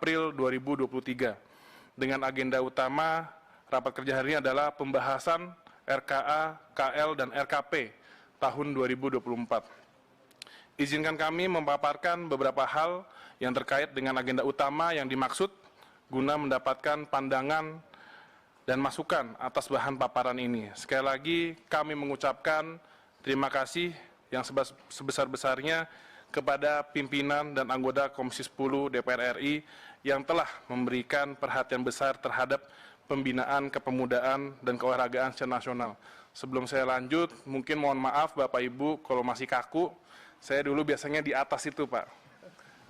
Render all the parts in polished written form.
April 2023. Dengan agenda utama rapat kerja hari ini adalah pembahasan RKA, KL, dan RKP tahun 2024. Izinkan kami memaparkan beberapa hal yang terkait dengan agenda utama yang dimaksud guna mendapatkan pandangan dan masukan atas bahan paparan ini. Sekali lagi kami mengucapkan terima kasih yang sebesar-besarnya kepada pimpinan dan anggota Komisi 10 DPR RI yang telah memberikan perhatian besar terhadap pembinaan kepemudaan dan keolahragaan secara nasional. Sebelum saya lanjut, mungkin mohon maaf Bapak Ibu kalau masih kaku, saya dulu biasanya di atas itu Pak.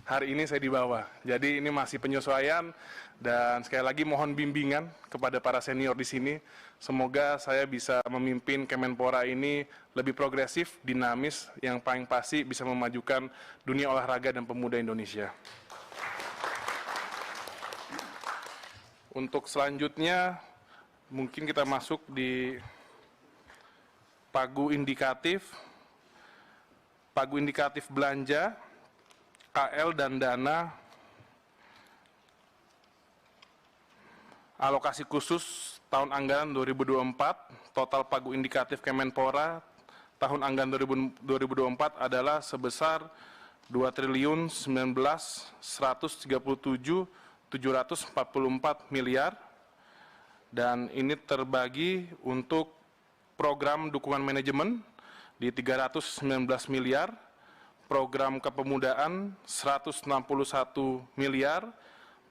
Hari ini saya di bawah, jadi ini masih penyesuaian dan sekali lagi mohon bimbingan kepada para senior di sini. Semoga saya bisa memimpin Kemenpora ini lebih progresif, dinamis, yang paling pasti bisa memajukan dunia olahraga dan pemuda Indonesia. Untuk selanjutnya, mungkin kita masuk di pagu indikatif belanja, KL dan dana alokasi khusus tahun anggaran 2024, total pagu indikatif Kemenpora tahun anggaran 2024 adalah sebesar 2.019.137.744 miliar, dan ini terbagi untuk program dukungan manajemen di 319 miliar, program kepemudaan 161 miliar,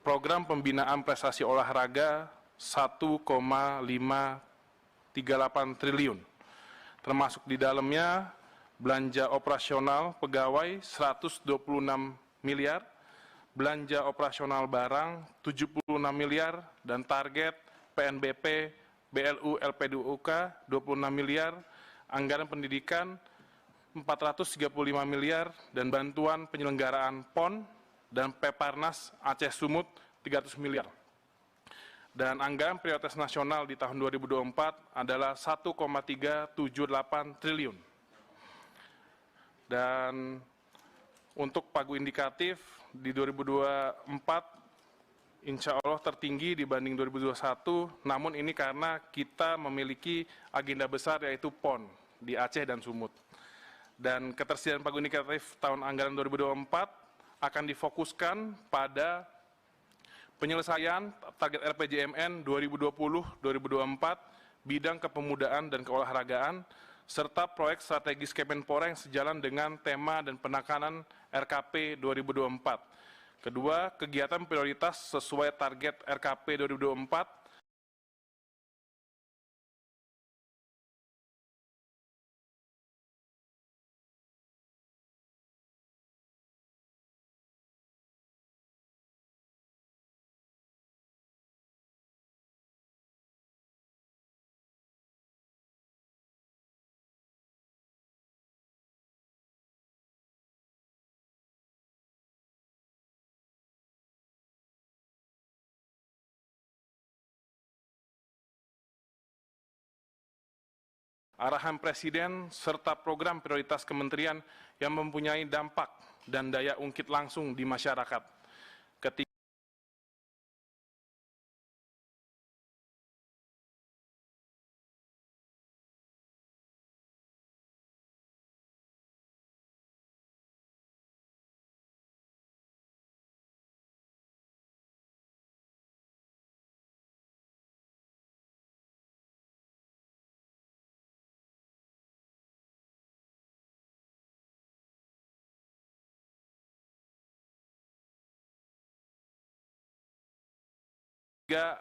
program pembinaan prestasi olahraga 1,538 triliun. Termasuk di dalamnya belanja operasional pegawai 126 miliar, belanja operasional barang 76 miliar, dan target PNBP, BLU, LPDUK 26 miliar, anggaran pendidikan 435 miliar, dan bantuan penyelenggaraan PON dan Peparnas Aceh Sumut 300 miliar. Dan anggaran prioritas nasional di tahun 2024 adalah 1,378 triliun. Dan untuk pagu indikatif di 2024 insya Allah tertinggi dibanding 2021, namun ini karena kita memiliki agenda besar yaitu PON di Aceh dan Sumut. Dan ketersediaan pagu indikatif tahun anggaran 2024 akan difokuskan pada penyelesaian target RPJMN 2020-2024, bidang kepemudaan dan keolahragaan, serta proyek strategis Kemenpora yang sejalan dengan tema dan penekanan RKP 2024. Kedua, kegiatan prioritas sesuai target RKP 2024 arahan Presiden serta program prioritas kementerian yang mempunyai dampak dan daya ungkit langsung di masyarakat. Ketiga,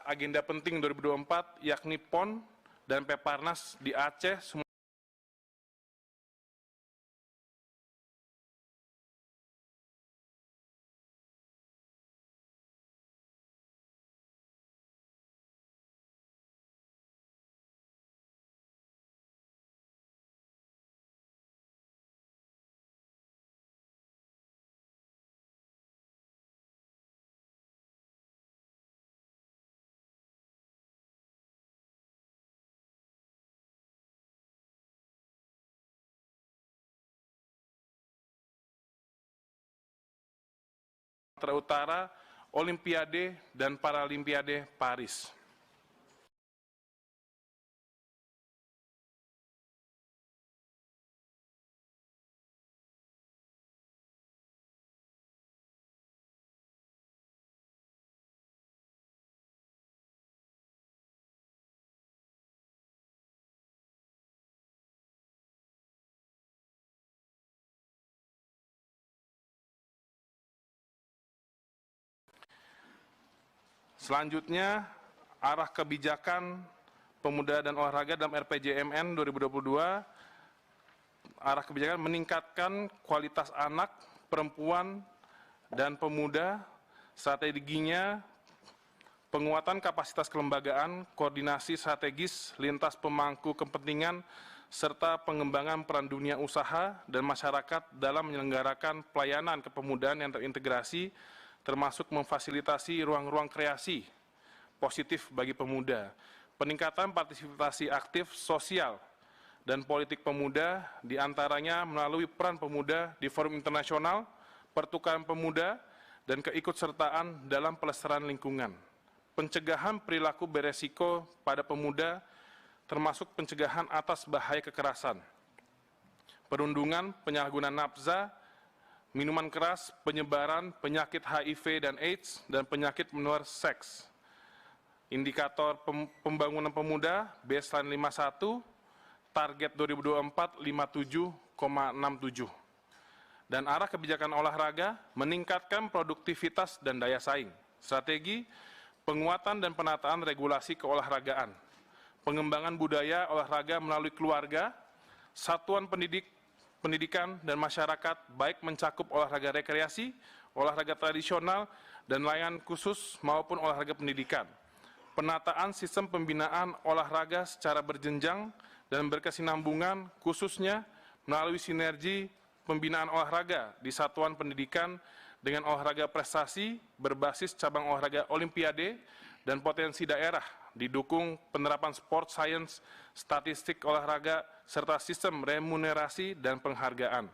agenda penting 2024 yakni PON dan Peparnas di Aceh, Sumatera Utara Olimpiade dan Paralimpiade Paris. Selanjutnya, arah kebijakan pemuda dan olahraga dalam RPJMN 2022, arah kebijakan meningkatkan kualitas anak, perempuan, dan pemuda, strateginya penguatan kapasitas kelembagaan, koordinasi strategis lintas pemangku kepentingan, serta pengembangan peran dunia usaha dan masyarakat dalam menyelenggarakan pelayanan kepemudaan yang terintegrasi, termasuk memfasilitasi ruang-ruang kreasi positif bagi pemuda, peningkatan partisipasi aktif sosial dan politik pemuda, diantaranya melalui peran pemuda di forum internasional, pertukaran pemuda, dan keikutsertaan dalam pelestarian lingkungan, pencegahan perilaku beresiko pada pemuda, termasuk pencegahan atas bahaya kekerasan, perundungan, penyalahgunaan nafsa, minuman keras, penyebaran penyakit HIV dan AIDS, dan penyakit menular seks. Indikator pembangunan pemuda, baseline 51, target 2024 57,67. Dan arah kebijakan olahraga, meningkatkan produktivitas dan daya saing. Strategi, penguatan dan penataan regulasi keolahragaan. Pengembangan budaya olahraga melalui keluarga, satuan pendidikan dan masyarakat, baik mencakup olahraga rekreasi, olahraga tradisional, dan layanan khusus maupun olahraga pendidikan. Penataan sistem pembinaan olahraga secara berjenjang dan berkesinambungan, khususnya melalui sinergi pembinaan olahraga di satuan pendidikan dengan olahraga prestasi berbasis cabang olahraga olimpiade dan potensi daerah, didukung penerapan sport science, statistik olahraga, serta sistem remunerasi dan penghargaan.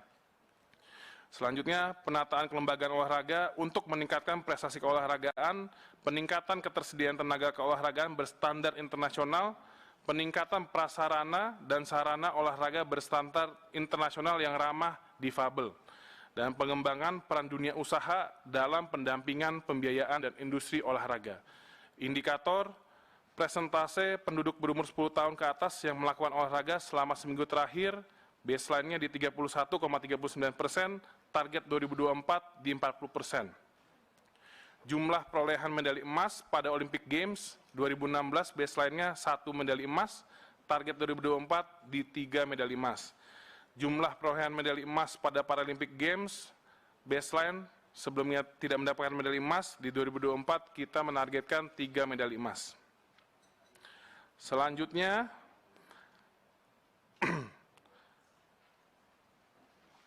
Selanjutnya, penataan kelembagaan olahraga untuk meningkatkan prestasi keolahragaan, peningkatan ketersediaan tenaga keolahragaan berstandar internasional, peningkatan prasarana dan sarana olahraga berstandar internasional yang ramah difabel, dan pengembangan peran dunia usaha dalam pendampingan pembiayaan dan industri olahraga. Indikator presentase penduduk berumur 10 tahun ke atas yang melakukan olahraga selama seminggu terakhir, baseline-nya di 31,39%, target 2024 di 40%. Jumlah perolehan medali emas pada Olympic Games 2016, baseline-nya 1 medali emas, target 2024 di 3 medali emas. Jumlah perolehan medali emas pada Paralympic Games, baseline sebelumnya tidak mendapatkan medali emas, di 2024 kita menargetkan 3 medali emas. Selanjutnya,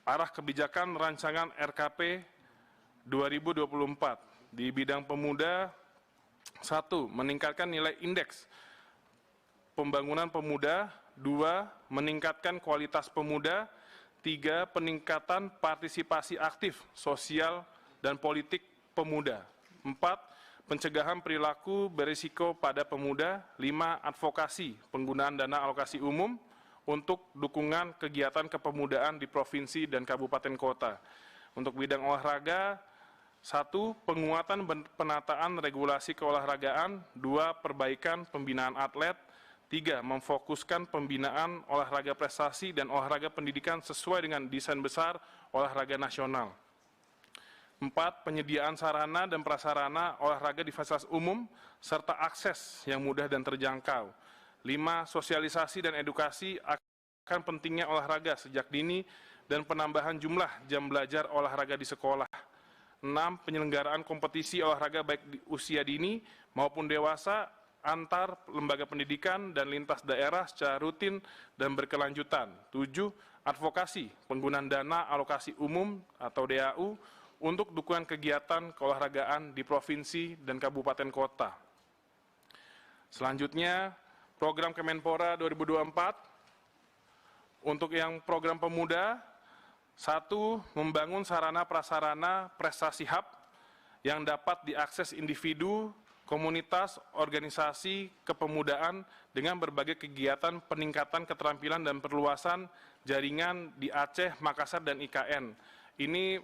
arah kebijakan rancangan RKP 2024 di bidang pemuda. 1. Meningkatkan nilai indeks pembangunan pemuda. 2. Meningkatkan kualitas pemuda. 3. Peningkatan partisipasi aktif sosial dan politik pemuda. 4. Pencegahan perilaku berisiko pada pemuda. 5. Advokasi penggunaan dana alokasi umum untuk dukungan kegiatan kepemudaan di provinsi dan kabupaten kota. Untuk bidang olahraga, 1. Penguatan penataan regulasi keolahragaan. 2. Perbaikan pembinaan atlet. 3. Memfokuskan pembinaan olahraga prestasi dan olahraga pendidikan sesuai dengan desain besar olahraga nasional. 4. Penyediaan sarana dan prasarana olahraga di fasilitas umum serta akses yang mudah dan terjangkau. 5. Sosialisasi dan edukasi akan pentingnya olahraga sejak dini dan penambahan jumlah jam belajar olahraga di sekolah. 6. Penyelenggaraan kompetisi olahraga baik di usia dini maupun dewasa antar lembaga pendidikan dan lintas daerah secara rutin dan berkelanjutan. 7. Advokasi penggunaan dana alokasi umum atau DAU untuk dukungan kegiatan keolahragaan di provinsi dan kabupaten kota. Selanjutnya, program Kemenpora 2024, untuk yang program pemuda, 1. Membangun sarana prasarana prestasi hub yang dapat diakses individu, komunitas, organisasi, kepemudaan dengan berbagai kegiatan peningkatan keterampilan dan perluasan jaringan di Aceh, Makassar, dan IKN. Ini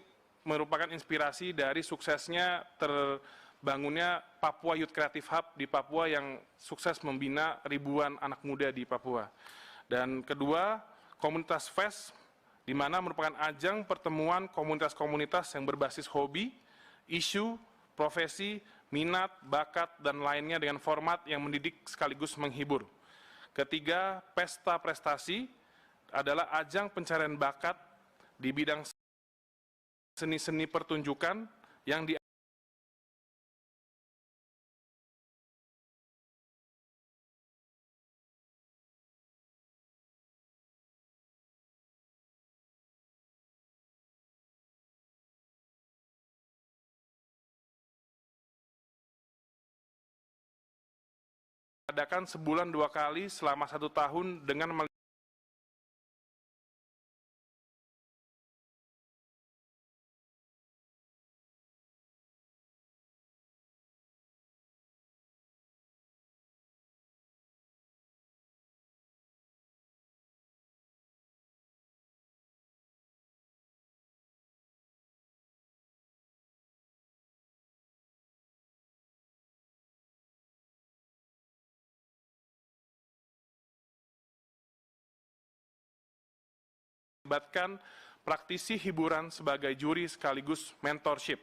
merupakan inspirasi dari suksesnya terbangunnya Papua Youth Creative Hub di Papua yang sukses membina ribuan anak muda di Papua. Dan kedua, komunitas FES, di mana merupakan ajang pertemuan komunitas-komunitas yang berbasis hobi, isu, profesi, minat, bakat, dan lainnya dengan format yang mendidik sekaligus menghibur. Ketiga, pesta prestasi adalah ajang pencarian bakat di bidang seni-seni pertunjukan yang diadakan sebulan 2 kali selama 1 tahun dengan melibatkan praktisi hiburan sebagai juri sekaligus mentorship.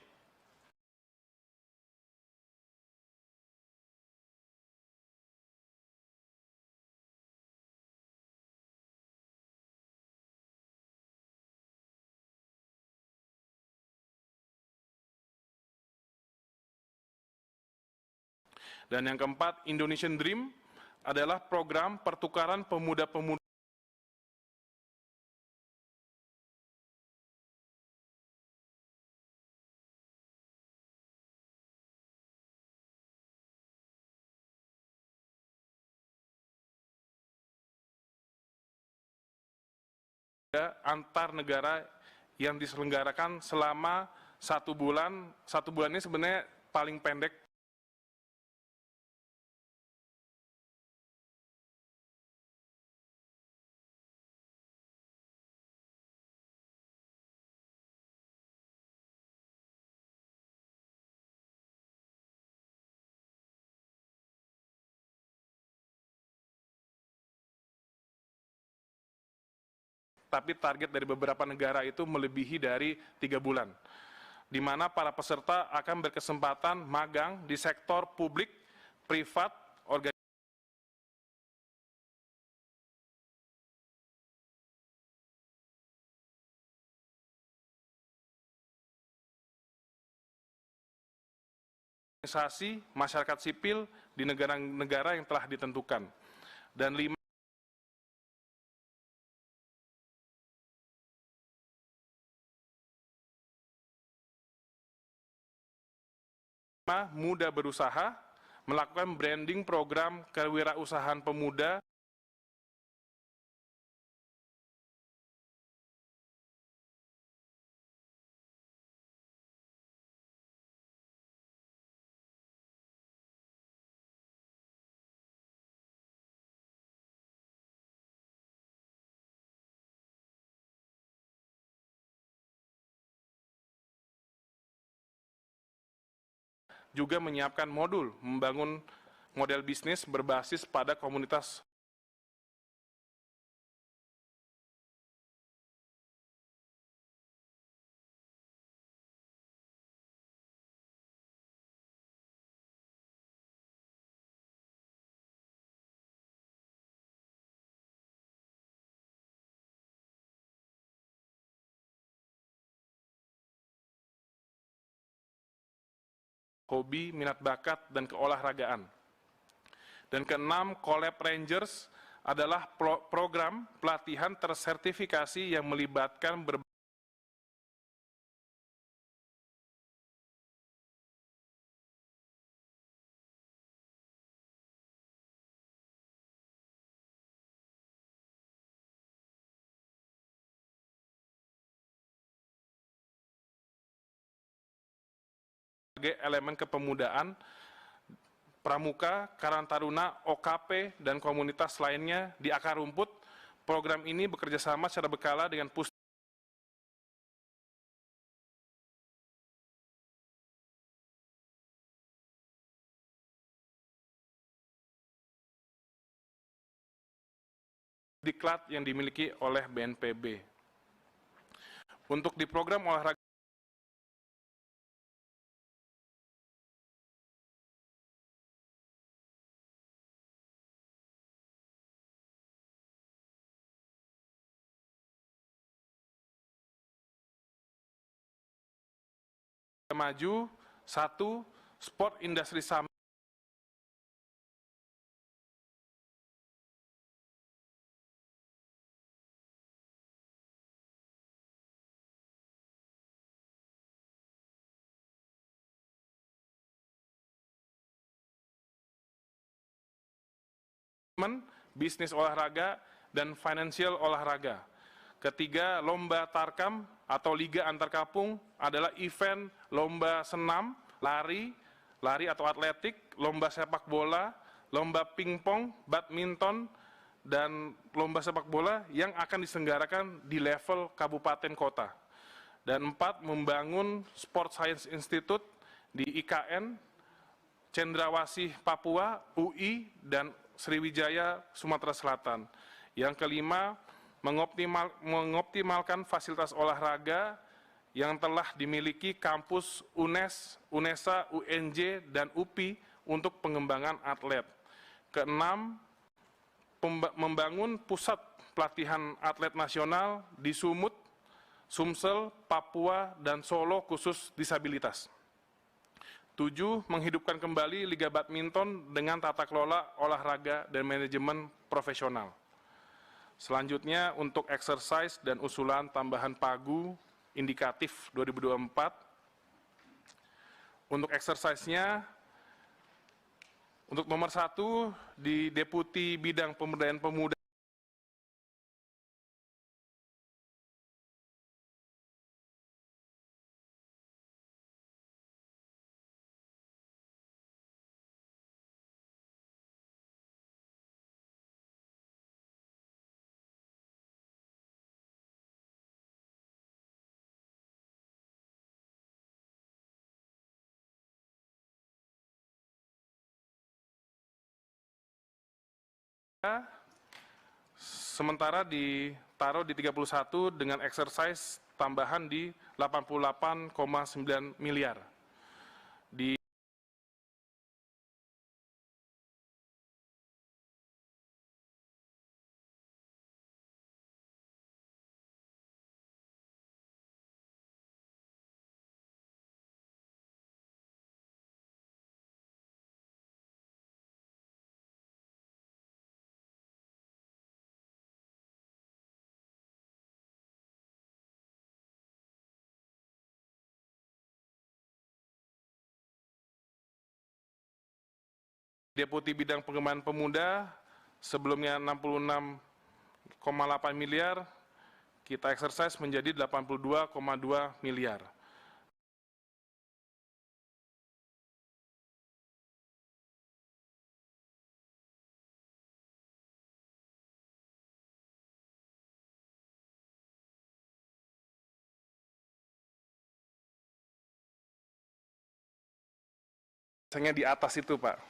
Dan yang keempat, Indonesian Dream adalah program pertukaran pemuda-pemuda antar negara yang diselenggarakan selama 1 bulan. 1 bulan ini sebenarnya paling pendek. Tapi target dari beberapa negara itu melebihi dari 3 bulan, di mana para peserta akan berkesempatan magang di sektor publik, privat, organisasi, masyarakat sipil di negara-negara yang telah ditentukan. Dan 5, muda berusaha, melakukan branding program kewirausahaan pemuda juga menyiapkan modul membangun model bisnis berbasis pada komunitas hobi, minat bakat, dan keolahragaan. Dan keenam, Collab Rangers adalah program pelatihan tersertifikasi yang melibatkan berbagai sebagai elemen kepemudaan, pramuka, Karang Taruna, OKP, dan komunitas lainnya di akar rumput. Program ini bekerjasama secara berkala dengan Diklat yang dimiliki oleh BNPB. Untuk di program olahraga maju, 1, Sport Industry Summit, bisnis olahraga, dan financial olahraga. Ketiga, lomba tarkam atau liga antar kampung adalah event lomba senam, lari atau atletik, lomba sepak bola, lomba pingpong, badminton, dan lomba sepak bola yang akan diselenggarakan di level kabupaten kota. Dan 4, membangun Sport Science Institute di IKN, Cendrawasih Papua, UI, dan Sriwijaya Sumatera Selatan. Yang kelima, mengoptimalkan fasilitas olahraga yang telah dimiliki kampus UNES, UNESA, UNJ, dan UPI untuk pengembangan atlet. Keenam, membangun pusat pelatihan atlet nasional di Sumut, Sumsel, Papua, dan Solo khusus disabilitas. 7, menghidupkan kembali Liga Badminton dengan tata kelola olahraga dan manajemen profesional. Selanjutnya, untuk exercise dan usulan tambahan pagu indikatif 2024. Untuk exercise-nya, untuk nomor 1, di Deputi Bidang Pemberdayaan Pemuda, sementara ditaruh di 31 dengan exercise tambahan di 88,9 miliar. Di Deputi Bidang Pengembangan Pemuda, sebelumnya 66,8 miliar, kita exercise menjadi 82,2 miliar. Biasanya di atas itu, Pak.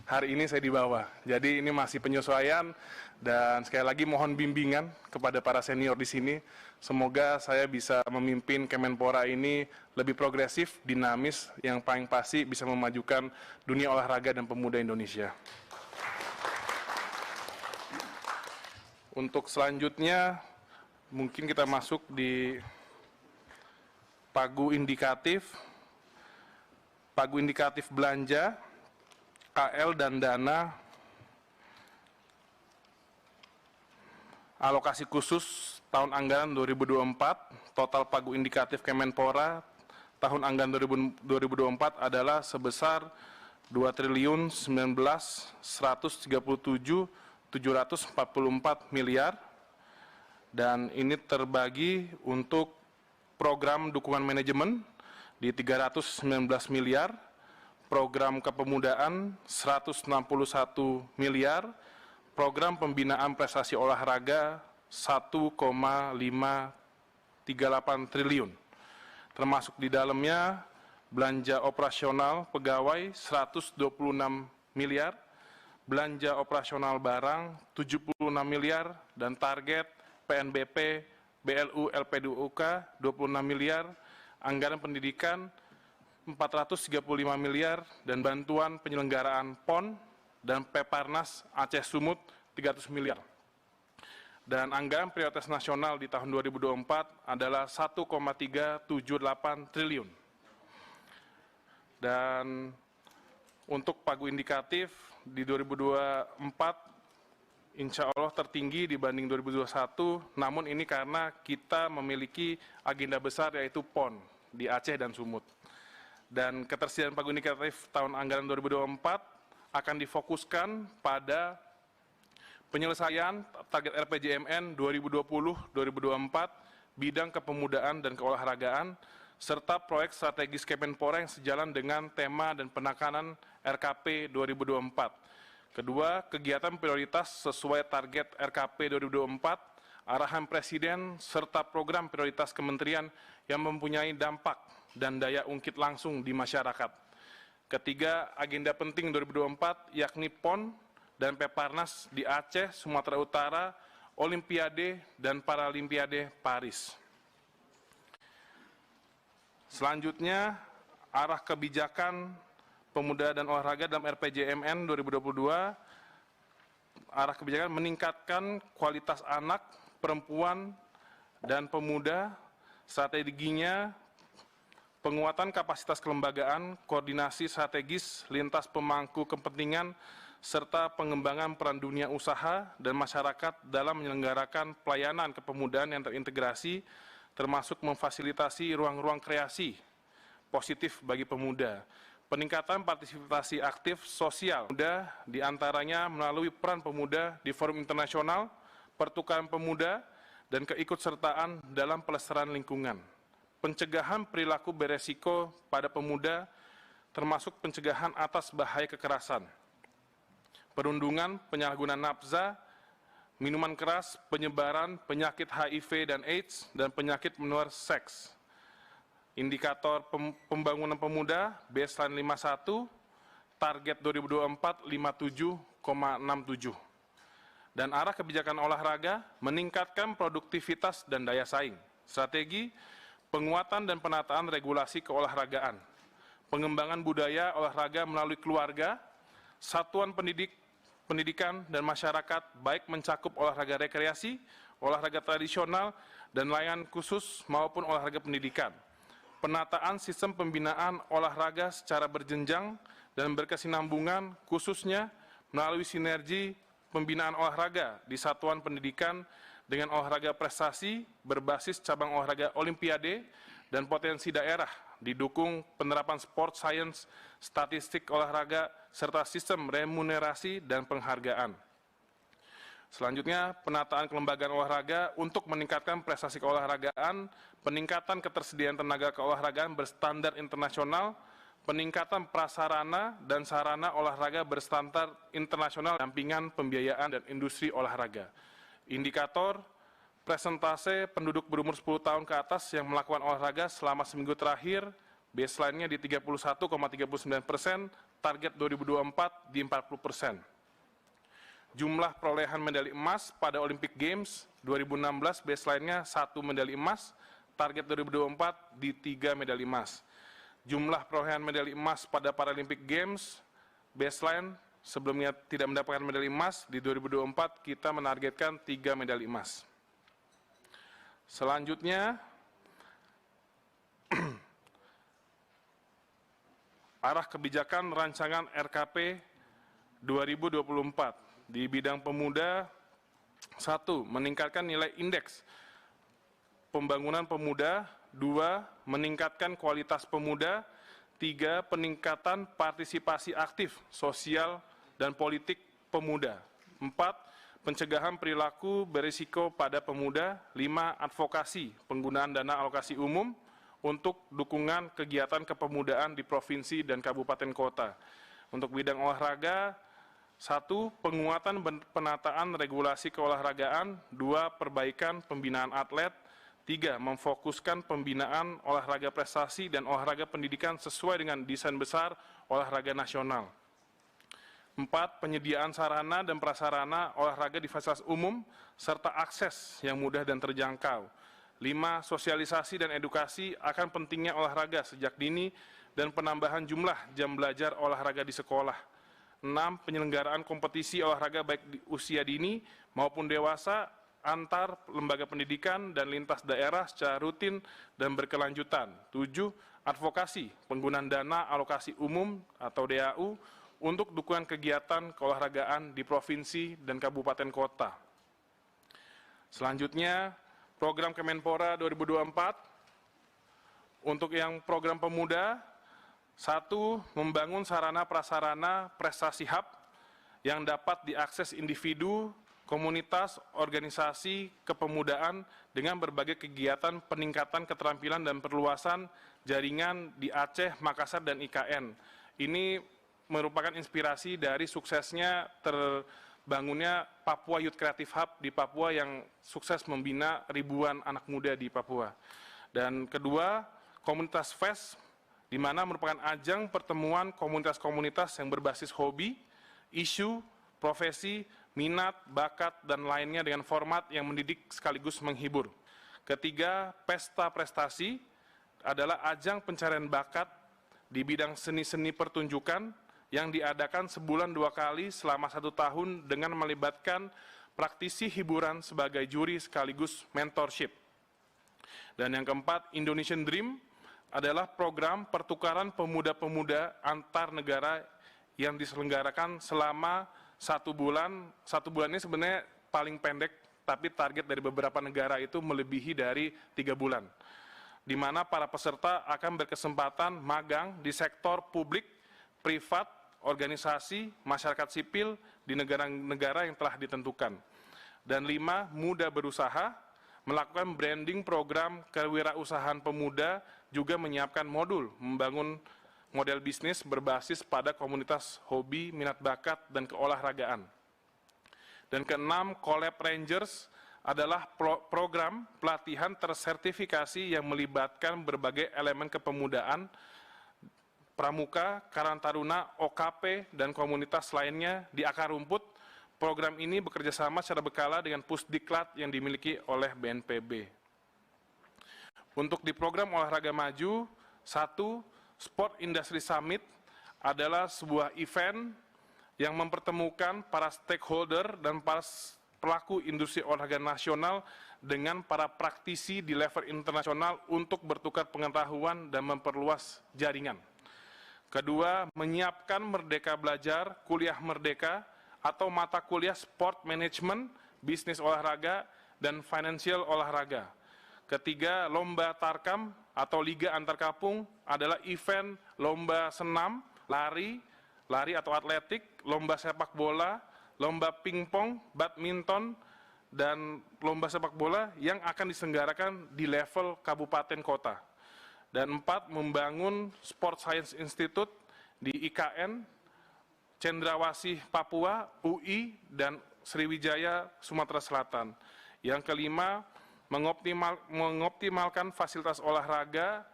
Hari ini saya di bawah, jadi ini masih penyesuaian dan sekali lagi mohon bimbingan kepada para senior di sini. Semoga saya bisa memimpin Kemenpora ini lebih progresif, dinamis, yang paling pasti bisa memajukan dunia olahraga dan pemuda Indonesia. Untuk selanjutnya, mungkin kita masuk di pagu indikatif belanja, KL dan dana alokasi khusus tahun anggaran 2024, total pagu indikatif Kemenpora tahun anggaran 2024 adalah sebesar 2.019.137.744 miliar, dan ini terbagi untuk program dukungan manajemen di 319 miliar, program kepemudaan 161 miliar, program pembinaan prestasi olahraga 1,538 triliun. Termasuk di dalamnya belanja operasional pegawai 126 miliar, belanja operasional barang 76 miliar, dan target PNBP, BLU, LPDUK 26 miliar, anggaran pendidikan 435 miliar, dan bantuan penyelenggaraan PON dan Peparnas Aceh Sumut 300 miliar. Dan anggaran prioritas nasional di tahun 2024 adalah 1,378 triliun. Dan untuk pagu indikatif di 2024 insya Allah tertinggi dibanding 2021, namun ini karena kita memiliki agenda besar yaitu PON di Aceh dan Sumut. Dan ketersediaan pagu indikatif tahun anggaran 2024 akan difokuskan pada penyelesaian target RPJMN 2020-2024, bidang kepemudaan dan keolahragaan, serta proyek strategis Kemenpora yang sejalan dengan tema dan penekanan RKP 2024. Kedua, kegiatan prioritas sesuai target RKP 2024, arahan Presiden, serta program prioritas kementerian yang mempunyai dampak dan daya ungkit langsung di masyarakat. Ketiga, agenda penting 2024 yakni PON dan Peparnas di Aceh, Sumatera Utara, Olimpiade dan Paralimpiade Paris. Selanjutnya, arah kebijakan pemuda dan olahraga dalam RPJMN 2022, arah kebijakan meningkatkan kualitas anak, perempuan, dan pemuda, strateginya penguatan kapasitas kelembagaan, koordinasi strategis lintas pemangku kepentingan, serta pengembangan peran dunia usaha dan masyarakat dalam menyelenggarakan pelayanan kepemudaan yang terintegrasi, termasuk memfasilitasi ruang-ruang kreasi positif bagi pemuda. Peningkatan partisipasi aktif sosial pemuda diantaranya melalui peran pemuda di forum internasional, pertukaran pemuda, dan keikutsertaan dalam pelestarian lingkungan. Pencegahan perilaku beresiko pada pemuda termasuk pencegahan atas bahaya kekerasan, perundungan, penyalahgunaan nafsa, minuman keras, penyebaran penyakit HIV dan AIDS, dan penyakit menular seks. Indikator pembangunan pemuda baseline 51, target 2024 57,67. Dan arah kebijakan olahraga meningkatkan produktivitas dan daya saing. Strategi penguatan dan penataan regulasi keolahragaan, pengembangan budaya olahraga melalui keluarga, satuan pendidikan dan masyarakat, baik mencakup olahraga rekreasi, olahraga tradisional, dan layanan khusus maupun olahraga pendidikan. Penataan sistem pembinaan olahraga secara berjenjang dan berkesinambungan, khususnya melalui sinergi pembinaan olahraga di satuan pendidikan dengan olahraga prestasi berbasis cabang olahraga olimpiade dan potensi daerah, didukung penerapan sport science, statistik olahraga, serta sistem remunerasi dan penghargaan. Selanjutnya, penataan kelembagaan olahraga untuk meningkatkan prestasi keolahragaan, peningkatan ketersediaan tenaga keolahragaan berstandar internasional, peningkatan prasarana dan sarana olahraga berstandar internasional, dampingan pembiayaan dan industri olahraga. Indikator presentase penduduk berumur 10 tahun ke atas yang melakukan olahraga selama seminggu terakhir, baseline-nya di 31,39%, target 2024 di 40%. Jumlah perolehan medali emas pada Olympic Games 2016 baseline-nya 1 medali emas, target 2024 di 3 medali emas. Jumlah perolehan medali emas pada Paralympic Games baseline sebelumnya tidak mendapatkan medali emas, di 2024 kita menargetkan 3 medali emas. Selanjutnya, arah kebijakan rancangan RKP 2024. Di bidang pemuda, 1. Meningkatkan nilai indeks pembangunan pemuda, 2. Meningkatkan kualitas pemuda, 3. Peningkatan partisipasi aktif sosial dan politik pemuda, 4. Pencegahan perilaku berisiko pada pemuda, 5. Advokasi penggunaan dana alokasi umum untuk dukungan kegiatan kepemudaan di provinsi dan kabupaten kota. Untuk bidang olahraga, 1. Penguatan penataan regulasi keolahragaan, 2. Perbaikan pembinaan atlet, 3. Memfokuskan pembinaan olahraga prestasi dan olahraga pendidikan sesuai dengan desain besar olahraga nasional. 4. Penyediaan sarana dan prasarana olahraga di fasilitas umum, serta akses yang mudah dan terjangkau. 5. Sosialisasi dan edukasi akan pentingnya olahraga sejak dini dan penambahan jumlah jam belajar olahraga di sekolah. 6. Penyelenggaraan kompetisi olahraga baik di usia dini maupun dewasa antar lembaga pendidikan dan lintas daerah secara rutin dan berkelanjutan. 7. Advokasi penggunaan dana alokasi umum atau DAU untuk dukungan kegiatan keolahragaan di provinsi dan kabupaten kota. Selanjutnya, program Kemenpora 2024, untuk yang program pemuda, 1. Membangun sarana prasarana prestasi hub yang dapat diakses individu, komunitas, organisasi, kepemudaan dengan berbagai kegiatan peningkatan keterampilan dan perluasan jaringan di Aceh, Makassar, dan IKN. Ini merupakan inspirasi dari suksesnya terbangunnya Papua Youth Creative Hub di Papua yang sukses membina ribuan anak muda di Papua. Dan kedua, komunitas FES, di mana merupakan ajang pertemuan komunitas-komunitas yang berbasis hobi, isu, profesi, minat, bakat, dan lainnya dengan format yang mendidik sekaligus menghibur. Ketiga, pesta prestasi adalah ajang pencarian bakat di bidang seni-seni pertunjukan yang diadakan sebulan 2 kali selama 1 tahun dengan melibatkan praktisi hiburan sebagai juri sekaligus mentorship. Dan yang keempat, Indonesian Dream adalah program pertukaran pemuda-pemuda antar negara yang diselenggarakan selama 1 bulan. 1 bulan ini sebenarnya paling pendek, tapi target dari beberapa negara itu melebihi dari 3 bulan. Di mana para peserta akan berkesempatan magang di sektor publik, privat, organisasi, masyarakat sipil di negara-negara yang telah ditentukan. Dan 5, muda berusaha, melakukan branding program kewirausahaan pemuda, juga menyiapkan modul membangun model bisnis berbasis pada komunitas hobi, minat bakat, dan keolahragaan. Dan ke-6, Collab Rangers adalah program pelatihan tersertifikasi yang melibatkan berbagai elemen kepemudaan, pramuka, karang taruna, OKP, dan komunitas lainnya di akar rumput. Program ini bekerjasama secara berkala dengan Pusdiklat yang dimiliki oleh BNPB. Untuk di program olahraga maju, 1, Sport Industry Summit adalah sebuah event yang mempertemukan para stakeholder dan para pelaku industri olahraga nasional dengan para praktisi di level internasional untuk bertukar pengetahuan dan memperluas jaringan. Kedua, menyiapkan Merdeka Belajar, Kuliah Merdeka, atau mata kuliah Sport Management, Bisnis Olahraga, dan Financial Olahraga. Ketiga, Lomba Tarkam atau Liga Antar Kampung adalah event lomba senam, lari atau atletik, lomba sepak bola, lomba pingpong, badminton, dan lomba sepak bola yang akan diselenggarakan di level kabupaten kota. Dan 4, membangun Sport Science Institute di IKN, Cendrawasih Papua, UI, dan Sriwijaya Sumatera Selatan. Yang kelima, mengoptimalkan fasilitas olahraga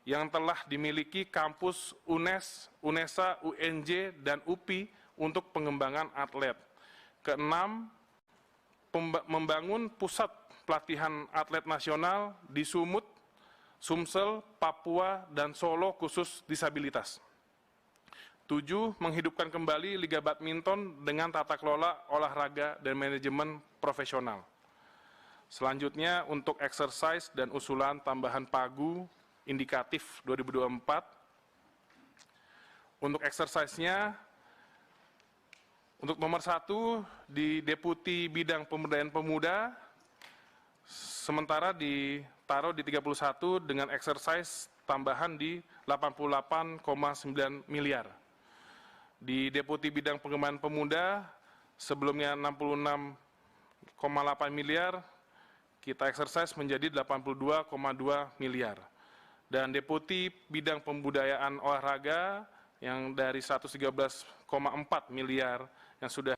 yang telah dimiliki kampus UNES, UNESA, UNJ, dan UPI untuk pengembangan atlet. Keenam, membangun pusat pelatihan atlet nasional di Sumut, Sumsel, Papua, dan Solo khusus disabilitas. 7, menghidupkan kembali Liga Badminton dengan tata kelola olahraga dan manajemen profesional. Selanjutnya, untuk exercise dan usulan tambahan pagu indikatif 2024. Untuk exercise-nya, untuk nomor 1 di Deputi Bidang Pemberdayaan Pemuda, sementara ditaruh di 31 dengan exercise tambahan di 88,9 miliar. Di Deputi Bidang Pengembangan Pemuda, sebelumnya 66,8 miliar, kita exercise menjadi 82,2 miliar. dan Deputi Bidang Pembudayaan Olahraga yang dari 113,4 miliar yang sudah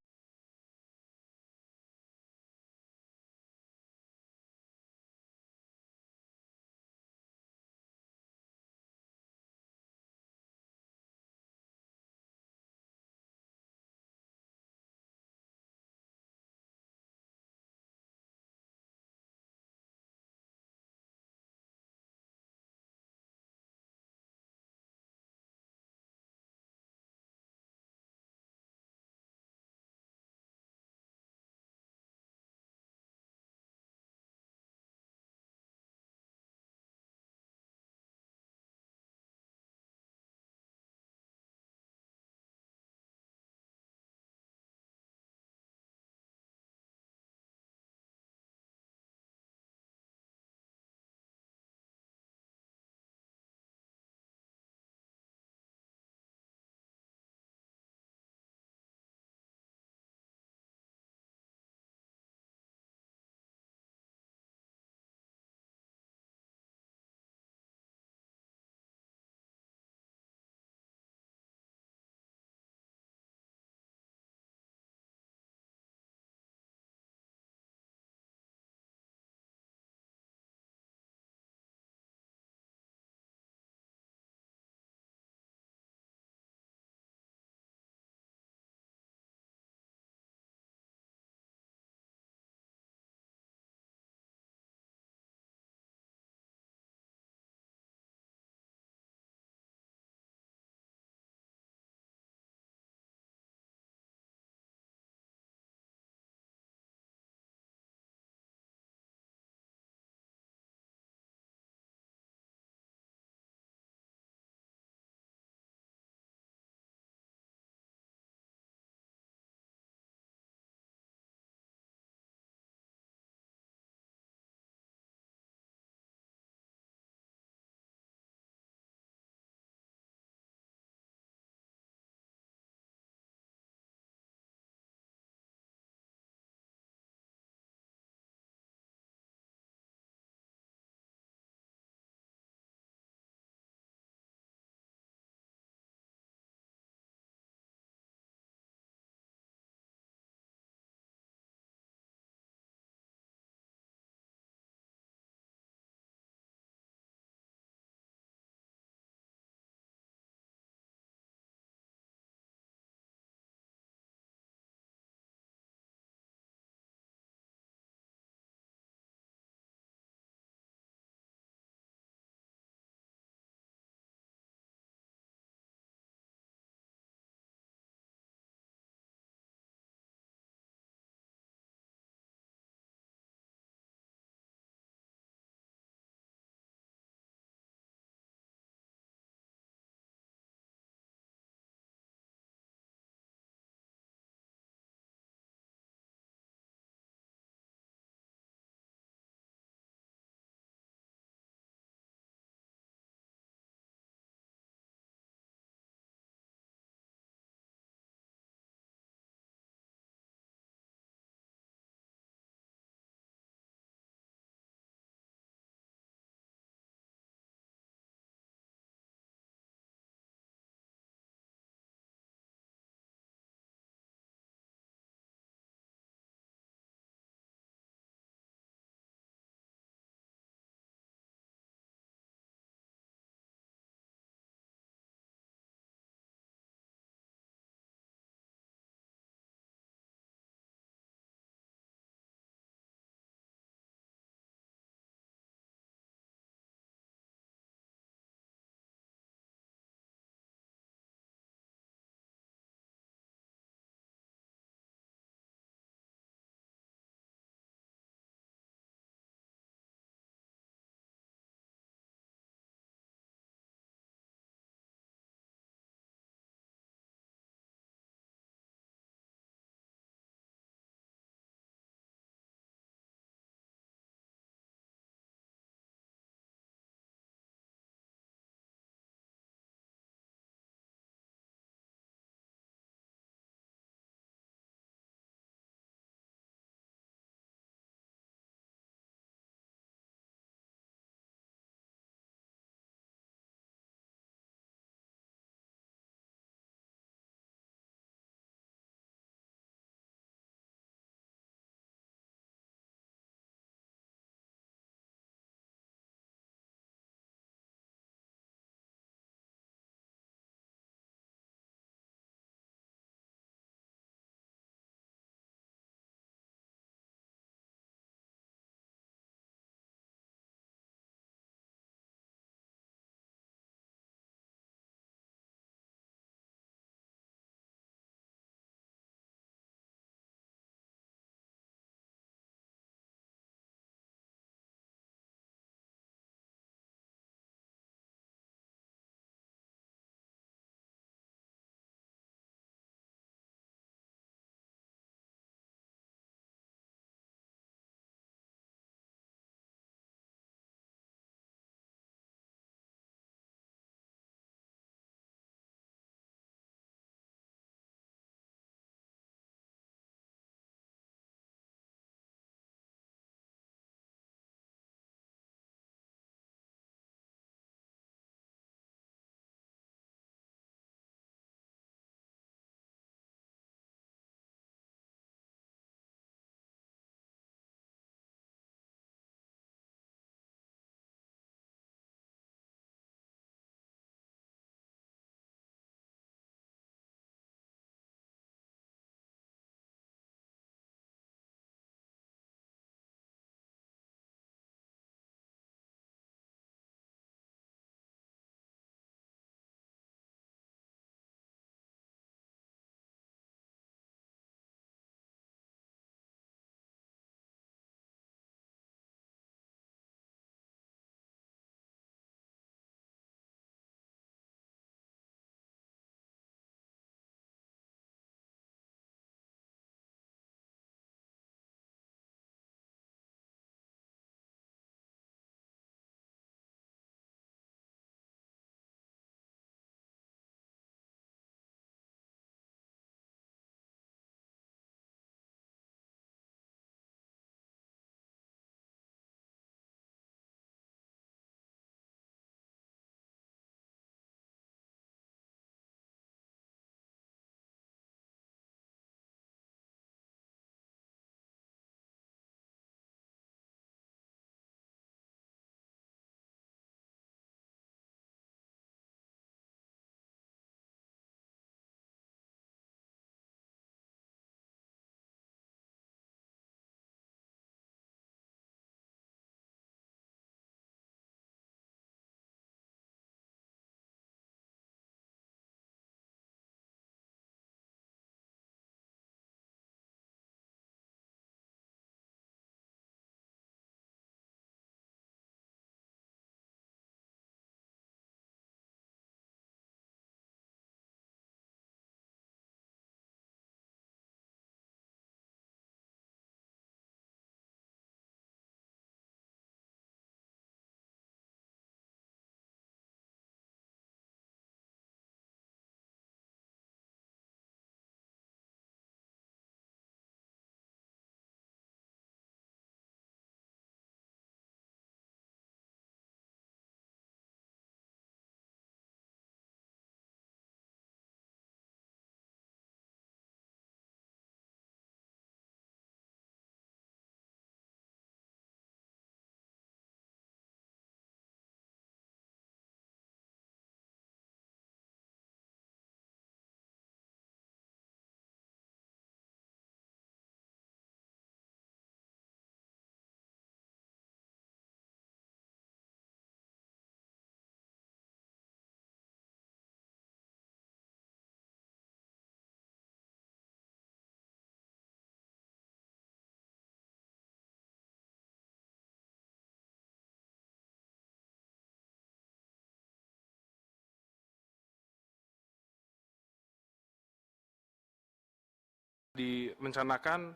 direncanakan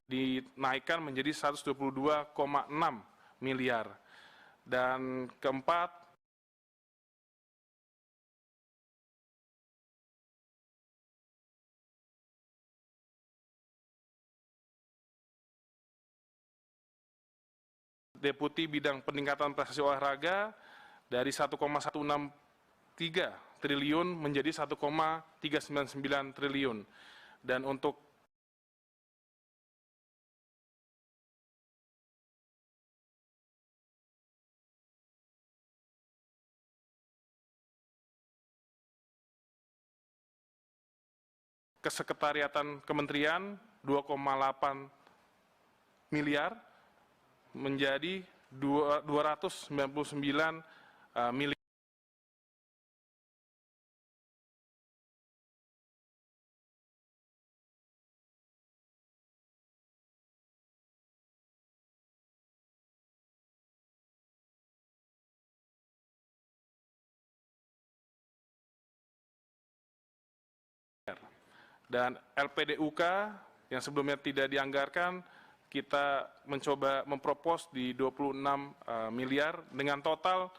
dinaikkan menjadi 122,6 miliar. Dan keempat, Deputi Bidang Peningkatan Prestasi Olahraga dari 1,163 triliun menjadi 1,399 triliun. Dan untuk kesekretariatan kementerian 2,8 miliar menjadi 299 miliar. Dan LPDUK yang sebelumnya tidak dianggarkan, kita mencoba mempropos di 26 miliar dengan total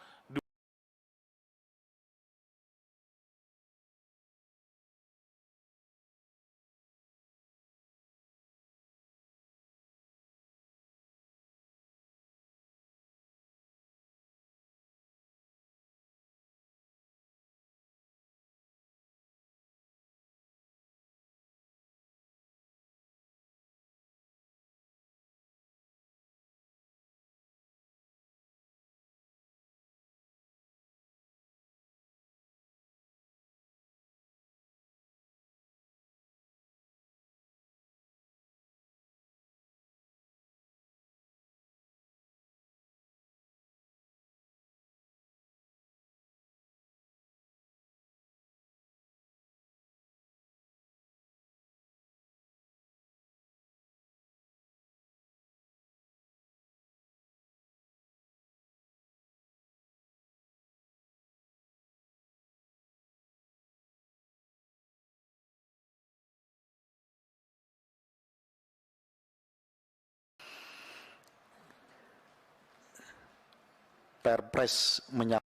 Perpres menyangkut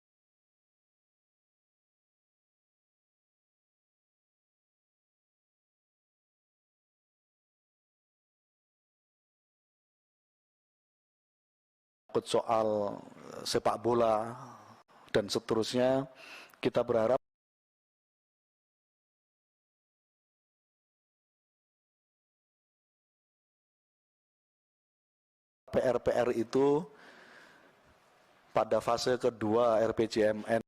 soal sepak bola dan seterusnya, kita berharap PR-PR itu pada fase kedua RPJMN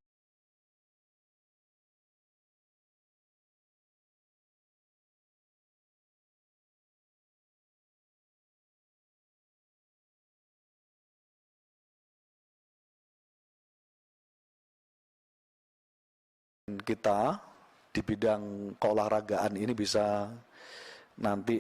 kita di bidang keolahragaan ini bisa nanti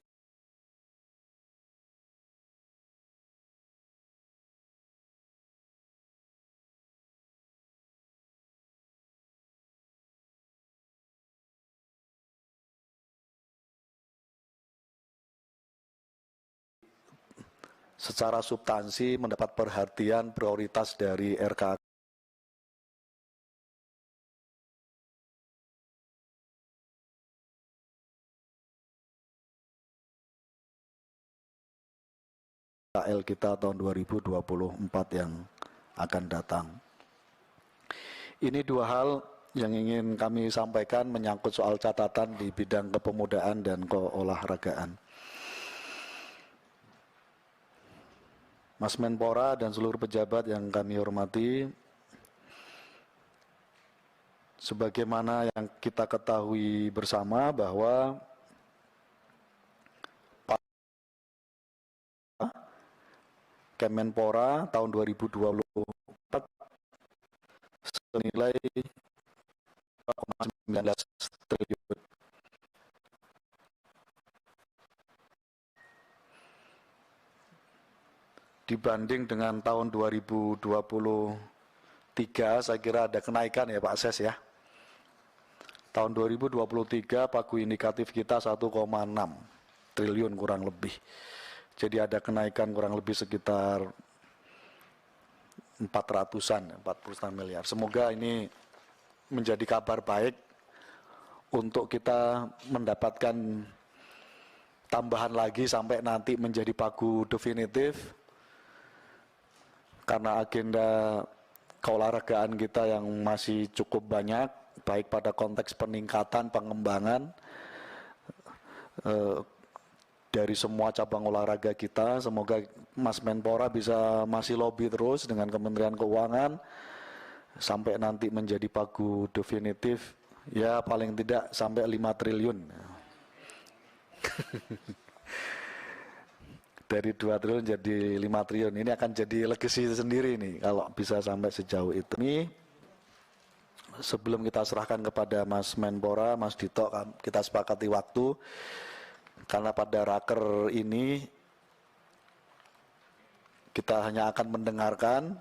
secara substansi mendapat perhatian prioritas dari RKK. KL kita tahun 2024 yang akan datang. Ini dua hal yang ingin kami sampaikan menyangkut soal catatan di bidang kepemudaan dan keolahragaan. Mas Menpora dan seluruh pejabat yang kami hormati, sebagaimana yang kita ketahui bersama bahwa Kemenpora tahun 2024 senilai 2,19 triliun. Dibanding dengan tahun 2023, saya kira ada kenaikan ya Pak Ses ya. Tahun 2023 pagu indikatif kita 1,6. triliun kurang lebih. Jadi ada kenaikan kurang lebih sekitar 400-an, 40 miliar. Semoga ini menjadi kabar baik untuk kita mendapatkan tambahan lagi sampai nanti menjadi pagu definitif, karena agenda keolahragaan kita yang masih cukup banyak, baik pada konteks peningkatan, pengembangan dari semua cabang olahraga kita. Semoga Mas Menpora bisa masih lobby terus dengan Kementerian Keuangan sampai nanti menjadi pagu definitif, ya paling tidak sampai 5 triliun. Dari 2 triliun jadi 5 triliun. Ini akan jadi legacy sendiri nih kalau bisa sampai sejauh itu. Ini sebelum kita serahkan kepada Mas Menpora, Mas Dito, kita sepakati waktu, karena pada raker ini kita hanya akan mendengarkan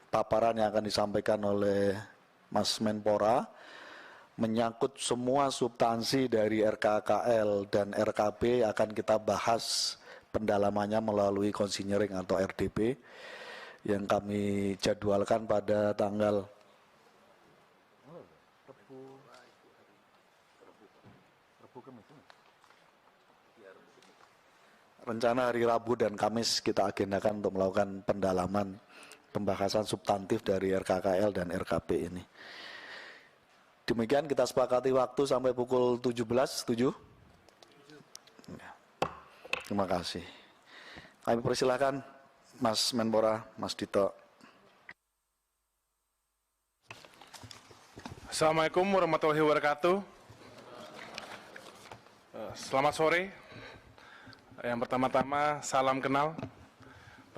paparan yang akan disampaikan oleh Mas Menpora menyangkut semua substansi dari RKKL dan RKP. Akan kita bahas pendalamannya melalui konsinyering atau RDP yang kami jadwalkan pada tanggal rencana hari Rabu dan Kamis kita agendakan untuk melakukan pendalaman pembahasan substantif dari RKKL dan RKP ini. Demikian kita sepakati waktu sampai pukul 17, setuju? Ya. Terima kasih. Kami persilakan Mas Menpora, Mas Dito. Assalamualaikum warahmatullahi wabarakatuh. Selamat sore. Yang pertama-tama salam kenal.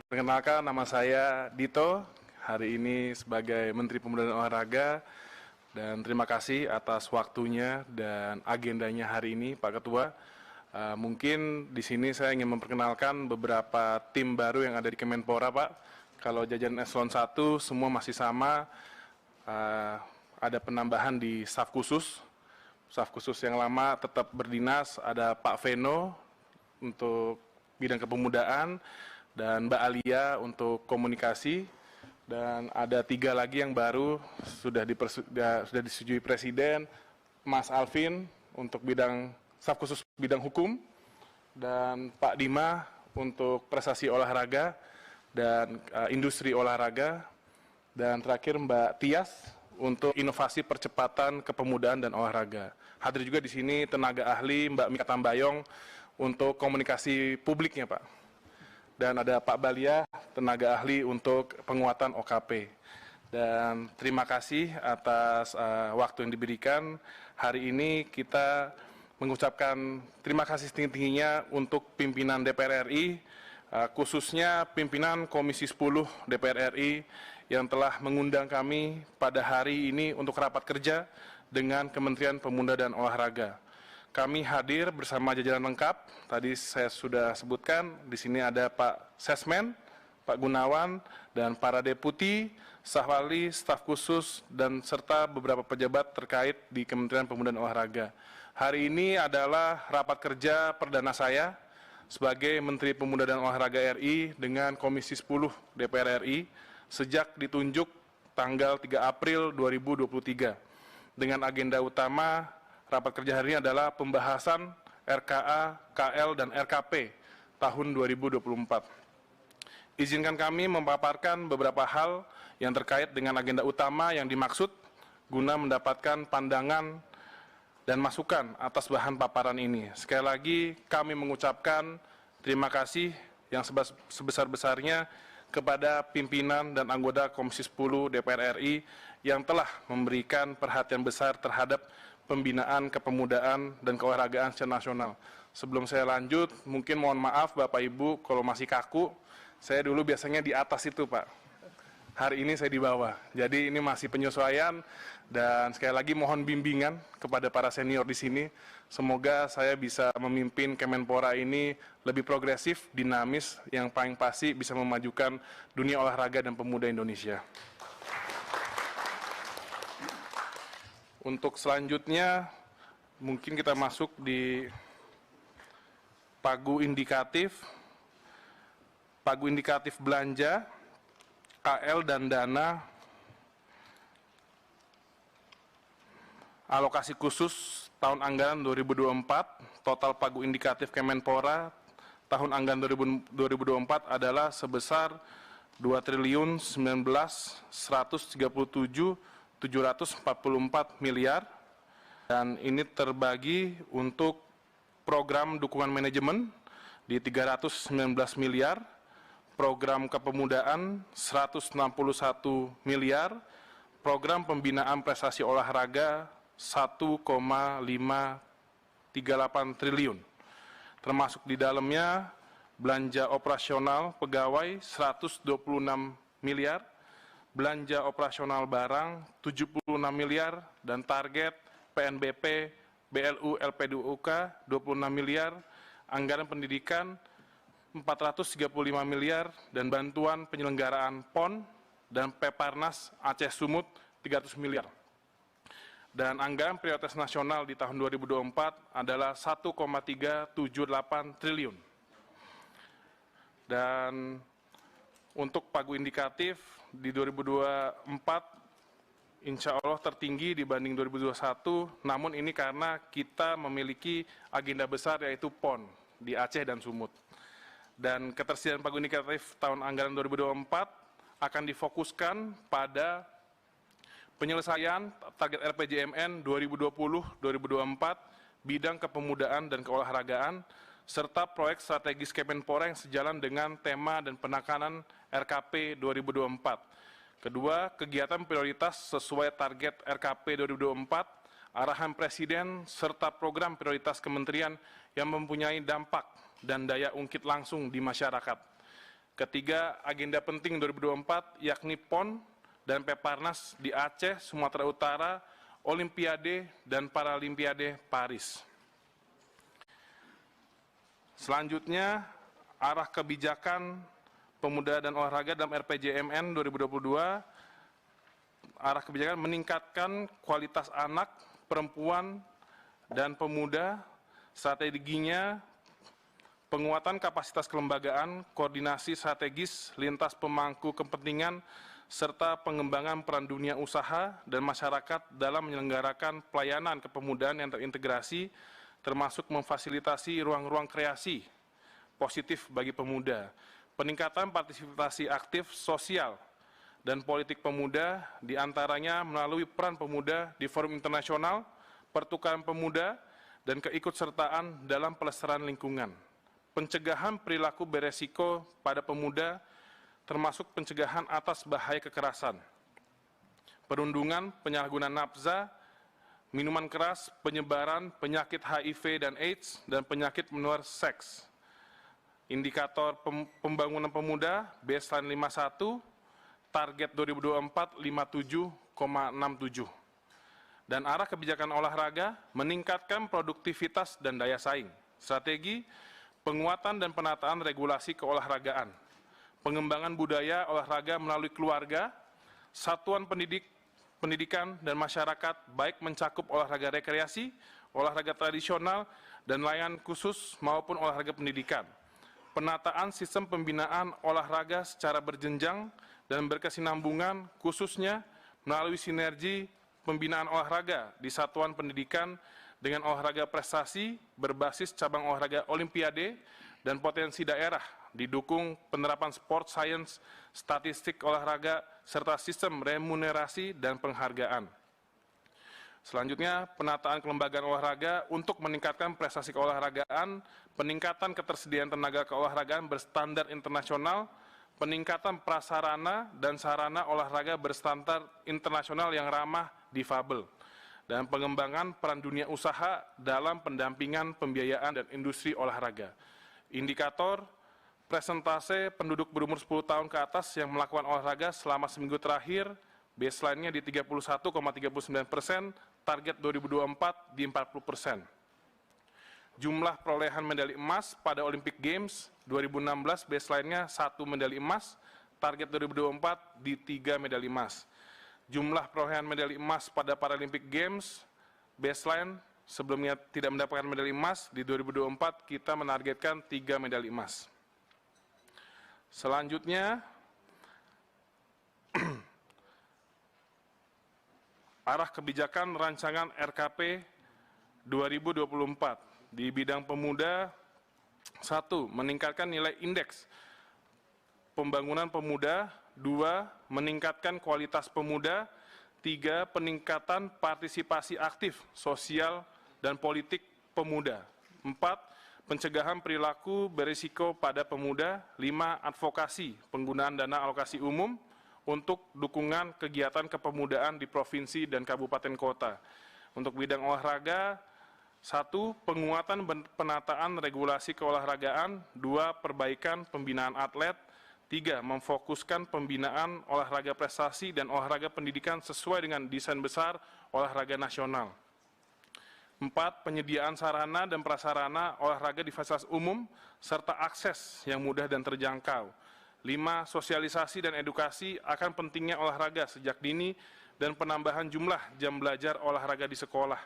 Perkenalkan, nama saya Dito. Hari ini sebagai Menteri Pemuda dan Olahraga. Dan terima kasih atas waktunya dan agendanya hari ini, Pak Ketua. Mungkin di sini saya ingin memperkenalkan beberapa tim baru yang ada di Kemenpora, Pak. Kalau jajaran eselon 1 semua masih sama. Ada penambahan di staf khusus. Staf khusus yang lama tetap berdinas, ada Pak Veno untuk bidang kepemudaan dan Mbak Alia untuk komunikasi, dan ada 3 lagi yang baru sudah disetujui Presiden, Mas Alvin untuk bidang staf khusus bidang hukum, dan Pak Dima untuk prestasi olahraga dan industri olahraga, dan terakhir Mbak Tias untuk inovasi percepatan kepemudaan dan olahraga. Hadir juga di sini tenaga ahli Mbak Mika Tambayong untuk komunikasi publiknya, Pak. Dan ada Pak Balia, tenaga ahli untuk penguatan OKP. Dan terima kasih atas waktu yang diberikan. Hari ini kita mengucapkan terima kasih setinggi-tingginya untuk pimpinan DPR RI, khususnya pimpinan Komisi 10 DPR RI yang telah mengundang kami pada hari ini untuk rapat kerja dengan Kementerian Pemuda dan Olahraga. Kami hadir bersama jajaran lengkap. Tadi saya sudah sebutkan, di sini ada Pak Sesmen, Pak Gunawan, dan para deputi, staf ahli, staf khusus, dan serta beberapa pejabat terkait di Kementerian Pemuda dan Olahraga. Hari ini adalah rapat kerja perdana saya sebagai Menteri Pemuda dan Olahraga RI dengan Komisi 10 DPR RI sejak ditunjuk tanggal 3 April 2023. Dengan agenda utama rapat kerja hari ini adalah pembahasan RKA, KL, dan RKP tahun 2024. Izinkan kami memaparkan beberapa hal yang terkait dengan agenda utama yang dimaksud guna mendapatkan pandangan dan masukan atas bahan paparan ini. Sekali lagi kami mengucapkan terima kasih yang sebesar-besarnya kepada pimpinan dan anggota Komisi 10 DPR RI yang telah memberikan perhatian besar terhadap pembinaan kepemudaan dan keolahragaan secara nasional. Sebelum saya lanjut, mungkin mohon maaf Bapak Ibu kalau masih kaku. Saya dulu biasanya di atas itu, Pak. Hari ini saya di bawah. Jadi ini masih penyesuaian, dan sekali lagi mohon bimbingan kepada para senior di sini. Semoga saya bisa memimpin Kemenpora ini lebih progresif, dinamis, yang paling pasti bisa memajukan dunia olahraga dan pemuda Indonesia. Untuk selanjutnya, mungkin kita masuk di pagu indikatif belanja, KL dan dana alokasi khusus tahun anggaran 2024, total pagu indikatif Kemenpora tahun anggaran 2024 adalah sebesar 2.119.137.744 miliar, dan ini terbagi untuk program dukungan manajemen di 319 miliar, program kepemudaan 161 miliar, program pembinaan prestasi olahraga 1,538 triliun. Termasuk di dalamnya belanja operasional pegawai 126 miliar, belanja operasional barang 76 miliar, dan target PNBP, BLU, LPDUK 26 miliar, anggaran pendidikan 435 miliar, dan bantuan penyelenggaraan PON dan Peparnas Aceh Sumut 300 miliar. Dan anggaran prioritas nasional di tahun 2024 adalah 1,378 triliun. Dan untuk pagu indikatif di 2024 insya Allah tertinggi dibanding 2021, namun ini karena kita memiliki agenda besar yaitu PON di Aceh dan Sumut. Dan ketersediaan pagu indikatif tahun anggaran 2024 akan difokuskan pada penyelesaian target RPJMN 2020-2024, bidang kepemudaan dan keolahragaan, serta proyek strategis Kemenpora yang sejalan dengan tema dan penekanan RKP 2024. Kedua, kegiatan prioritas sesuai target RKP 2024, arahan Presiden, serta program prioritas kementerian yang mempunyai dampak dan daya ungkit langsung di masyarakat. Ketiga, agenda penting 2024 yakni PON dan Peparnas di Aceh, Sumatera Utara, Olimpiade dan Paralimpiade Paris. Selanjutnya, arah kebijakan pemuda dan olahraga dalam RPJMN 2022, arah kebijakan meningkatkan kualitas anak, perempuan, dan pemuda, strateginya penguatan kapasitas kelembagaan, koordinasi strategis lintas pemangku kepentingan, serta pengembangan peran dunia usaha dan masyarakat dalam menyelenggarakan pelayanan kepemudaan yang terintegrasi, termasuk memfasilitasi ruang-ruang kreasi positif bagi pemuda, peningkatan partisipasi aktif sosial dan politik pemuda, diantaranya melalui peran pemuda di forum internasional, pertukaran pemuda, dan keikutsertaan dalam pelestarian lingkungan, pencegahan perilaku beresiko pada pemuda, termasuk pencegahan atas bahaya kekerasan, perundungan, penyalahgunaan nafsa, minuman keras, penyebaran penyakit HIV dan AIDS, dan penyakit menular seks. Indikator pembangunan pemuda, baseline 51, target 2024 57,67. Dan arah kebijakan olahraga, meningkatkan produktivitas dan daya saing. Strategi, penguatan dan penataan regulasi keolahragaan, pengembangan budaya olahraga melalui keluarga, satuan pendidikan dan masyarakat, baik mencakup olahraga rekreasi, olahraga tradisional, dan layanan khusus maupun olahraga pendidikan. Penataan sistem pembinaan olahraga secara berjenjang dan berkesinambungan, khususnya melalui sinergi pembinaan olahraga di satuan pendidikan dengan olahraga prestasi berbasis cabang olahraga Olimpiade dan potensi daerah, didukung penerapan sport science, statistik olahraga, serta sistem remunerasi dan penghargaan. Selanjutnya, penataan kelembagaan olahraga untuk meningkatkan prestasi keolahragaan, peningkatan ketersediaan tenaga keolahragaan berstandar internasional, peningkatan prasarana dan sarana olahraga berstandar internasional yang ramah difabel, dan pengembangan peran dunia usaha dalam pendampingan pembiayaan dan industri olahraga. Indikator presentase penduduk berumur 10 tahun ke atas yang melakukan olahraga selama seminggu terakhir, baseline-nya di 31,39%, target 2024 di 40%. Jumlah perolehan medali emas pada Olympic Games 2016, baseline-nya 1 medali emas, target 2024 di 3 medali emas. Jumlah perolehan medali emas pada Paralympic Games, baseline sebelumnya tidak mendapatkan medali emas, di 2024 kita menargetkan 3 medali emas. Selanjutnya, arah kebijakan rancangan RKP 2024 di bidang pemuda. 1. Meningkatkan nilai indeks pembangunan pemuda. 2. Meningkatkan kualitas pemuda. 3. Peningkatan partisipasi aktif sosial dan politik pemuda. 4. Pencegahan perilaku berisiko pada pemuda. 5. Advokasi penggunaan dana alokasi umum untuk dukungan kegiatan kepemudaan di provinsi dan kabupaten kota. Untuk bidang olahraga, 1. Penguatan penataan regulasi keolahragaan. 2. Perbaikan pembinaan atlet. 3. Memfokuskan pembinaan olahraga prestasi dan olahraga pendidikan sesuai dengan desain besar olahraga nasional. 4. Penyediaan sarana dan prasarana olahraga di fasilitas umum serta akses yang mudah dan terjangkau. 5. Sosialisasi dan edukasi akan pentingnya olahraga sejak dini dan penambahan jumlah jam belajar olahraga di sekolah.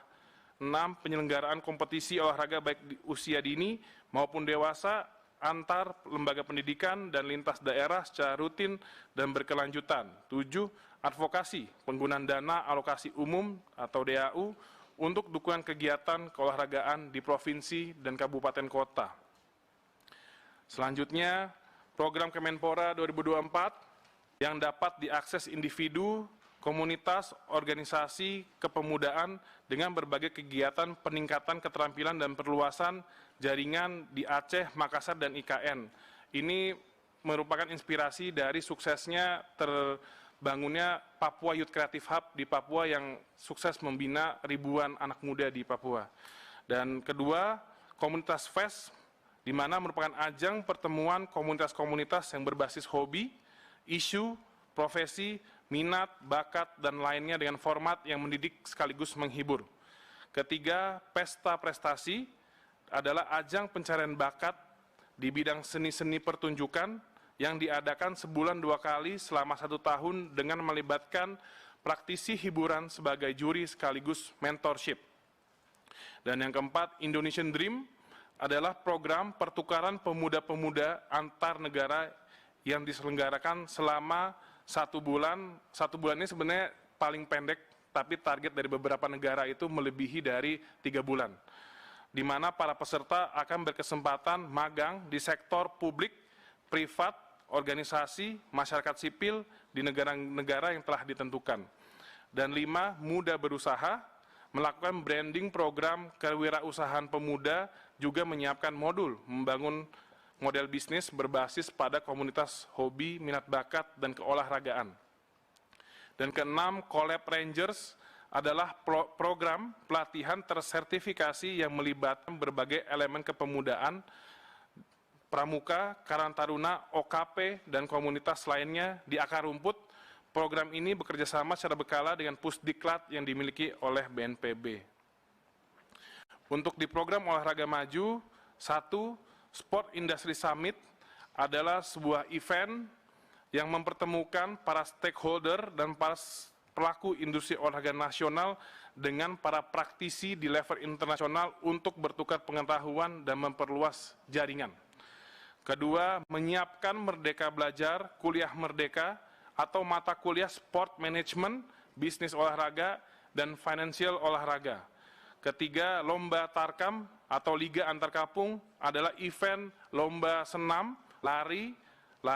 6. Penyelenggaraan kompetisi olahraga baik di usia dini maupun dewasa antar lembaga pendidikan dan lintas daerah secara rutin dan berkelanjutan. 7. Advokasi penggunaan dana alokasi umum atau DAU untuk dukungan kegiatan keolahragaan di provinsi dan kabupaten kota. Selanjutnya, program Kemenpora 2024 yang dapat diakses individu, komunitas, organisasi, kepemudaan dengan berbagai kegiatan peningkatan keterampilan dan perluasan jaringan di Aceh, Makassar, dan IKN. Ini merupakan inspirasi dari suksesnya terbangunnya Papua Youth Creative Hub di Papua yang sukses membina ribuan anak muda di Papua. Dan kedua, komunitas FES, di mana merupakan ajang pertemuan komunitas-komunitas yang berbasis hobi, isu, profesi, minat, bakat, dan lainnya dengan format yang mendidik sekaligus menghibur. Ketiga, pesta prestasi adalah ajang pencarian bakat di bidang seni-seni pertunjukan yang diadakan sebulan 2 kali selama 1 tahun dengan melibatkan praktisi hiburan sebagai juri sekaligus mentorship. Dan yang keempat, Indonesian Dream adalah program pertukaran pemuda-pemuda antar negara yang diselenggarakan selama 1 bulan. 1 bulan ini sebenarnya paling pendek, tapi target dari beberapa negara itu melebihi dari 3 bulan. Di mana para peserta akan berkesempatan magang di sektor publik, privat, organisasi, masyarakat sipil di negara-negara yang telah ditentukan. Dan 5, muda berusaha, melakukan branding program kewirausahaan pemuda, juga menyiapkan modul membangun model bisnis berbasis pada komunitas hobi, minat bakat, dan keolahragaan. Dan ke-6, Collab Rangers adalah program pelatihan tersertifikasi yang melibatkan berbagai elemen kepemudaan, pramuka, karang taruna, OKP, dan komunitas lainnya di akar rumput. Program ini bekerjasama secara berkala dengan Pusdiklat yang dimiliki oleh BNPB. Untuk di program olahraga maju, 1, Sport Industry Summit adalah sebuah event yang mempertemukan para stakeholder dan para pelaku industri olahraga nasional dengan para praktisi di level internasional untuk bertukar pengetahuan dan memperluas jaringan. Kedua, menyiapkan Merdeka Belajar, Kuliah Merdeka, atau mata kuliah Sport Management, Bisnis Olahraga, dan Financial Olahraga. Ketiga, Lomba Tarkam atau Liga Antar Kampung adalah event lomba senam, lari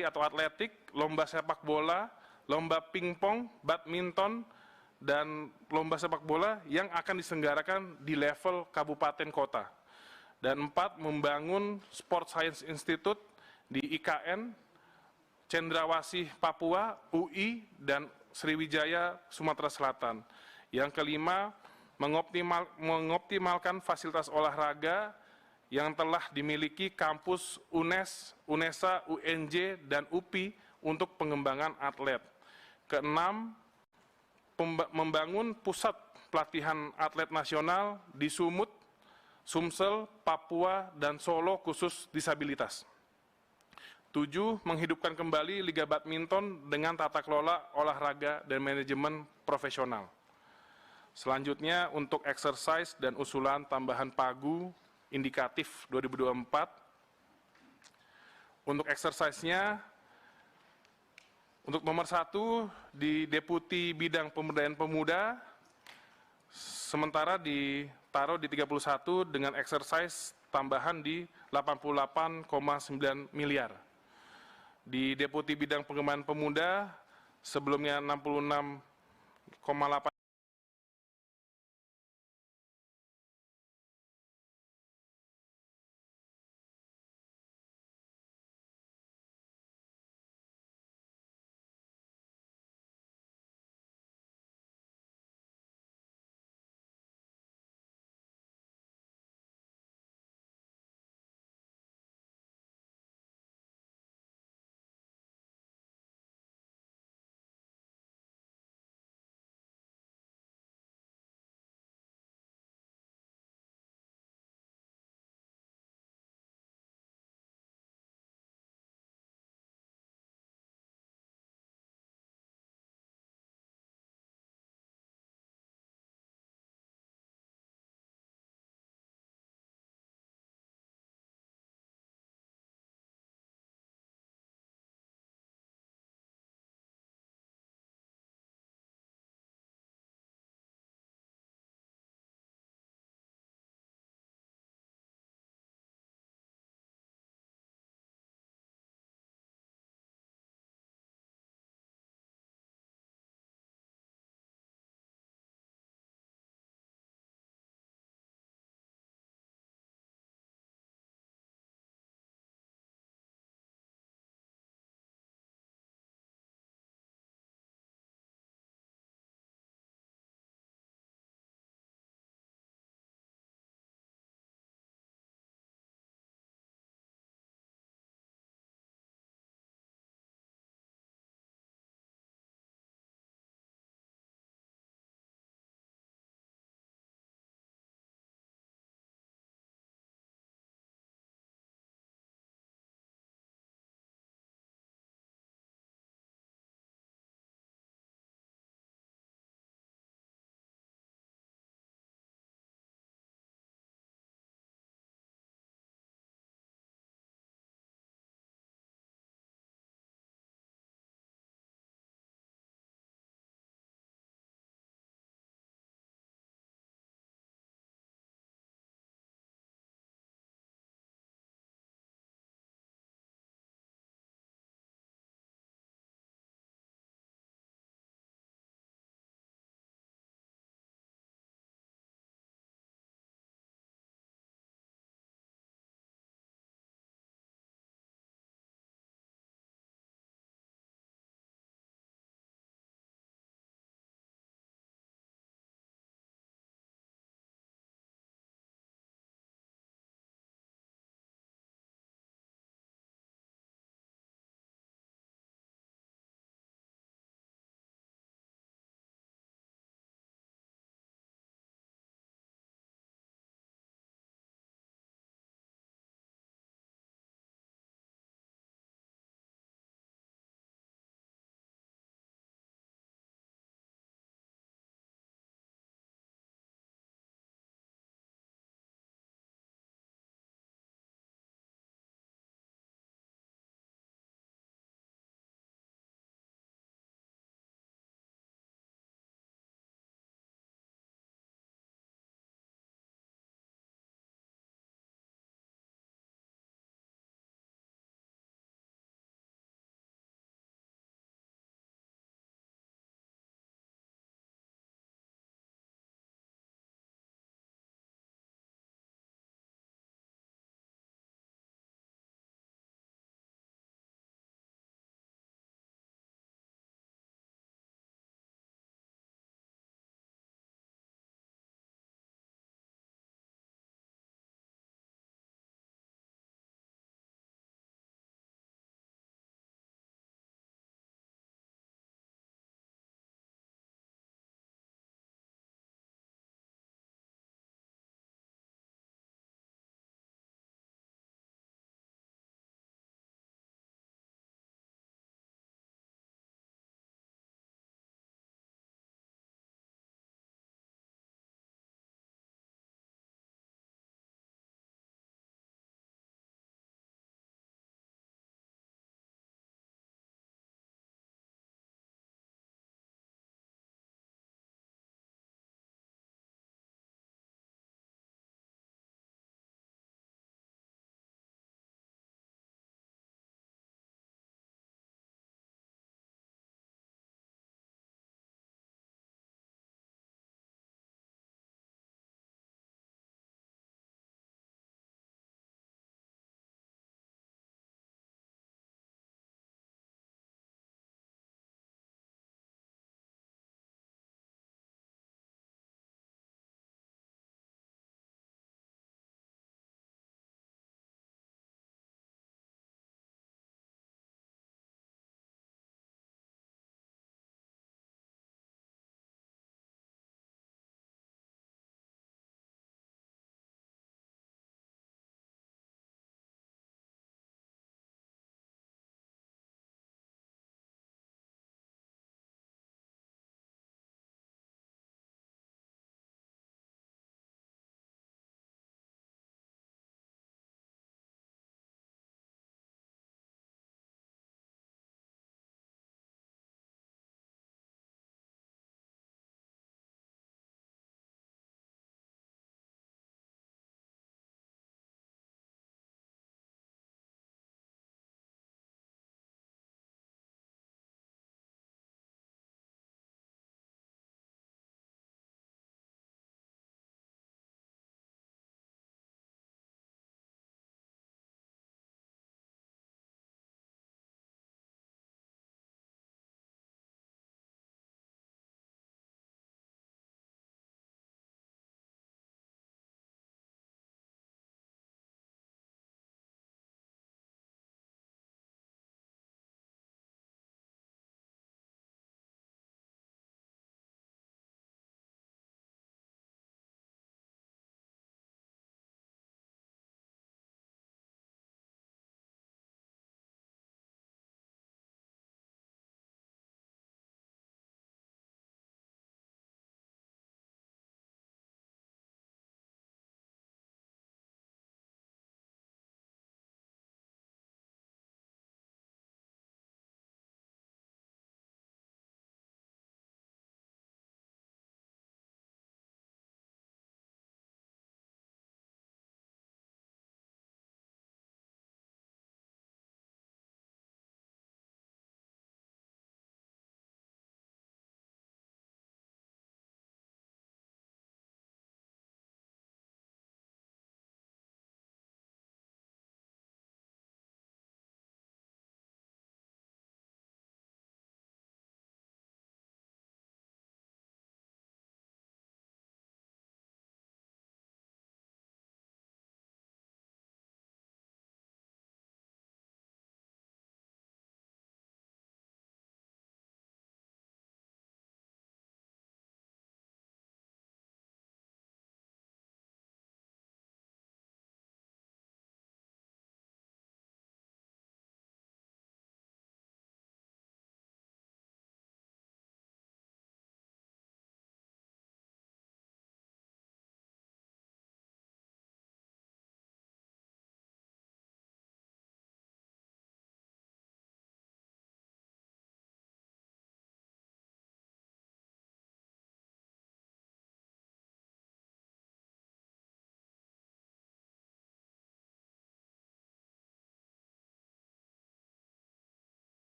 atau atletik, lomba sepak bola, lomba pingpong, badminton, dan lomba sepak bola yang akan diselenggarakan di level kabupaten kota. Dan 4, membangun Sport Science Institute di IKN, Cendrawasih Papua, UI, dan Sriwijaya Sumatera Selatan. Yang kelima, mengoptimalkan fasilitas olahraga yang telah dimiliki kampus UNES, UNESA, UNJ, dan UPI untuk pengembangan atlet. Keenam, membangun pusat pelatihan atlet nasional di Sumut, Sumsel, Papua, dan Solo khusus disabilitas. 7, menghidupkan kembali Liga Badminton dengan tata kelola olahraga dan manajemen profesional. Selanjutnya untuk exercise dan usulan tambahan pagu indikatif 2024. Untuk exercise-nya, untuk nomor 1 di Deputi Bidang Pemberdayaan Pemuda, sementara ditaruh di 31 dengan exercise tambahan di 88,9 miliar. Di Deputi Bidang Pengembangan Pemuda, sebelumnya 66,8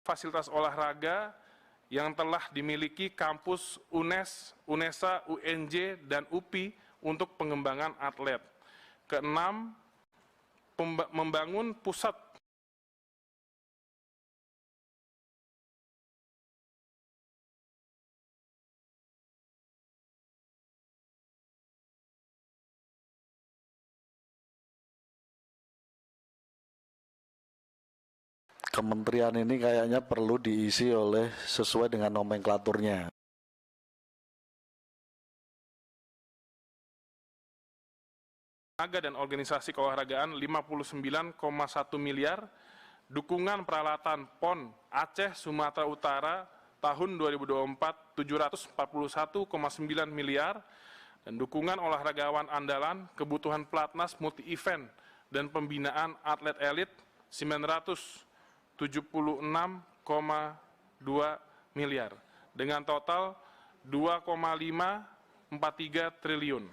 fasilitas olahraga yang telah dimiliki kampus UNES, UNESA, UNJ, dan UPI untuk pengembangan atlet. Keenam, membangun pusat kementerian ini kayaknya perlu diisi oleh sesuai dengan nomenklaturnya. dan organisasi keolahragaan 59,1 miliar, dukungan peralatan PON Aceh Sumatera Utara tahun 2024 741,9 miliar, dan dukungan olahragawan andalan kebutuhan pelatnas multi event dan pembinaan atlet elit 976,2 miliar dengan total 2,543 triliun.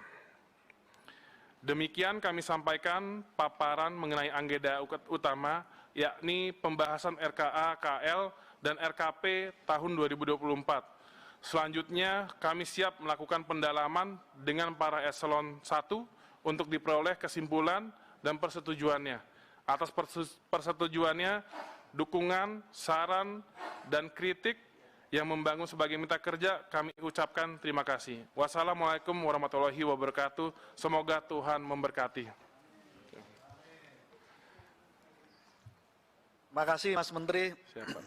Demikian kami sampaikan paparan mengenai agenda utama, yakni pembahasan RKA, KL, dan RKP tahun 2024. Selanjutnya, kami siap melakukan pendalaman dengan para eselon 1 untuk diperoleh kesimpulan dan persetujuannya. Atas persetujuannya, dukungan, saran, dan kritik yang membangun sebagai mitra kerja, kami ucapkan terima kasih. Wassalamualaikum warahmatullahi wabarakatuh. Semoga Tuhan memberkati. Makasih Mas Menteri. Siapa?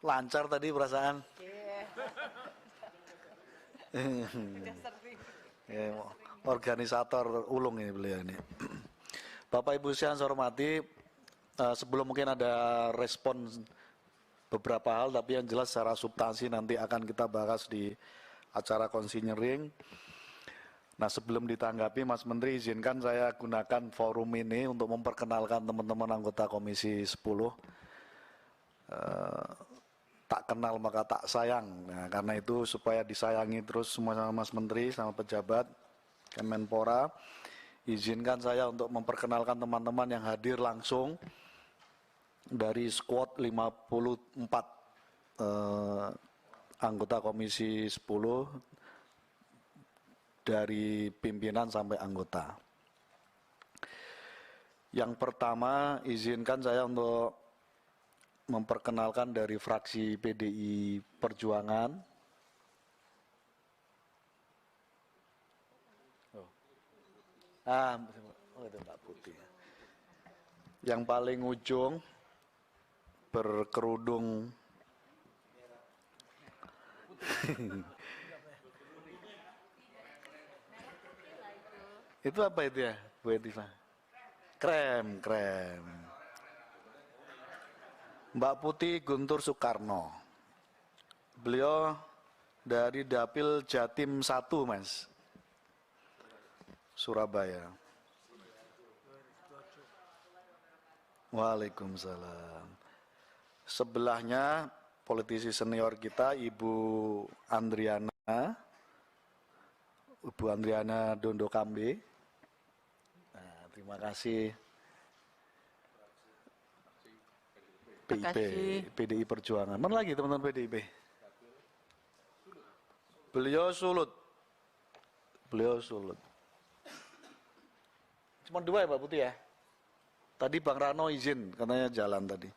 Lancar tadi perasaan. Organisator ulung ini beliau ini. Bapak Ibu yang saya hormati, sebelum mungkin ada respon beberapa hal, tapi yang jelas secara substansi nanti akan kita bahas di acara konsinyering. Nah, sebelum ditanggapi, Mas Menteri, izinkan saya gunakan forum ini untuk memperkenalkan teman-teman anggota Komisi 10. Tak kenal maka tak sayang. Nah, karena itu supaya disayangi terus semua sama Mas Menteri, sama pejabat Kemenpora, izinkan saya untuk memperkenalkan teman-teman yang hadir langsung dari squad 54 anggota Komisi 10 dari pimpinan sampai anggota. Yang pertama, izinkan saya untuk memperkenalkan dari fraksi PDI Perjuangan. Itu Mbak Putih. Yang paling ujung berkerudung itu apa itu ya, Bu Etiva? Krem. Mbak Putih Guntur Soekarno. Beliau dari Dapil Jatim 1, Mas. Surabaya. Waalaikumsalam. Sebelahnya politisi senior kita Ibu Andriana Dondo Kambe. Nah, terima kasih. PDI Perjuangan. Mana lagi teman-teman PDIP? Beliau Sulut. Cuma 2 ya Pak Putih ya? Tadi Bang Rano izin, katanya jalan tadi.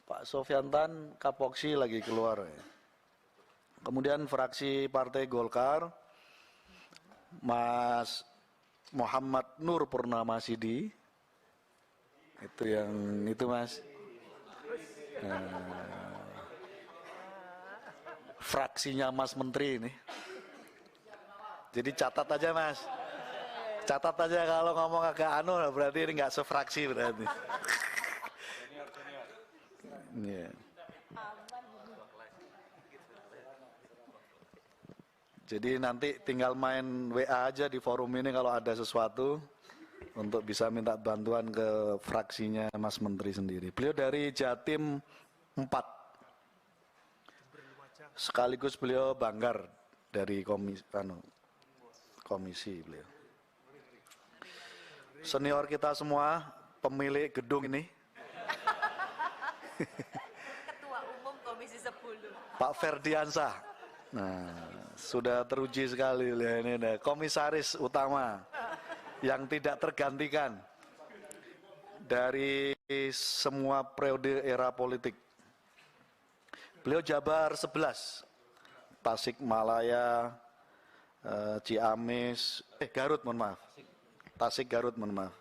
Pak Sofyantan Kapoksi lagi keluar. Ya. Kemudian fraksi Partai Golkar, Mas Muhammad Nur Purnamasidi. Itu yang itu Mas. Fraksinya Mas Menteri ini. Jadi catat aja Mas. Catat aja kalau ngomong agak berarti ini nggak sefraksi berarti. Yeah. Jadi nanti tinggal main WA aja di forum ini kalau ada sesuatu untuk bisa minta bantuan ke fraksinya Mas Menteri sendiri. Beliau dari Jatim 4. Sekaligus beliau banggar dari komisi beliau. Senior kita semua pemilik gedung ini. Ketua Umum Komisi 10. Pak Ferdiansah. Nah, sudah teruji sekali ini komisaris utama yang tidak tergantikan dari semua periode era politik. Beliau Jabar 11, Tasikmalaya, Ciamis, Garut mohon maaf. Tasik Garut mohon maaf.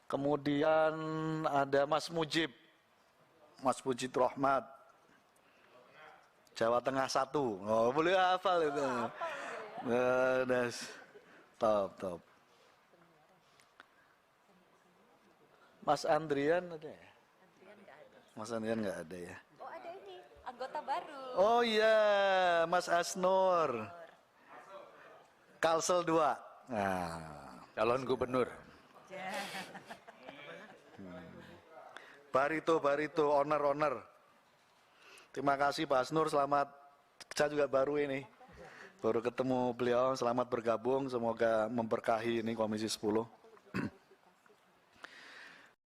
Kemudian ada Mas Mujib Rahmat, Jawa Tengah 1. Oh, boleh hafal itu. Top. Mas Andrian ada ya? Mas Andrian nggak ada ya? Oh, ada ini, anggota baru. Oh iya, Mas Asnur. Kalsel 2. Nah, Calon gubernur. Barito, owner. Terima kasih Pak Asnur, selamat. Saya juga baru ketemu beliau, selamat bergabung, semoga memberkahi ini Komisi 10.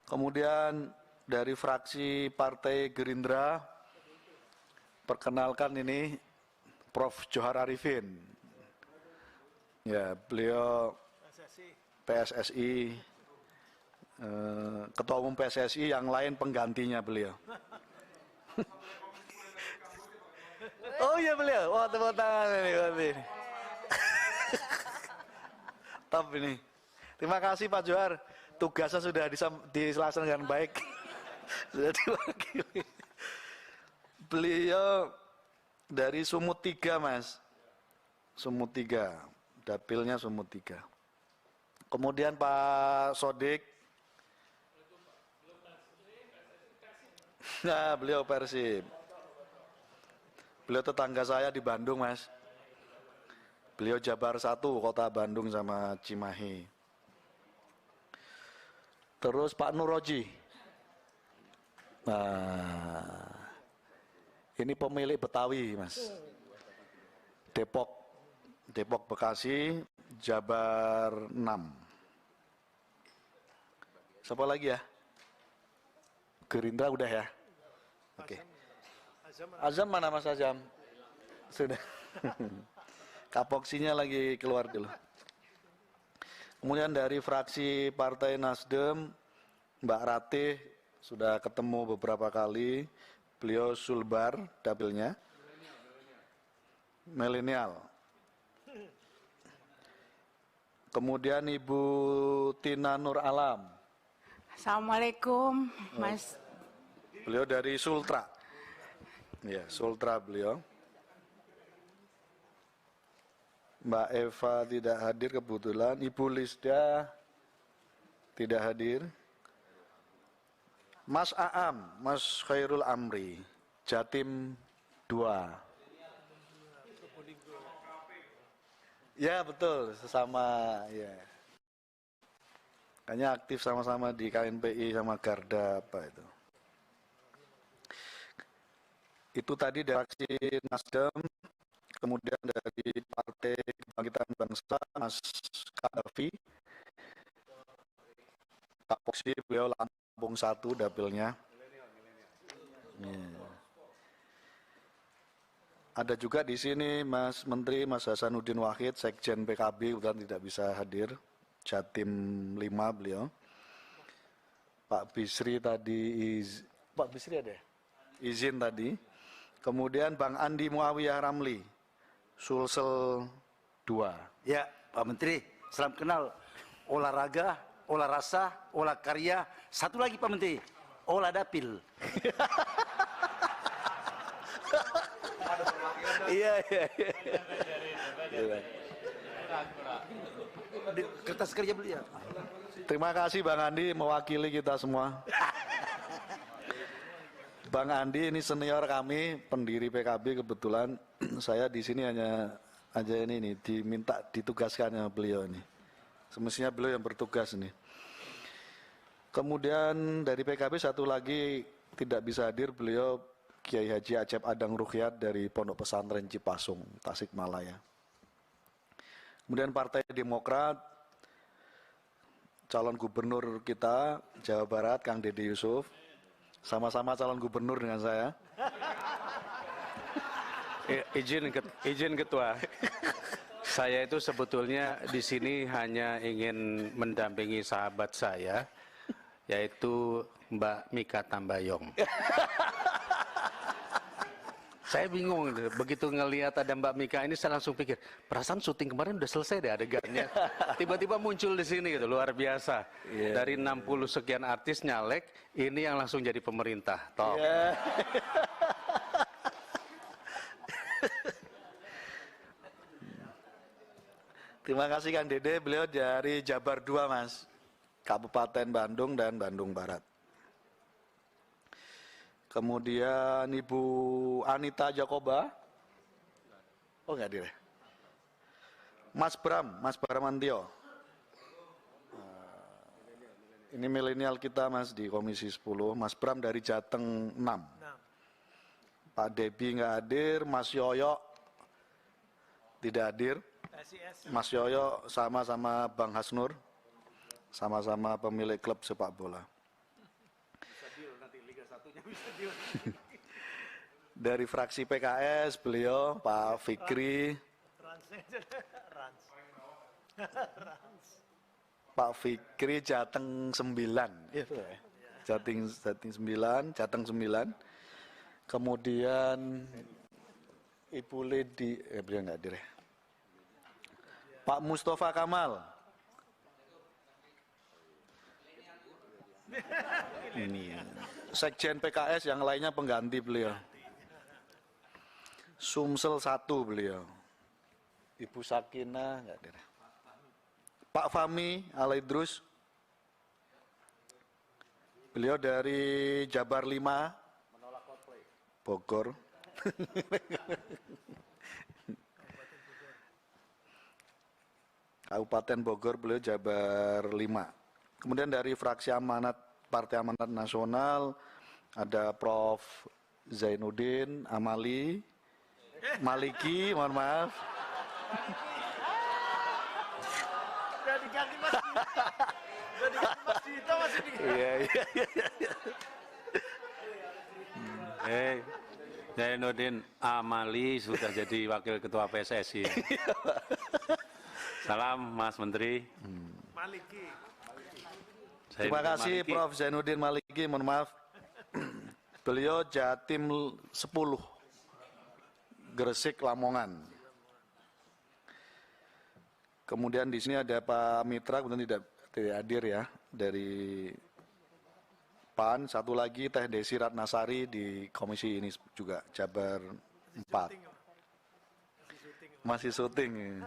Kemudian dari fraksi Partai Gerindra, perkenalkan ini Prof. Johar Arifin. Ya, beliau PSSI, Ketua Umum PSSI, yang lain penggantinya beliau. Oh iya beliau, wah tepuk tangan ini. Top ini. Terima kasih Pak Johar, tugasnya sudah dilaksanakan dengan baik. Sudah diwakili. Beliau dari Sumut 3 Mas. Sumut 3, dapilnya Sumut 3. Kemudian Pak Sodik. Nah, beliau Persib. Beliau tetangga saya di Bandung, Mas. Beliau Jabar 1, kota Bandung sama Cimahi. Terus Pak Nuroji. Nah, ini pemilik Betawi, Mas. Depok Bekasi, Jabar 6. Siapa lagi ya? Gerindra udah ya? Oke. Azam mana Mas Azam? Sudah. Kapoksinya lagi keluar dulu. Kemudian dari fraksi Partai Nasdem, Mbak Ratih sudah ketemu beberapa kali. Beliau Sulbar dapilnya. Milenial. Kemudian Ibu Tina Nur Alam. Assalamualaikum, Mas. Beliau dari Sultra. Ya, Sultra beliau. Mbak Eva tidak hadir kebetulan. Ibu Lisda tidak hadir. Mas Aam, Mas Khairul Amri, Jatim 2. Ya betul, sesama ya. Kayaknya aktif sama-sama di KNPI sama Garda apa itu. Itu tadi dari fraksi Nasdem, kemudian dari Partai Kebangkitan Bangsa, Mas Kadafi, Pak Poksi, beliau Lampung 1 dapilnya. Yeah. Ada juga di sini Mas Menteri, Mas Hasanuddin Wahid, Sekjen PKB, kebetulan tidak bisa hadir. Jatim 5 beliau. Pak Bisri tadi, Pak Bisri ada ya? Izin tadi. Kemudian Bang Andi Muawiyah Ramli, Sulsel 2. Ya, Pak Menteri, salam kenal. Olahraga, olah rasa, olah karya. Satu lagi Pak Menteri, olah dapil. Iya. Kertas kerja beliau. Terima kasih Bang Andi mewakili kita semua. Bang Andi ini senior kami, pendiri PKB kebetulan. Saya di sini hanya ini nih, diminta ditugaskan sama beliau ini. Semestinya beliau yang bertugas ini. Kemudian dari PKB satu lagi tidak bisa hadir, beliau Kiai Haji Acep Adang Rukyat dari Pondok Pesantren Cipasung, Tasikmalaya. Kemudian Partai Demokrat, calon gubernur kita Jawa Barat Kang Dede Yusuf. Sama-sama calon gubernur dengan saya. Izin Ketua. Saya itu sebetulnya di sini hanya ingin mendampingi sahabat saya, yaitu Mbak Mika Tambayong. Saya bingung, begitu ngelihat ada Mbak Mika ini saya langsung pikir, perasaan syuting kemarin udah selesai deh adegannya. Tiba-tiba muncul di sini gitu, luar biasa. Dari 60 sekian artis nyalek, ini yang langsung jadi pemerintah. Top. Terima kasih Kang Dede, beliau dari Jabar 2 Mas, Kabupaten Bandung dan Bandung Barat. Kemudian Ibu Anita Jakoba. Oh enggak hadir. Mas Bramantio. Ini milenial kita Mas di Komisi 10. Mas Bram dari Jateng 6. Pak Debi enggak hadir. Mas Yoyo tidak hadir. Mas Yoyo sama-sama Bang Hasnur. Sama-sama pemilik klub sepak bola. Dari fraksi PKS beliau Pak Fikri. Pak Fikri Jateng 9. Jateng 9, Jateng 9. Kemudian Ibu Ledi, beliau enggak hadir ya. Pak Mustafa Kamal. Ini Sekjen PKS, yang lainnya pengganti beliau. Sumsel 1 beliau. Ibu Sakina enggak ada. Pak Fahmi Alaidrus. Beliau dari Jabar 5. Bogor. Kabupaten Bogor, beliau Jabar 5. Kemudian dari fraksi Amanat, Partai Amanat Nasional, ada Prof. Zainuddin Maliki, mohon maaf. Udah diganti Mas Dito, masih diganti. Iya. Zainuddin Amali sudah jadi Wakil Ketua PSSI. Salam Mas Menteri. Maliki. Terima kasih Prof. Zainuddin Maliki, mohon maaf. Beliau Jatim 10, Gresik, Lamongan. Kemudian di sini ada Pak Mitra, kemudian tidak hadir ya, dari PAN. Satu lagi Teh Desi Ratnasari di komisi ini juga, Jabar 4. Masih syuting.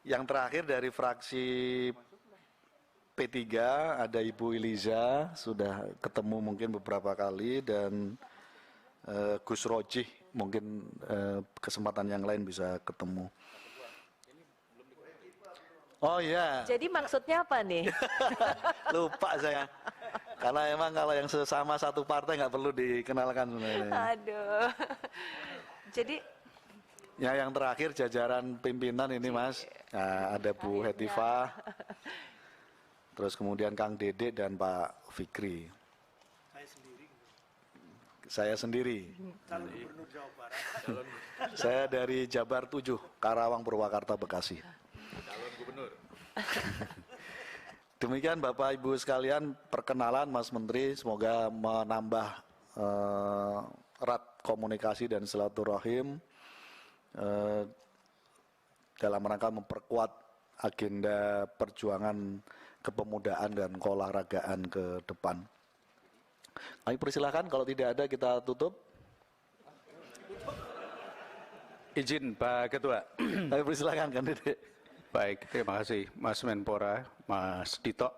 Yang terakhir dari fraksi P3 ada Ibu Iliza, sudah ketemu mungkin beberapa kali, dan Gus Rojih mungkin kesempatan yang lain bisa ketemu. Oh iya. Jadi maksudnya apa nih? Lupa saya. Karena emang kalau yang sesama satu partai nggak perlu dikenalkan sebenarnya. Aduh. Jadi ya yang terakhir jajaran pimpinan ini Mas, nah, ada Bu Hetifah, terus kemudian Kang Dede dan Pak Fikri. Saya sendiri. Calon Gubernur Jawa Barat. Saya dari Jabar 7, Karawang, Purwakarta, Bekasi. Calon gubernur. Demikian Bapak Ibu sekalian perkenalan Mas Menteri, semoga menambah erat komunikasi dan silaturahim dalam rangka memperkuat agenda perjuangan kepemudaan dan keolahragaan ke depan. Kami persilahkan, kalau tidak ada kita tutup. Izin Pak Ketua. Kami persilahkan kan Dede. Baik, terima kasih Mas Menpora, Mas Dito.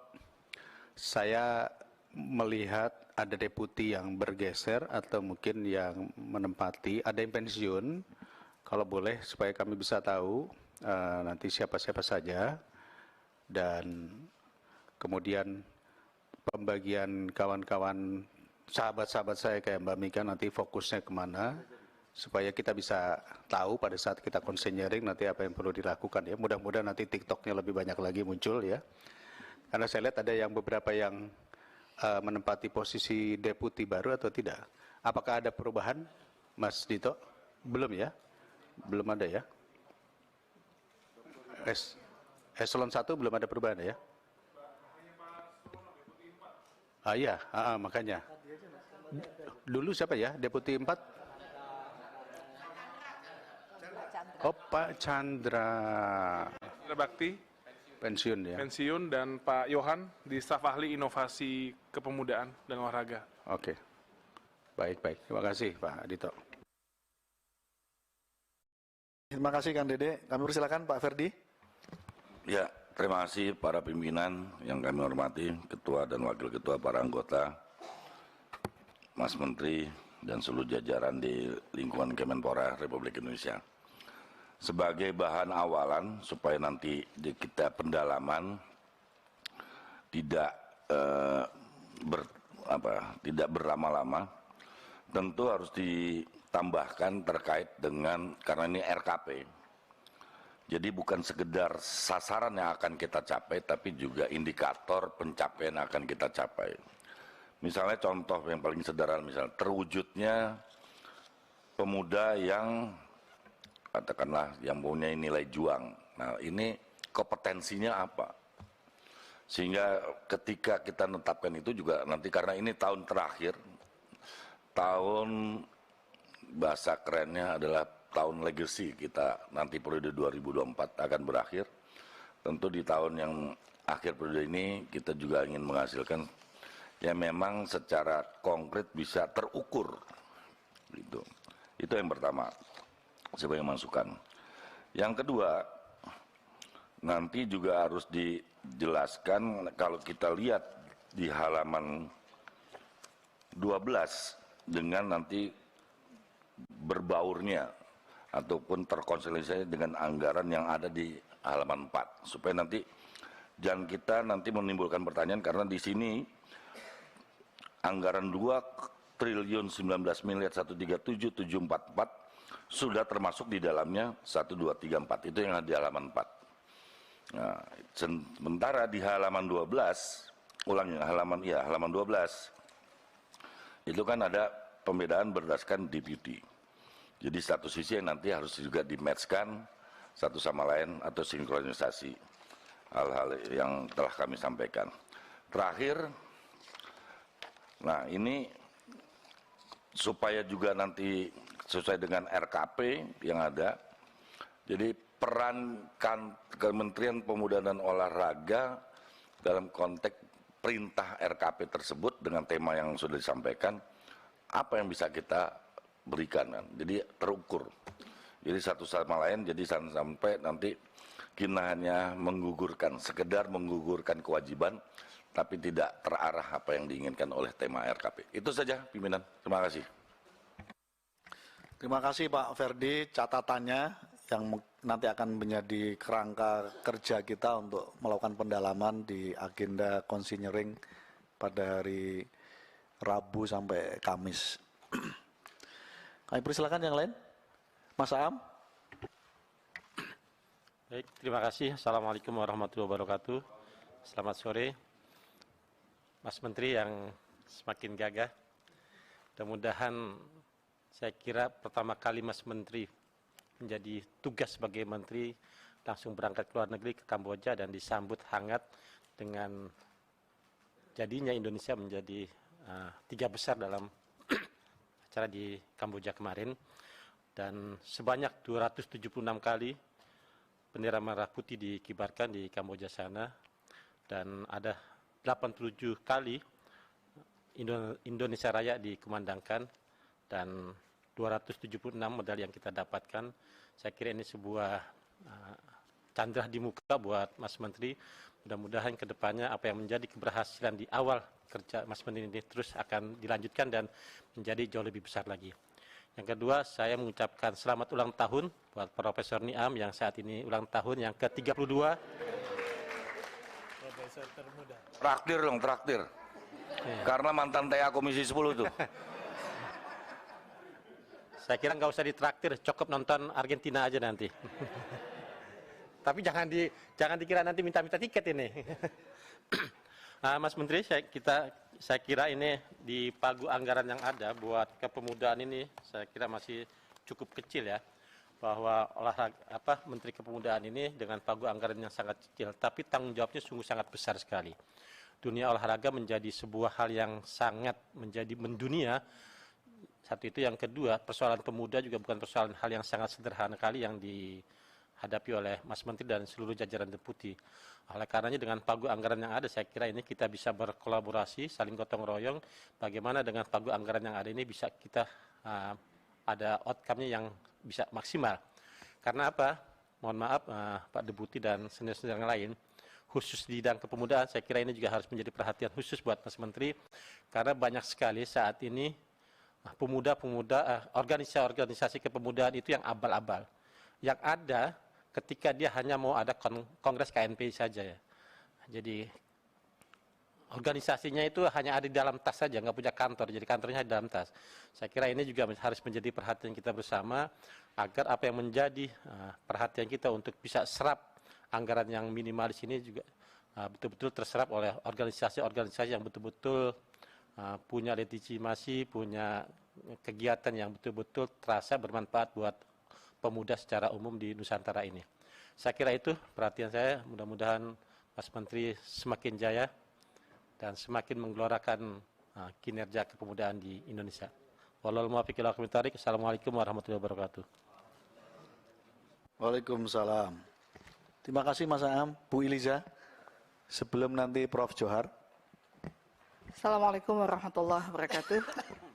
Saya melihat ada deputi yang bergeser atau mungkin yang menempati, ada yang pensiun. Kalau boleh supaya kami bisa tahu nanti siapa-siapa saja, dan kemudian pembagian kawan-kawan sahabat-sahabat saya kayak Mbak Mika nanti fokusnya kemana, supaya kita bisa tahu pada saat kita konseling nanti apa yang perlu dilakukan ya. Mudah-mudahan nanti TikToknya lebih banyak lagi muncul ya. Karena saya lihat ada yang beberapa yang menempati posisi deputi baru atau tidak? Apakah ada perubahan, Mas Dito? Belum ya? Belum ada ya? Eselon 1 belum ada perubahan ya? Iya, makanya. Dulu siapa ya? Deputi 4? Oh, Pak Chandra. Chandra Bakti, Pensiun ya? pensiun, dan Pak Yohan di staf ahli inovasi kepemudaan dan olahraga. Oke. Baik. Terima kasih Pak Dito. Terima kasih Kang Dede. Kami persilakan Pak Ferdi. Ya, terima kasih para pimpinan yang kami hormati, ketua dan wakil ketua, para anggota, Mas Menteri, dan seluruh jajaran di lingkungan Kemenpora Republik Indonesia. Sebagai bahan awalan supaya nanti kita pendalaman tidak tidak berlama-lama, tentu harus ditambahkan terkait dengan, karena ini RKP. Jadi bukan sekedar sasaran yang akan kita capai, tapi juga indikator pencapaian yang akan kita capai. Misalnya contoh yang paling sederhana, misalnya terwujudnya pemuda yang katakanlah yang punya nilai juang. Nah, ini kompetensinya apa? Sehingga ketika kita menetapkan itu juga nanti, karena ini tahun terakhir, tahun bahasa kerennya adalah tahun legacy kita, nanti periode 2024 akan berakhir. Tentu di tahun yang akhir periode ini kita juga ingin menghasilkan yang memang secara konkret bisa terukur. Gitu. Itu yang pertama, sebagai masukan. Yang kedua, nanti juga harus dijelaskan kalau kita lihat di halaman 12 dengan nanti berbaurnya ataupun terkonsolidasi dengan anggaran yang ada di halaman 4, supaya nanti jangan kita nanti menimbulkan pertanyaan, karena di sini anggaran 2.019.137.744 sudah termasuk di dalamnya 1, 2, 3, 4, itu yang ada di halaman 4. Nah, sementara di halaman 12, halaman 12 itu kan ada pembedaan berdasarkan deputy. Jadi satu sisi yang nanti harus juga di-match-kan satu sama lain atau sinkronisasi hal-hal yang telah kami sampaikan. Terakhir, nah ini supaya juga nanti sesuai dengan RKP yang ada, jadi peran Kementerian Pemuda dan Olahraga dalam konteks perintah RKP tersebut dengan tema yang sudah disampaikan, apa yang bisa kita berikan kan? Jadi terukur. Jadi satu sama lain, jadi sampai nanti kita hanya sekedar menggugurkan kewajiban, tapi tidak terarah apa yang diinginkan oleh tema RKP. Itu saja pimpinan. Terima kasih. Terima kasih Pak Ferdi, catatannya yang nanti akan menjadi kerangka kerja kita untuk melakukan pendalaman di agenda konsinyering pada hari Rabu sampai Kamis. Kami persilakan yang lain. Mas Aam. Baik, terima kasih. Assalamualaikum warahmatullahi wabarakatuh. Selamat sore, Mas Menteri yang semakin gagah. Mudah-mudahan, saya kira pertama kali Mas Menteri menjadi tugas sebagai Menteri langsung berangkat ke luar negeri ke Kamboja dan disambut hangat dengan jadinya Indonesia menjadi 3 besar dalam acara di Kamboja kemarin, dan sebanyak 276 kali bendera merah putih dikibarkan di Kamboja sana, dan ada 87 kali Indonesia Raya dikumandangkan, dan 276 medali yang kita dapatkan. Saya kira ini sebuah candra di muka buat Mas Menteri. Mudah-mudahan ke depannya apa yang menjadi keberhasilan di awal kerja Mas Menteri ini terus akan dilanjutkan dan menjadi jauh lebih besar lagi. Yang kedua, saya mengucapkan selamat ulang tahun buat Profesor Niam yang saat ini ulang tahun yang ke-32. Profesor termuda. Traktir dong, traktir. Ya. Karena mantan TA Komisi 10 tuh. Saya kira nggak usah ditraktir, cukup nonton Argentina aja nanti. Tapi jangan dikira nanti minta-minta tiket ini. Mas Menteri, kita saya kira ini di pagu anggaran yang ada buat kepemudaan ini, saya kira masih cukup kecil ya. Bahwa Menteri Kepemudaan ini dengan pagu anggaran yang sangat kecil, tapi tanggung jawabnya sungguh sangat besar sekali. Dunia olahraga menjadi sebuah hal yang sangat menjadi mendunia. Satu itu, yang kedua, persoalan pemuda juga bukan persoalan hal yang sangat sederhana kali yang dihadapi oleh Mas Menteri dan seluruh jajaran deputi. Oleh karenanya dengan pagu anggaran yang ada, saya kira ini kita bisa berkolaborasi, saling gotong royong, bagaimana dengan pagu anggaran yang ada ini bisa kita ada outcome-nya yang bisa maksimal. Karena apa? Mohon maaf Pak Deputi dan senior-senior yang lain, khusus di bidang kepemudaan, saya kira ini juga harus menjadi perhatian khusus buat Mas Menteri, karena banyak sekali saat ini pemuda-pemuda, organisasi kepemudaan itu yang abal-abal. Yang ada ketika dia hanya mau ada kongres KNPI saja ya. Jadi organisasinya itu hanya ada di dalam tas saja, nggak punya kantor, jadi kantornya di dalam tas. Saya kira ini juga harus menjadi perhatian kita bersama, agar apa yang menjadi perhatian kita untuk bisa serap anggaran yang minimal di sini juga betul-betul terserap oleh organisasi-organisasi yang betul-betul punya legitimasi, punya kegiatan yang betul-betul terasa bermanfaat buat pemuda secara umum di Nusantara ini. Saya kira itu perhatian saya, mudah-mudahan Mas Menteri semakin jaya dan semakin menggelorakan kinerja kepemudaan di Indonesia. Wallahul muwaffiq ila aqwamit thoriq. Assalamualaikum warahmatullahi wabarakatuh. Waalaikumsalam. Terima kasih Mas Aam. Bu Iliza, sebelum nanti Prof. Johar. Assalamualaikum warahmatullahi wabarakatuh.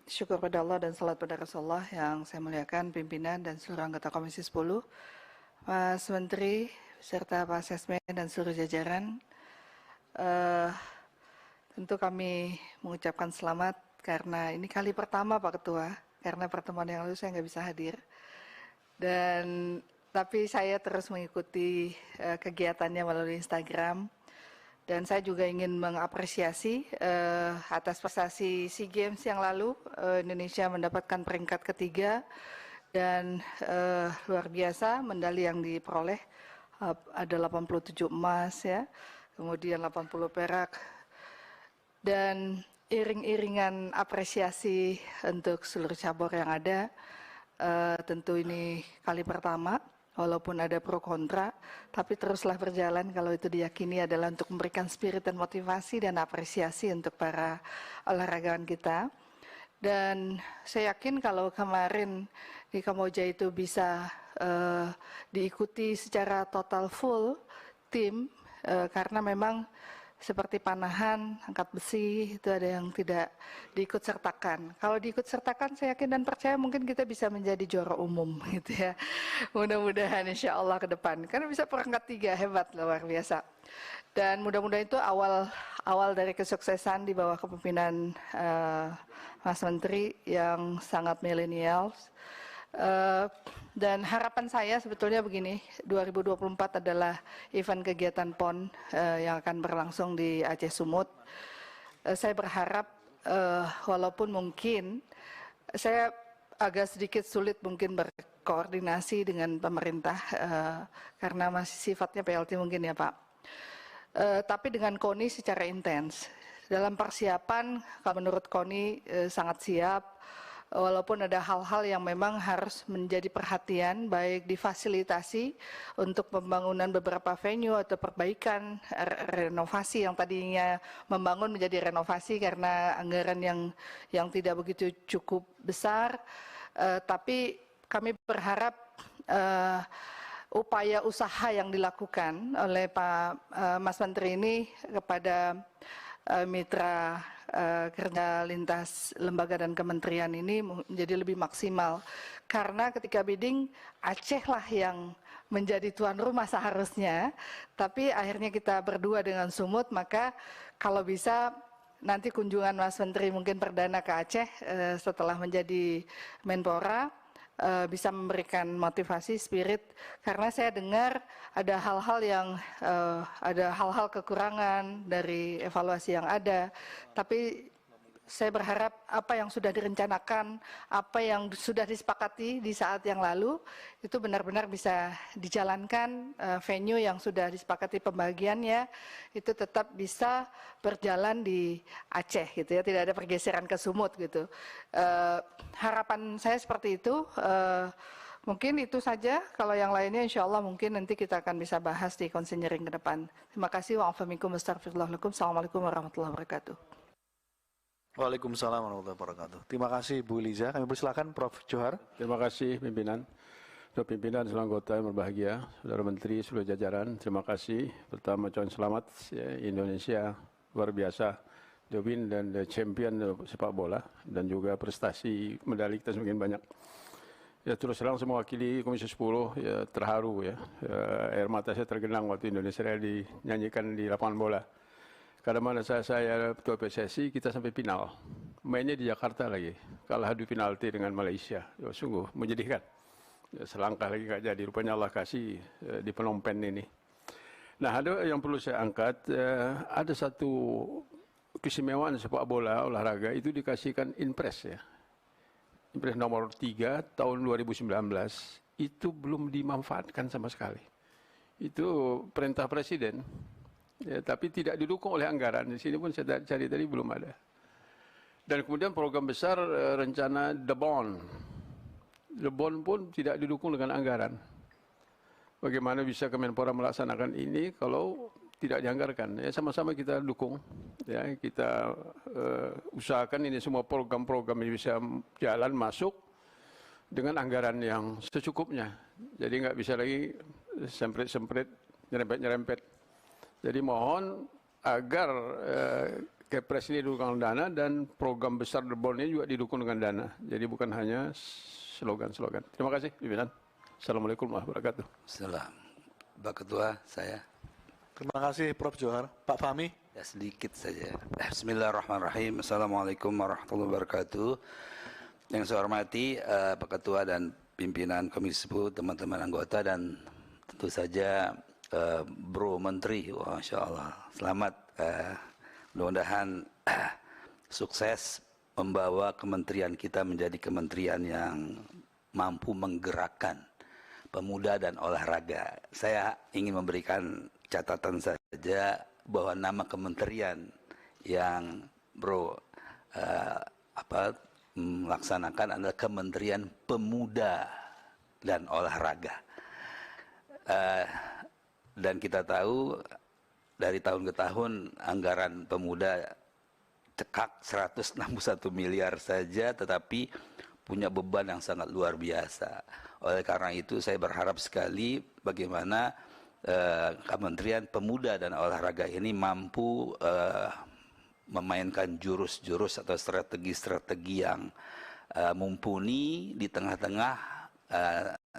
Syukur pada Allah dan salat pada Rasulullah yang saya muliakan pimpinan dan seluruh anggota Komisi 10, Mas Menteri, serta Pak Sesmen dan seluruh jajaran. Tentu kami mengucapkan selamat karena ini kali pertama Pak Ketua, karena pertemuan yang lalu saya nggak bisa hadir. Tapi saya terus mengikuti kegiatannya melalui Instagram. Dan saya juga ingin mengapresiasi atas prestasi SEA Games yang lalu, Indonesia mendapatkan peringkat ketiga dan luar biasa medali yang diperoleh ada 87 emas ya, kemudian 80 perak. Dan iring-iringan apresiasi untuk seluruh cabur yang ada, tentu ini kali pertama. Walaupun ada pro kontra, tapi teruslah berjalan kalau itu diyakini adalah untuk memberikan spirit dan motivasi dan apresiasi untuk para olahragawan kita. Dan saya yakin kalau kemarin di Kamboja itu bisa diikuti secara total full tim, karena memang seperti panahan, angkat besi, itu ada yang tidak diikut sertakan. Kalau diikut sertakan, saya yakin dan percaya mungkin kita bisa menjadi juara umum, gitu ya. Mudah-mudahan insya Allah ke depan. Karena bisa perangkat 3, hebat, luar biasa. Dan mudah-mudahan itu awal dari kesuksesan di bawah kepemimpinan Mas Menteri yang sangat milenial. Dan harapan saya sebetulnya begini, 2024 adalah event kegiatan PON yang akan berlangsung di Aceh Sumut. Saya berharap walaupun mungkin saya agak sedikit sulit mungkin berkoordinasi dengan pemerintah karena masih sifatnya PLT mungkin ya Pak. Tapi dengan KONI secara intens. Dalam persiapan, kalau menurut KONI sangat siap. Walaupun ada hal-hal yang memang harus menjadi perhatian, baik difasilitasi untuk pembangunan beberapa venue atau perbaikan renovasi yang tadinya membangun menjadi renovasi karena anggaran yang tidak begitu cukup besar. Tapi kami berharap upaya usaha yang dilakukan oleh Pak Mas Menteri ini kepada mitra kerja lintas lembaga dan kementerian ini menjadi lebih maksimal, karena ketika bidding Aceh lah yang menjadi tuan rumah seharusnya, tapi akhirnya kita berdua dengan Sumut, maka kalau bisa nanti kunjungan Mas Menteri mungkin perdana ke Aceh setelah menjadi Menpora bisa memberikan motivasi, spirit, karena saya dengar ada hal-hal kekurangan dari evaluasi yang ada, tapi saya berharap apa yang sudah direncanakan, apa yang sudah disepakati di saat yang lalu, itu benar-benar bisa dijalankan, venue yang sudah disepakati pembagiannya, itu tetap bisa berjalan di Aceh gitu ya, tidak ada pergeseran ke Sumut gitu. Harapan saya seperti itu. Mungkin itu saja, kalau yang lainnya insya Allah mungkin nanti kita akan bisa bahas di konseling ke depan. Terima kasih. Assalamualaikum warahmatullahi wabarakatuh. Waalaikumsalam warahmatullahi wabarakatuh. Terima kasih Bu Liza. Kami persilakan Prof. Johar. Terima kasih pimpinan. Saudara pimpinan, seluruh anggota yang berbahagia, Saudara Menteri, seluruh jajaran, terima kasih. Pertama, ucapan selamat ya, Indonesia luar biasa, the win dan the champion sepak bola, dan juga prestasi medali kita semakin banyak. Ya terus terang saya mewakili Komisi 10 ya terharu ya. Air mata saya tergenang waktu Indonesia Raya dinyanyikan di lapangan bola. Karena mana saya ketua PSSI kita sampai final. Mainnya di Jakarta lagi. Kalah adu penalti dengan Malaysia. Ya, sungguh menyedihkan. Ya, selangkah lagi nggak jadi. Rupanya Allah kasih di Phnom Penh ini. Nah ada yang perlu saya angkat. Ada satu keistimewaan sepak bola olahraga itu dikasihkan Inpres ya. Impres nomor 3 tahun 2019 itu belum dimanfaatkan sama sekali. Itu perintah presiden, ya, tapi tidak didukung oleh anggaran. Di sini pun saya cari tadi belum ada. Dan kemudian program besar rencana The Bond. The Bond pun tidak didukung dengan anggaran. Bagaimana bisa Kemenpora melaksanakan ini kalau tidak dianggarkan? Ya sama-sama kita dukung. Ya, kita usahakan ini semua program-program ini bisa jalan masuk dengan anggaran yang secukupnya. Jadi nggak bisa lagi semprit-semprit, nyerempet-nyerempet. Jadi mohon agar Kepres ini didukung dana dan program besar The Bond ini juga didukung dengan dana. Jadi bukan hanya slogan-slogan. Terima kasih, pimpinan. Assalamualaikum warahmatullahi wabarakatuh. Salam. Pak Ketua, saya. Terima kasih Prof. Johar. Pak Fahmi. Ya sedikit saja. Bismillahirrahmanirrahim. Assalamualaikum warahmatullahi wabarakatuh. Yang saya hormati Pak Ketua dan pimpinan Komisi 10, teman-teman anggota, dan tentu saja Bro Menteri. Wah, Masya Allah. Selamat. Mudah-mudahan sukses membawa kementerian kita menjadi kementerian yang mampu menggerakkan pemuda dan olahraga. Saya ingin memberikan catatan saja bahwa nama kementerian yang Bro melaksanakan adalah Kementerian Pemuda dan Olahraga. Dan kita tahu dari tahun ke tahun anggaran pemuda cekak 161 miliar saja, tetapi punya beban yang sangat luar biasa. Oleh karena itu saya berharap sekali bagaimana Kementerian Pemuda dan Olahraga ini mampu memainkan jurus-jurus atau strategi-strategi yang mumpuni di tengah-tengah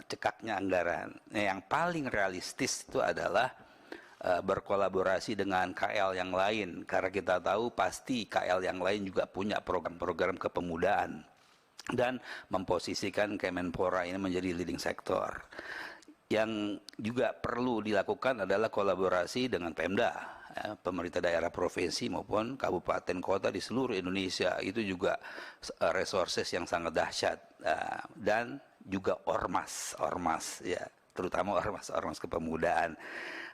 cekaknya anggaran. Nah, yang paling realistis itu adalah berkolaborasi dengan KL yang lain, karena kita tahu pasti KL yang lain juga punya program-program kepemudaan dan memposisikan Kemenpora ini menjadi leading sektor. Yang juga perlu dilakukan adalah kolaborasi dengan Pemda, pemerintah daerah provinsi maupun kabupaten kota di seluruh Indonesia. Itu juga resources yang sangat dahsyat, dan juga ormas ya, terutama ormas kepemudaan.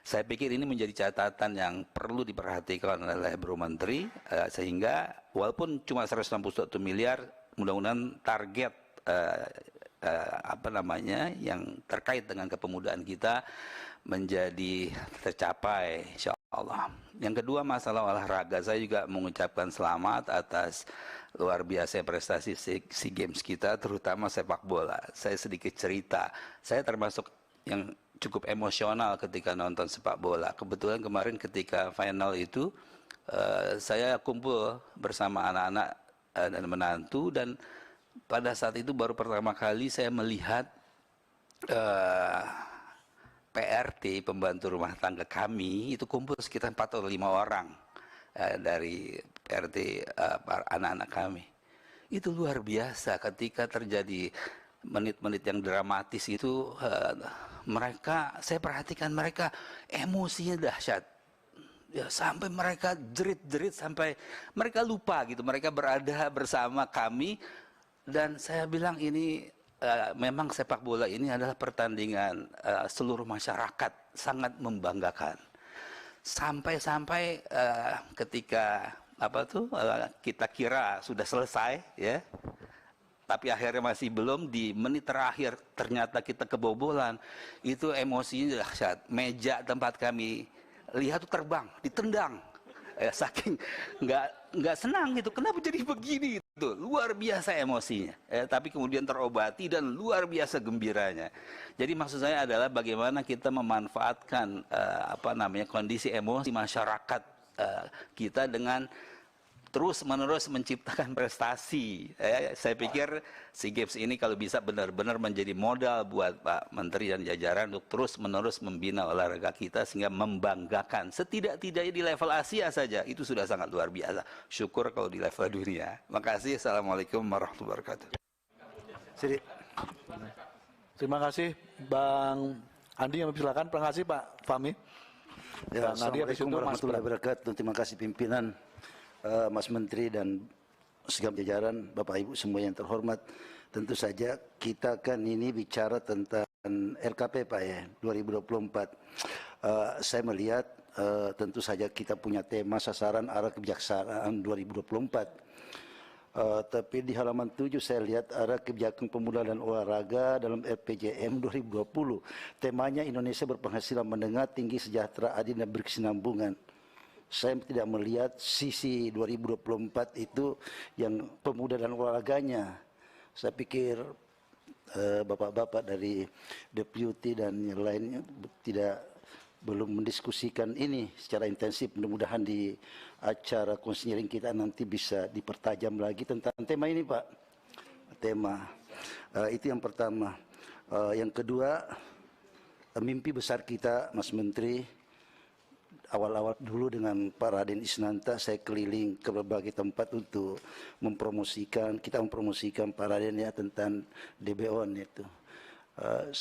Saya pikir ini menjadi catatan yang perlu diperhatikan oleh Bro Menteri, sehingga walaupun cuma 161 miliar, mudah-mudahan target yang terkait dengan kepemudaan kita menjadi tercapai, insya Allah. Yang kedua, masalah olahraga, saya juga mengucapkan selamat atas luar biasa prestasi SEA Games kita, terutama sepak bola. Saya sedikit cerita, saya termasuk yang cukup emosional ketika nonton sepak bola. Kebetulan kemarin ketika final itu saya kumpul bersama anak-anak dan menantu, dan pada saat itu baru pertama kali saya melihat PRT, pembantu rumah tangga kami, itu kumpul sekitar 4 atau 5 orang dari PRT anak-anak kami. Itu luar biasa ketika terjadi menit-menit yang dramatis itu, saya perhatikan mereka emosinya dahsyat. Ya, sampai mereka jerit-jerit, sampai mereka lupa gitu, mereka berada bersama kami. Dan saya bilang ini memang sepak bola ini adalah pertandingan seluruh masyarakat, sangat membanggakan. Sampai-sampai ketika kita kira sudah selesai, ya, tapi akhirnya masih belum. Di menit terakhir ternyata kita kebobolan. Itu emosinya dahsyat. Meja tempat kami lihat tuh terbang, ditendang. Saking nggak senang gitu. Kenapa jadi begini? Gitu. Luar biasa emosinya. Tapi kemudian terobati dan luar biasa gembiranya. Jadi maksud saya adalah bagaimana kita memanfaatkan kondisi emosi masyarakat kita dengan terus-menerus menciptakan prestasi. Saya pikir SEA Games ini kalau bisa benar-benar menjadi modal buat Pak Menteri dan jajaran untuk terus-menerus membina olahraga kita sehingga membanggakan. Setidak-tidaknya di level Asia saja, itu sudah sangat luar biasa. Syukur kalau di level dunia. Makasih. Assalamualaikum warahmatullahi wabarakatuh. Terima kasih Bang Andi, yang silakan. Terima kasih Pak Fahmi. Ya, Assalamualaikum warahmatullahi wabarakatuh. Terima kasih pimpinan, Mas Menteri dan segala jajaran, Bapak Ibu semua yang terhormat. Tentu saja kita kan ini bicara tentang RKP Pak ya, 2024. Saya melihat tentu saja kita punya tema sasaran arah kebijaksanaan 2024. Tapi di halaman 7 saya lihat arah kebijakan pemuda dan olahraga dalam RPJM 2020. Temanya Indonesia berpenghasilan menengah, tinggi, sejahtera, adil dan berkesinambungan. Saya tidak melihat sisi 2024 itu yang pemuda dan olahraganya. Saya pikir bapak-bapak dari Deputi dan yang lainnya belum mendiskusikan ini secara intensif. Mudah-mudahan di acara konseling kita nanti bisa dipertajam lagi tentang tema ini Pak. Tema itu yang pertama. Yang kedua, mimpi besar kita Mas Menteri. Awal-awal dulu dengan Pak Raden Isnanta saya keliling ke berbagai tempat untuk mempromosikan Pak Raden ya tentang DBON itu.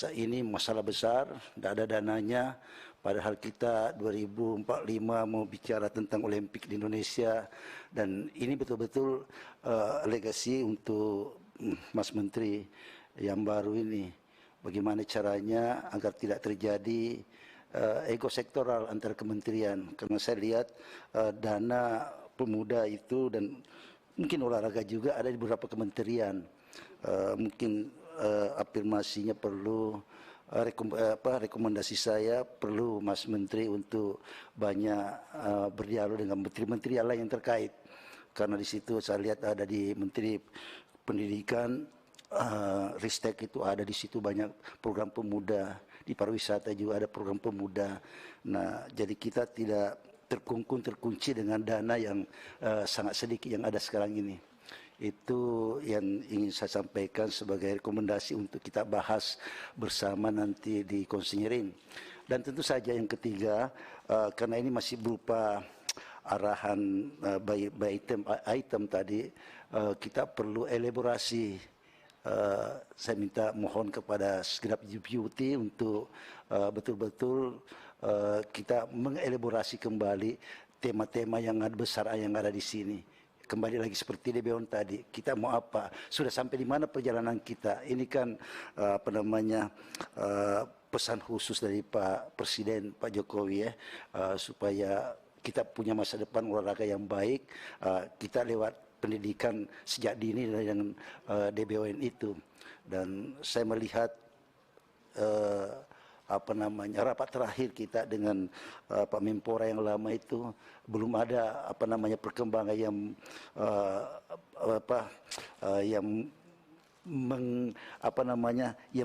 Ini masalah besar, tidak ada dananya, padahal kita 2045 mau bicara tentang Olimpik di Indonesia, dan ini betul-betul legasi untuk Mas Menteri yang baru ini. Bagaimana caranya agar tidak terjadi ego sektoral antar kementerian, karena saya lihat dana pemuda itu dan mungkin olahraga juga ada di beberapa kementerian. Mungkin afirmasinya perlu, rekomendasi saya perlu Mas Menteri untuk banyak berdialog dengan menteri-menteri yang lain yang terkait, karena di situ saya lihat ada di Menteri Pendidikan, Ristek itu ada di situ banyak program pemuda. Di pariwisata juga ada program pemuda. Nah, jadi kita tidak terkunci dengan dana yang sangat sedikit yang ada sekarang ini. Itu yang ingin saya sampaikan sebagai rekomendasi untuk kita bahas bersama nanti di konseling. Dan tentu saja yang ketiga, karena ini masih berupa arahan by item tadi, kita perlu elaborasi. Saya minta mohon kepada segenap deputi untuk betul-betul kita mengelaborasi kembali tema-tema yang besar yang ada di sini. Kembali lagi seperti DBON tadi, kita mau apa? Sudah sampai di mana perjalanan kita? Ini kan pesan khusus dari Pak Presiden, Pak Jokowi ya, supaya kita punya masa depan olahraga yang baik. Kita lewat pendidikan sejak dini dengan DBON itu. Dan saya melihat rapat terakhir kita dengan Pak Menpora yang lama itu belum ada perkembangan yang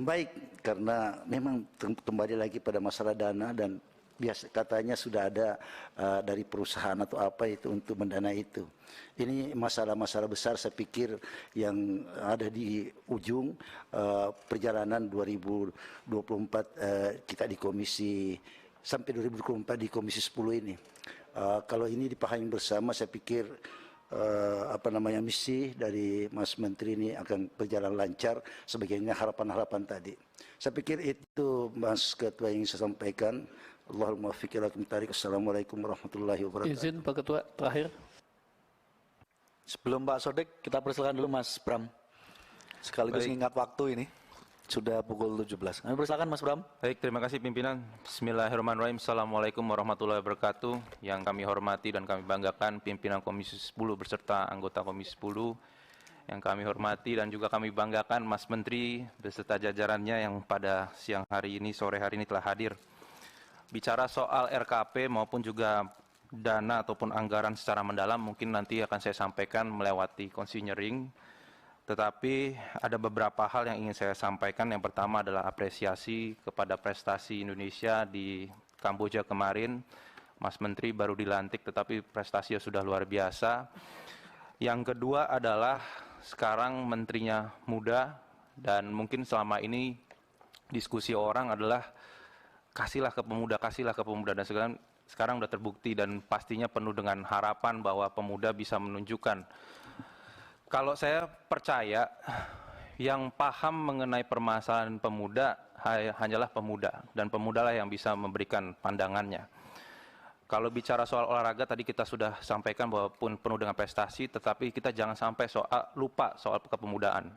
baik, karena memang kembali lagi pada masalah dana, dan biasa katanya sudah ada dari perusahaan atau apa itu untuk mendanai itu. Ini masalah-masalah besar saya pikir yang ada di ujung perjalanan 2024 kita di komisi sampai 2024 di komisi 10 ini. Kalau ini dipahami bersama, saya pikir misi dari Mas Menteri ini akan berjalan lancar sebagaimana harapan-harapan tadi. Saya pikir itu Mas Ketua yang saya sampaikan. Allahumma muwaffiq ila aqwamit thariq. Assalamualaikum warahmatullahi wabarakatuh. Izin Pak Ketua terakhir. Sebelum Pak Sodik, kita persilakan dulu Mas Bram. Sekaligus mengingat waktu ini. Sudah pukul 17. Kami persilakan Mas Bram. Baik, terima kasih pimpinan. Bismillahirrahmanirrahim. Assalamualaikum warahmatullahi wabarakatuh. Yang kami hormati dan kami banggakan pimpinan Komisi 10 beserta anggota Komisi 10. Yang kami hormati dan juga kami banggakan Mas Menteri beserta jajarannya yang pada siang hari ini, sore hari ini telah hadir. Bicara soal RKP maupun juga dana ataupun anggaran secara mendalam mungkin nanti akan saya sampaikan melewati consignering. Tetapi ada beberapa hal yang ingin saya sampaikan. Yang pertama adalah apresiasi kepada prestasi Indonesia di Kamboja kemarin. Mas Menteri baru dilantik tetapi prestasinya sudah luar biasa. Yang kedua adalah sekarang menterinya muda dan mungkin selama ini diskusi orang adalah kasihlah ke pemuda dan sekarang sudah terbukti dan pastinya penuh dengan harapan bahwa pemuda bisa menunjukkan. Kalau saya percaya yang paham mengenai permasalahan pemuda hanyalah pemuda dan pemudalah yang bisa memberikan pandangannya. Kalau bicara soal olahraga tadi kita sudah sampaikan bahwa pun penuh dengan prestasi, tetapi kita jangan sampai lupa soal kepemudaan.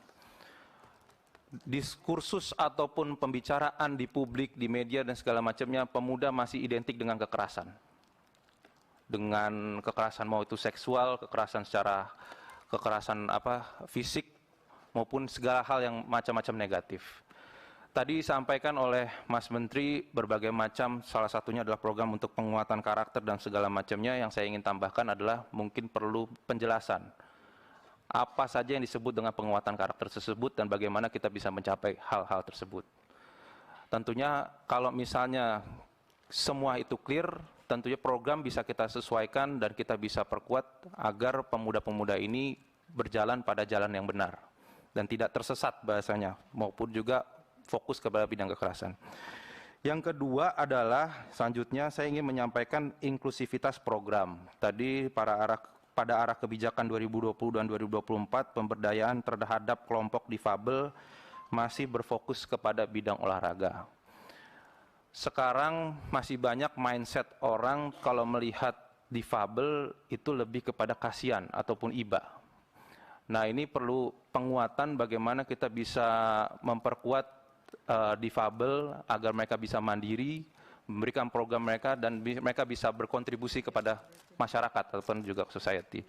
Diskursus ataupun pembicaraan di publik, di media dan segala macamnya, pemuda masih identik dengan kekerasan. Dengan kekerasan mau itu seksual, kekerasan fisik maupun segala hal yang macam-macam negatif. Tadi disampaikan oleh Mas Menteri berbagai macam, salah satunya adalah program untuk penguatan karakter dan segala macamnya. Yang saya ingin tambahkan adalah mungkin perlu penjelasan. Apa saja yang disebut dengan penguatan karakter tersebut dan bagaimana kita bisa mencapai hal-hal tersebut. Tentunya kalau misalnya semua itu clear, tentunya program bisa kita sesuaikan dan kita bisa perkuat agar pemuda-pemuda ini berjalan pada jalan yang benar dan tidak tersesat bahasanya maupun juga fokus kepada bidang kekerasan. Yang kedua adalah selanjutnya saya ingin menyampaikan inklusivitas program. Tadi pada arah kebijakan 2020 dan 2024 pemberdayaan terhadap kelompok difabel masih berfokus kepada bidang olahraga. Sekarang masih banyak mindset orang kalau melihat difabel itu lebih kepada kasihan ataupun iba. Nah ini perlu penguatan bagaimana kita bisa memperkuat difabel agar mereka bisa mandiri, memberikan program mereka dan mereka bisa berkontribusi kepada masyarakat ataupun juga society.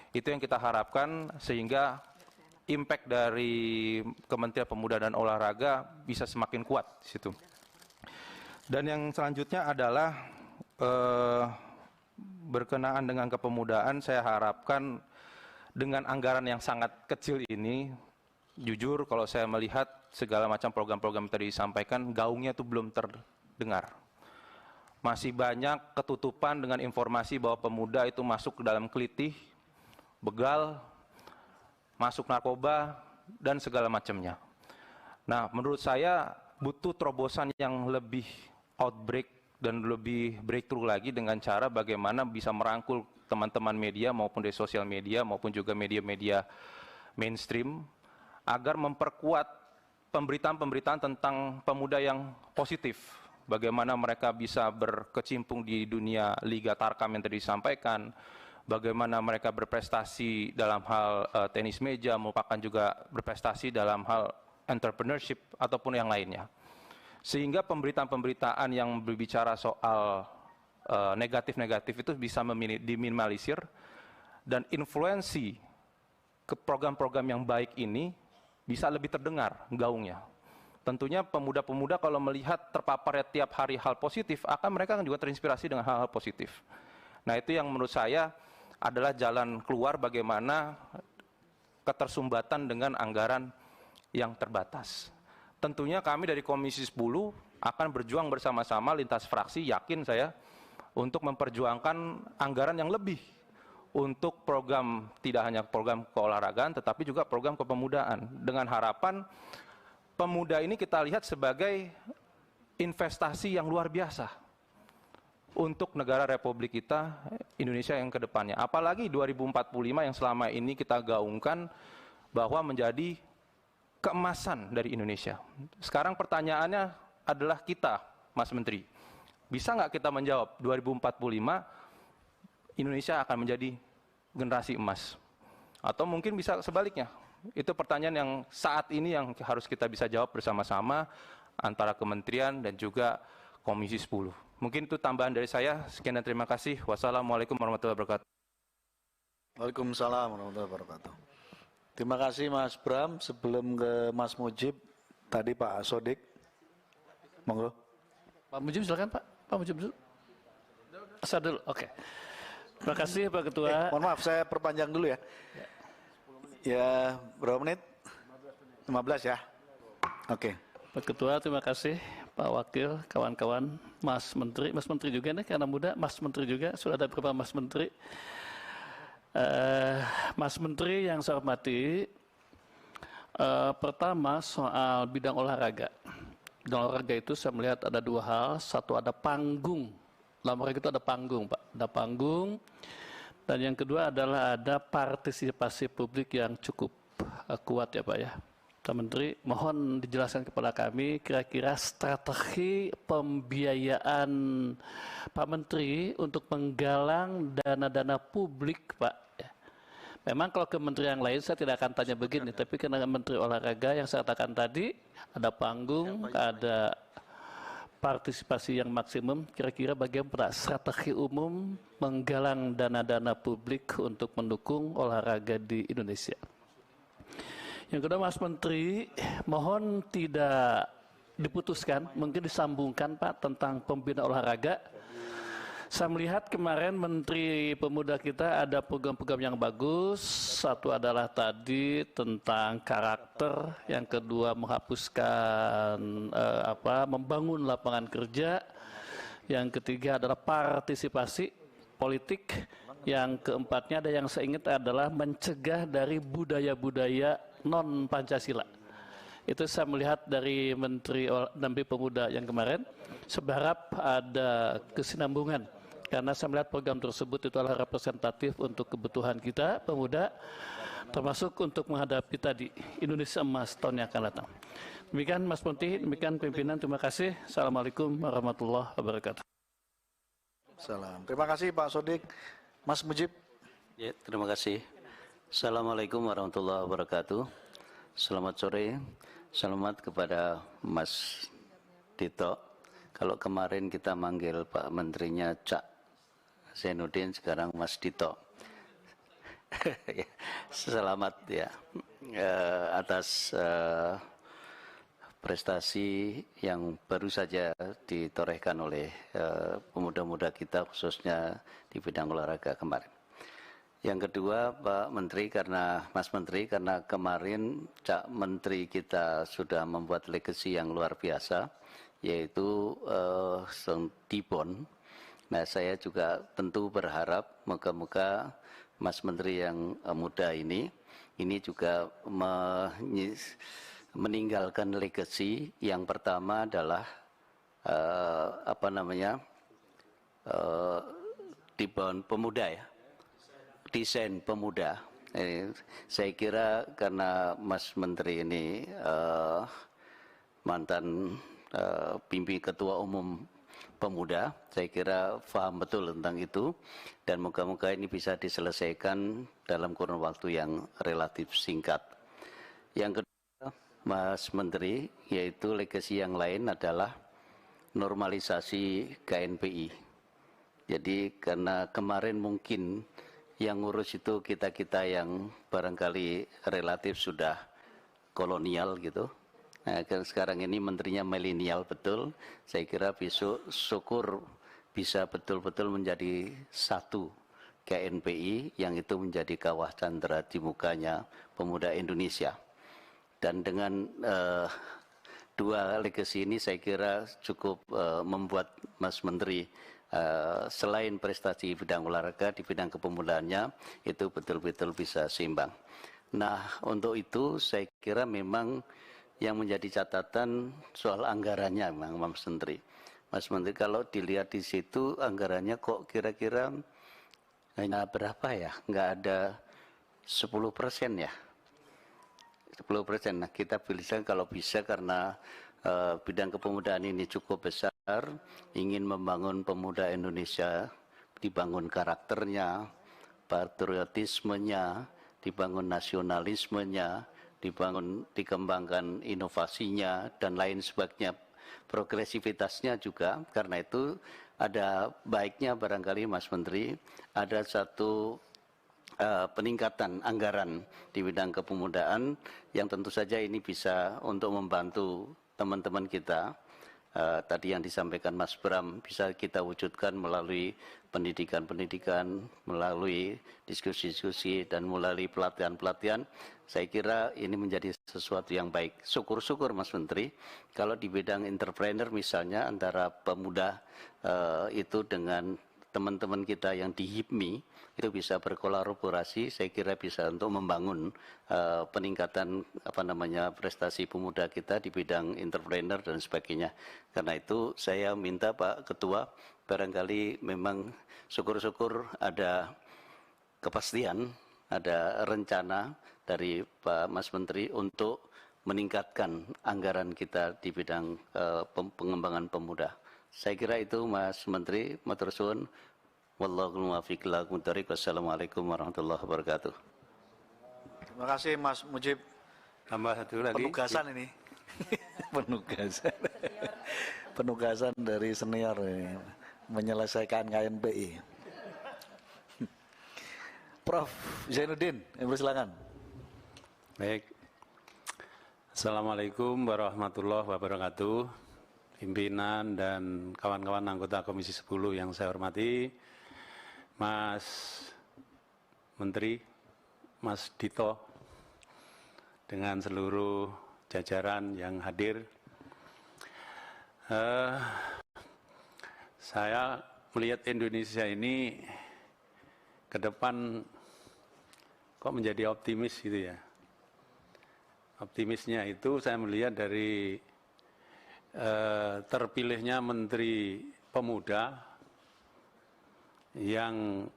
Itu yang kita harapkan sehingga impact dari Kementerian Pemuda dan Olahraga bisa semakin kuat di situ. Dan yang selanjutnya adalah berkenaan dengan kepemudaan, saya harapkan dengan anggaran yang sangat kecil ini, jujur kalau saya melihat segala macam program-program yang tadi disampaikan, gaungnya itu belum terdengar. Masih banyak ketutupan dengan informasi bahwa pemuda itu masuk ke dalam kelitih, begal, masuk narkoba, dan segala macamnya. Nah, menurut saya butuh terobosan yang lebih outbreak dan lebih breakthrough lagi dengan cara bagaimana bisa merangkul teman-teman media maupun dari sosial media maupun juga media-media mainstream agar memperkuat pemberitaan-pemberitaan tentang pemuda yang positif. Bagaimana mereka bisa berkecimpung di dunia Liga Tarkam yang tadi disampaikan, bagaimana mereka berprestasi dalam hal tenis meja, merupakan juga berprestasi dalam hal entrepreneurship ataupun yang lainnya. Sehingga pemberitaan-pemberitaan yang berbicara soal negatif-negatif itu bisa diminimalisir dan influensi ke program-program yang baik ini bisa lebih terdengar gaungnya. Tentunya pemuda-pemuda kalau melihat terpaparnya tiap hari hal positif, mereka akan juga terinspirasi dengan hal-hal positif. Nah itu yang menurut saya adalah jalan keluar bagaimana ketersumbatan dengan anggaran yang terbatas. Tentunya kami dari Komisi 10 akan berjuang bersama-sama lintas fraksi, yakin saya, untuk memperjuangkan anggaran yang lebih untuk program, tidak hanya program keolahragaan, tetapi juga program kepemudaan. Dengan harapan pemuda ini kita lihat sebagai investasi yang luar biasa. untuk negara Republik kita, Indonesia yang kedepannya. Apalagi 2045 yang selama ini kita gaungkan bahwa menjadi keemasan dari Indonesia. Sekarang pertanyaannya adalah kita, Mas Menteri. Bisa nggak kita menjawab 2045 Indonesia akan menjadi generasi emas? Atau mungkin bisa sebaliknya. Itu pertanyaan yang saat ini yang harus kita bisa jawab bersama-sama antara kementerian dan juga Komisi 10. Mungkin itu tambahan dari saya. Sekian dan terima kasih. Wassalamualaikum warahmatullahi wabarakatuh. Waalaikumsalam warahmatullahi wabarakatuh. Terima kasih Mas Bram. Sebelum ke Mas Mujib, tadi Pak Sodik. Monggo. Pak Mujib silakan Pak. Pak Mujib dulu. Dulu. Oke. Terima kasih Pak Ketua. Mohon maaf, saya perpanjang dulu ya. Ya, berapa menit? 15 ya. Oke. Pak Ketua, terima kasih. Pak Wakil, kawan-kawan, Mas Menteri juga nih, karena muda, Mas Menteri juga, sudah ada beberapa Mas Menteri. Mas Menteri yang saya hormati, pertama soal bidang olahraga. Bidang olahraga itu saya melihat ada dua hal, satu ada panggung, dalam olahraga itu ada panggung Pak, ada panggung, dan yang kedua adalah ada partisipasi publik yang cukup kuat ya Pak ya. Pak Menteri, mohon dijelaskan kepada kami kira-kira strategi pembiayaan Pak Menteri untuk menggalang dana-dana publik, Pak. Memang kalau ke menteri yang lain saya tidak akan tanya begini, tapi karena Menteri Olahraga yang saya katakan tadi, ada panggung, ada partisipasi yang maksimum, kira-kira bagaimana strategi umum menggalang dana-dana publik untuk mendukung olahraga di Indonesia. Yang kedua Mas Menteri, mohon tidak diputuskan, mungkin disambungkan Pak tentang pembinaan olahraga. Saya melihat kemarin Menteri Pemuda kita ada program-program yang bagus. Satu adalah tadi tentang karakter, yang kedua menghapuskan membangun lapangan kerja, yang ketiga adalah partisipasi politik, yang keempatnya ada yang saya ingat adalah mencegah dari budaya-budaya non Pancasila. Itu saya melihat dari Menteri Pemuda yang kemarin, seberap ada kesinambungan. Karena saya melihat program tersebut itu adalah representatif untuk kebutuhan kita pemuda, termasuk untuk menghadapi tadi Indonesia Emas tahun yang akan datang. Demikian Mas Menteri, demikian pimpinan. Terima kasih. Assalamualaikum warahmatullahi wabarakatuh. Salam. Terima kasih Pak Sodik. Mas Mujib. Ya, terima kasih. Assalamualaikum warahmatullahi wabarakatuh. Selamat sore. Selamat kepada Mas Dito. Kalau kemarin kita manggil Pak Menterinya Cak Zainuddin, sekarang Mas Dito. Selamat ya atas prestasi yang baru saja ditorehkan oleh pemuda-pemuda kita, khususnya di bidang olahraga kemarin. Yang kedua, Pak Menteri, Mas Menteri, karena kemarin Cak Menteri kita sudah membuat legacy yang luar biasa, yaitu Dibon. Nah, saya juga tentu berharap moga-moga Mas Menteri yang muda ini juga meninggalkan legacy. Yang pertama adalah Dibon pemuda ya. Desain pemuda. Saya kira karena Mas Menteri ini mantan pimpin ketua umum pemuda, saya kira paham betul tentang itu, dan moga-moga ini bisa diselesaikan dalam kurun waktu yang relatif singkat. Yang kedua, Mas Menteri, yaitu legasi yang lain adalah normalisasi KNPI. Jadi karena kemarin mungkin yang ngurus itu kita-kita yang barangkali relatif sudah kolonial gitu. Nah, sekarang ini menterinya milenial betul. Saya kira besok syukur bisa betul-betul menjadi satu KNPI yang itu menjadi kawah candera di mukanya pemuda Indonesia. Dan dengan dua legasi ini saya kira cukup membuat Mas Menteri selain prestasi di bidang olahraga, di bidang kepemudanya itu betul-betul bisa seimbang. Nah, untuk itu saya kira memang yang menjadi catatan soal anggarannya memang Mas Menteri. Mas Menteri, kalau dilihat di situ anggarannya kok kira-kira hanya berapa ya? Nggak ada 10% ya? 10%. Nah, kita pilihkan kalau bisa karena bidang kepemudaan ini cukup besar, ingin membangun pemuda Indonesia, dibangun karakternya, patriotismenya, dibangun nasionalismenya, dikembangkan inovasinya, dan lain sebagainya, progresivitasnya juga. Karena itu ada baiknya barangkali Mas Menteri, ada satu peningkatan anggaran di bidang kepemudaan yang tentu saja ini bisa untuk membantu teman-teman kita. Tadi yang disampaikan Mas Bram bisa kita wujudkan melalui pendidikan-pendidikan, melalui diskusi-diskusi, dan melalui pelatihan-pelatihan. Saya kira ini menjadi sesuatu yang baik. Syukur-syukur Mas Menteri, kalau di bidang entrepreneur misalnya antara pemuda itu dengan teman-teman kita yang di HIPMI itu bisa berkolaborasi, saya kira bisa untuk membangun peningkatan prestasi pemuda kita di bidang entrepreneur dan sebagainya. Karena itu saya minta Pak Ketua, barangkali memang syukur-syukur ada kepastian, ada rencana dari Pak Mas Menteri untuk meningkatkan anggaran kita di bidang pengembangan pemuda. Saya kira itu Mas Menteri, matur suwun. Wallahul muwaffiq ila aqwamit thoriq. Wassalamualaikum warahmatullahi wabarakatuh. Terima kasih Mas Mujib. Tambah satu lagi. Penugasan ini. Penugasan. Penugasan dari senior ini, menyelesaikan KNPI. Prof. Zainuddin, silakan. Baik. Assalamualaikum warahmatullahi wabarakatuh. Pimpinan dan kawan-kawan anggota Komisi 10 yang saya hormati, Mas Menteri, Mas Dito, dengan seluruh jajaran yang hadir. Saya melihat Indonesia ini ke depan kok menjadi optimis gitu ya. Optimisnya itu saya melihat dari terpilihnya Menteri Pemuda yang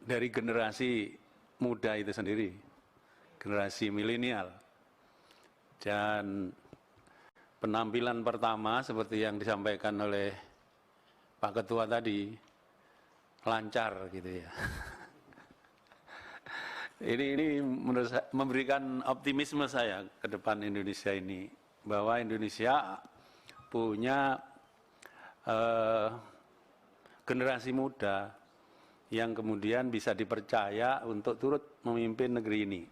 dari generasi muda itu sendiri, generasi milenial. Dan penampilan pertama seperti yang disampaikan oleh Pak Ketua tadi, lancar gitu ya. Ini menurut saya, memberikan optimisme saya ke depan Indonesia ini, bahwa Indonesia punya generasi muda yang kemudian bisa dipercaya untuk turut memimpin negeri ini.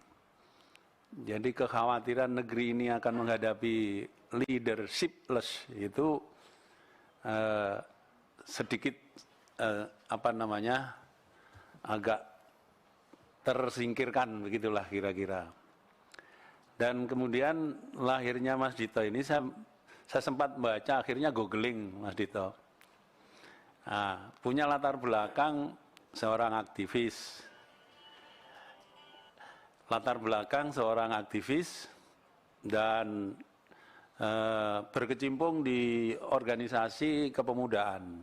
Jadi kekhawatiran negeri ini akan menghadapi leadershipless itu sedikit agak tersingkirkan, begitulah kira-kira. Dan kemudian lahirnya Mas Dito ini saya sempat baca, akhirnya googling Mas Dito. Nah, punya latar belakang seorang aktivis. Latar belakang seorang aktivis dan berkecimpung di organisasi kepemudaan.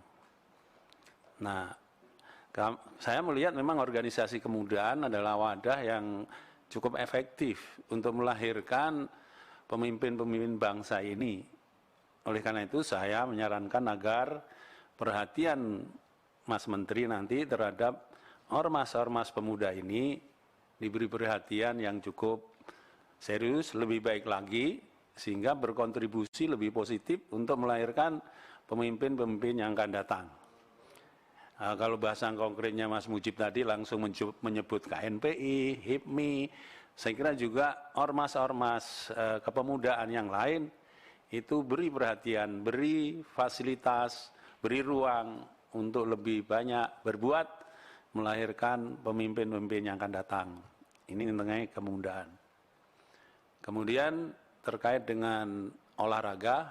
Nah, saya melihat memang organisasi kepemudaan adalah wadah yang cukup efektif untuk melahirkan pemimpin-pemimpin bangsa ini. Oleh karena itu saya menyarankan agar perhatian Mas Menteri nanti terhadap ormas-ormas pemuda ini diberi perhatian yang cukup serius, lebih baik lagi, sehingga berkontribusi lebih positif untuk melahirkan pemimpin-pemimpin yang akan datang. Kalau bahasa konkretnya Mas Mujib tadi langsung menyebut KNPI, HIPMI, saya kira juga ormas-ormas kepemudaan yang lain itu beri perhatian, beri fasilitas, beri ruang untuk lebih banyak berbuat, melahirkan pemimpin-pemimpin yang akan datang. Ini mengenai kepemudaan. Kemudian terkait dengan olahraga,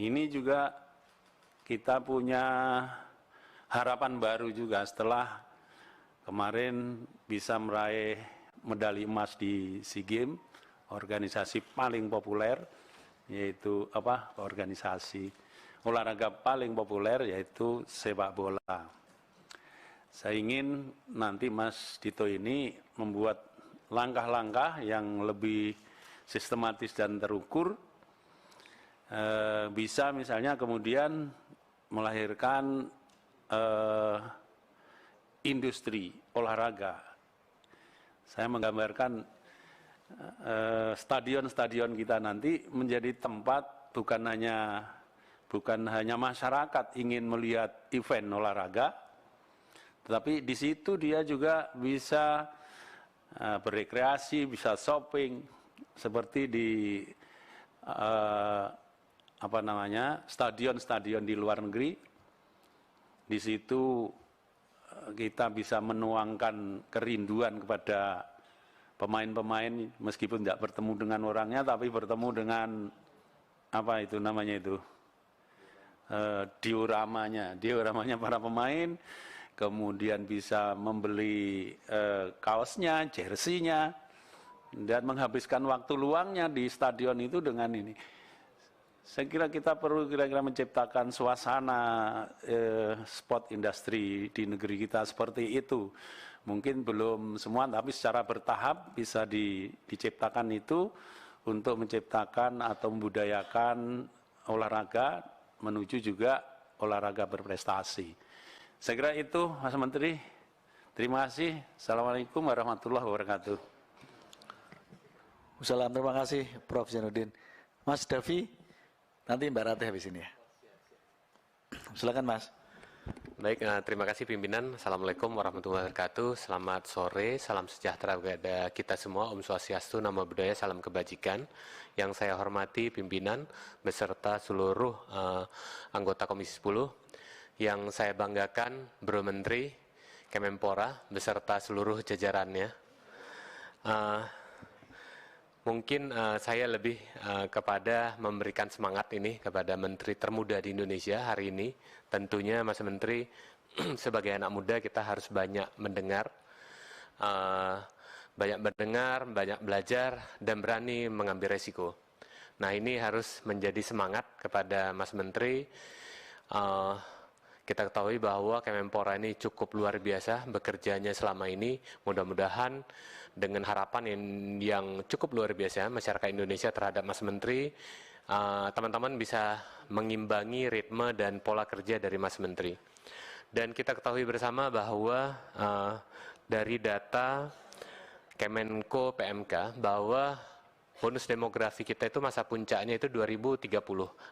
ini juga kita punya harapan baru juga setelah kemarin bisa meraih medali emas di SEA Games, organisasi paling populer yaitu organisasi. Olahraga paling populer yaitu sepak bola. Saya ingin nanti Mas Dito ini membuat langkah-langkah yang lebih sistematis dan terukur, bisa misalnya kemudian melahirkan industri olahraga. Saya menggambarkan stadion-stadion kita nanti menjadi tempat bukan hanya masyarakat ingin melihat event olahraga, tetapi di situ dia juga bisa berekreasi, bisa shopping, seperti di stadion-stadion di luar negeri. Di situ kita bisa menuangkan kerinduan kepada pemain-pemain, meskipun tidak bertemu dengan orangnya, tapi bertemu dengan dioramanya para pemain, kemudian bisa membeli kaosnya, jersinya, dan menghabiskan waktu luangnya di stadion itu dengan ini. Saya kira kita perlu kira-kira menciptakan suasana sport industri di negeri kita seperti itu. Mungkin belum semua, tapi secara bertahap bisa diciptakan itu untuk menciptakan atau membudayakan olahraga menuju juga olahraga berprestasi. Saya kira itu, Mas Menteri. Terima kasih. Assalamualaikum warahmatullahi wabarakatuh. Assalamualaikum, terima kasih Prof. Zainuddin. Mas Davi, nanti Mbak Ratih habis ini ya. Silakan Mas. Baik, terima kasih pimpinan. Assalamualaikum warahmatullahi wabarakatuh. Selamat sore, salam sejahtera kepada kita semua. Om Swastiastu, Namo Buddhaya, salam kebajikan. Yang saya hormati pimpinan beserta seluruh anggota Komisi 10. Yang saya banggakan Bro Menteri, Kemenpora beserta seluruh jajarannya. Mungkin saya lebih kepada memberikan semangat ini kepada Menteri termuda di Indonesia hari ini. Tentunya Mas Menteri, sebagai anak muda kita harus banyak mendengar, banyak belajar, dan berani mengambil resiko. Nah, ini harus menjadi semangat kepada Mas Menteri. Kita ketahui bahwa Kemenpora ini cukup luar biasa bekerjanya selama ini. Mudah-mudahan dengan harapan yang cukup luar biasa masyarakat Indonesia terhadap Mas Menteri, teman-teman bisa mengimbangi ritme dan pola kerja dari Mas Menteri. Dan kita ketahui bersama bahwa dari data Kemenko PMK bahwa bonus demografi kita itu masa puncaknya itu 2030.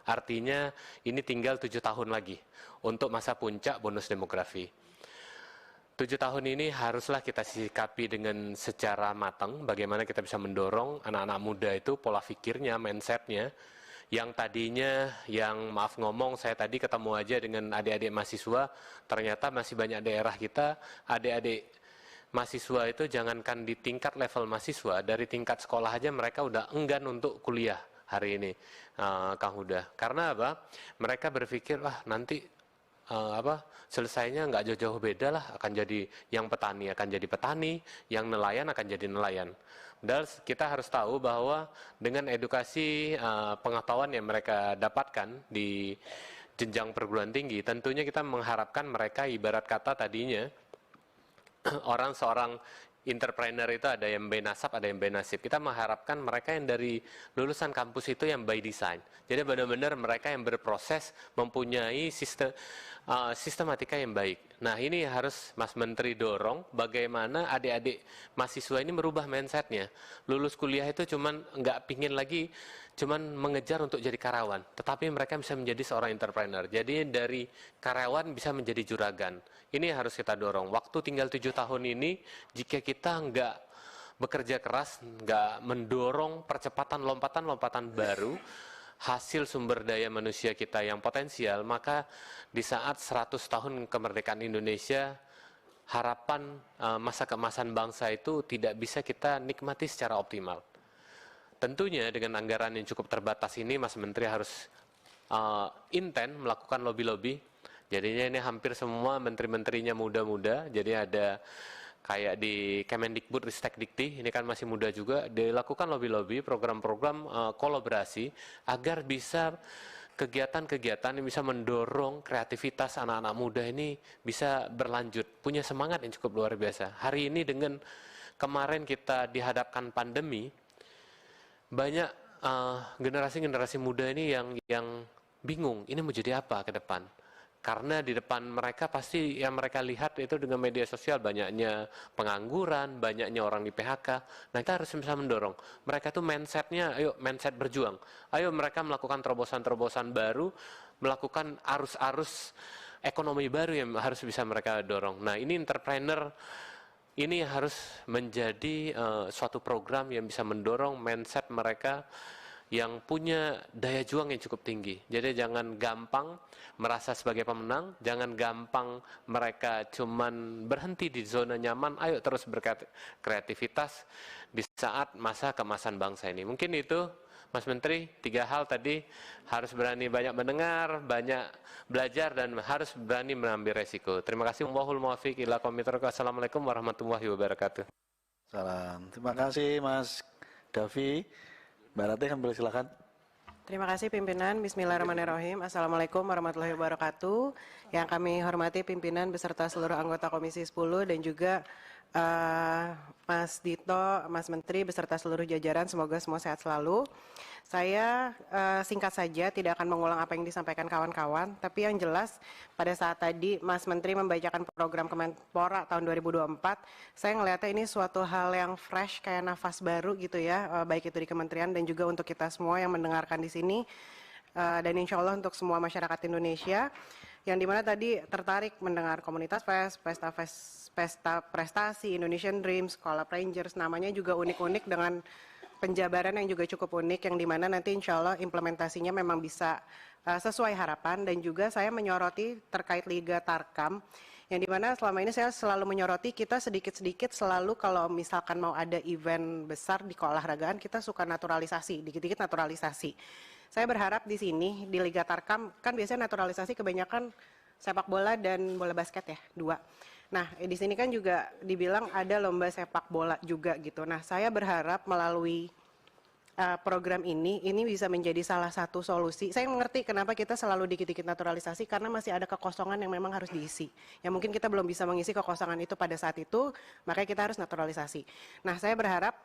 Artinya ini tinggal 7 tahun lagi untuk masa puncak bonus demografi. 7 tahun ini haruslah kita sikapi dengan secara matang, bagaimana kita bisa mendorong anak-anak muda itu pola pikirnya, mindsetnya, yang tadinya, maaf ngomong, saya tadi ketemu aja dengan adik-adik mahasiswa, ternyata masih banyak daerah kita, adik-adik mahasiswa itu jangankan di tingkat level mahasiswa, dari tingkat sekolah aja mereka udah enggan untuk kuliah hari ini, Kang Huda. Karena apa? Mereka berpikir, nanti selesainya nggak jauh-jauh beda lah, akan jadi yang petani akan jadi petani, yang nelayan akan jadi nelayan. Dan kita harus tahu bahwa dengan edukasi pengetahuan yang mereka dapatkan di jenjang perguruan tinggi, tentunya kita mengharapkan mereka ibarat kata tadinya seorang entrepreneur itu ada yang by nasab, ada yang by nasib. Kita mengharapkan mereka yang dari lulusan kampus itu yang by design. Jadi benar-benar mereka yang berproses, mempunyai sistematika yang baik. Nah, ini harus Mas Menteri dorong bagaimana adik-adik mahasiswa ini merubah mindsetnya. Lulus kuliah itu nggak pingin lagi cuman mengejar untuk jadi karyawan, tetapi mereka bisa menjadi seorang entrepreneur. Jadi dari karyawan bisa menjadi juragan. Ini harus kita dorong. Waktu tinggal 7 tahun ini, jika kita nggak bekerja keras, nggak mendorong percepatan lompatan-lompatan baru, hasil sumber daya manusia kita yang potensial, maka di saat 100 tahun kemerdekaan Indonesia, harapan masa keemasan bangsa itu tidak bisa kita nikmati secara optimal. Tentunya dengan anggaran yang cukup terbatas ini, Mas Menteri harus intent melakukan lobby-lobby. Jadinya ini hampir semua menteri-menterinya muda-muda, jadi ada kayak di Kemendikbud Ristekdikti, ini kan masih muda juga, dilakukan lobby-lobby, program-program kolaborasi agar bisa kegiatan-kegiatan yang bisa mendorong kreativitas anak-anak muda ini bisa berlanjut, punya semangat yang cukup luar biasa. Hari ini dengan kemarin kita dihadapkan pandemi, banyak generasi-generasi muda ini yang bingung, ini mau jadi apa ke depan. Karena di depan mereka pasti yang mereka lihat itu dengan media sosial banyaknya pengangguran, banyaknya orang di PHK. Nah kita harus bisa mendorong. Mereka tuh mindsetnya, ayo mindset berjuang. Ayo mereka melakukan terobosan-terobosan baru, melakukan arus-arus ekonomi baru yang harus bisa mereka dorong. Nah ini entrepreneur, ini harus menjadi suatu program yang bisa mendorong mindset mereka yang punya daya juang yang cukup tinggi. Jadi jangan gampang merasa sebagai pemenang, jangan gampang mereka cuman berhenti di zona nyaman, ayo terus berkreativitas di saat masa kemasan bangsa ini. Mungkin itu Mas Menteri, 3 hal tadi, harus berani banyak mendengar, banyak belajar, dan harus berani mengambil resiko. Terima kasih. Wallahul muwaffiq ila aqwamit thoriq. Assalamualaikum warahmatullahi wabarakatuh. Salam. Terima kasih Mas Davi. Mbak Ratih, kembali silakan. Terima kasih pimpinan. Bismillahirrahmanirrahim. Assalamualaikum warahmatullahi wabarakatuh. Yang kami hormati pimpinan beserta seluruh anggota Komisi 10 dan juga Mas Dito, Mas Menteri beserta seluruh jajaran, semoga semua sehat selalu. Saya singkat saja, tidak akan mengulang apa yang disampaikan kawan-kawan, tapi yang jelas pada saat tadi Mas Menteri membacakan program Kemenpora tahun 2024, saya ngelihatnya ini suatu hal yang fresh, kayak nafas baru gitu ya, baik itu di kementerian dan juga untuk kita semua yang mendengarkan di sini, dan insya Allah untuk semua masyarakat Indonesia, yang dimana tadi tertarik mendengar komunitas PES, pesta prestasi, Indonesian Dreams, Sekolah Rangers, namanya juga unik-unik dengan penjabaran yang juga cukup unik, yang dimana nanti insya Allah implementasinya memang bisa sesuai harapan. Dan juga saya menyoroti terkait Liga Tarkam, yang dimana selama ini saya selalu menyoroti kita sedikit-sedikit selalu kalau misalkan mau ada event besar di keolahragaan, kita suka naturalisasi, dikit-dikit naturalisasi. Saya berharap di sini, di Liga Tarkam, kan biasanya naturalisasi kebanyakan sepak bola dan bola basket ya, 2. Nah, di sini kan juga dibilang ada lomba sepak bola juga gitu. Nah, saya berharap melalui program ini bisa menjadi salah satu solusi. Saya mengerti kenapa kita selalu dikit-dikit naturalisasi, karena masih ada kekosongan yang memang harus diisi. Yang mungkin kita belum bisa mengisi kekosongan itu pada saat itu, makanya kita harus naturalisasi. Nah, saya berharap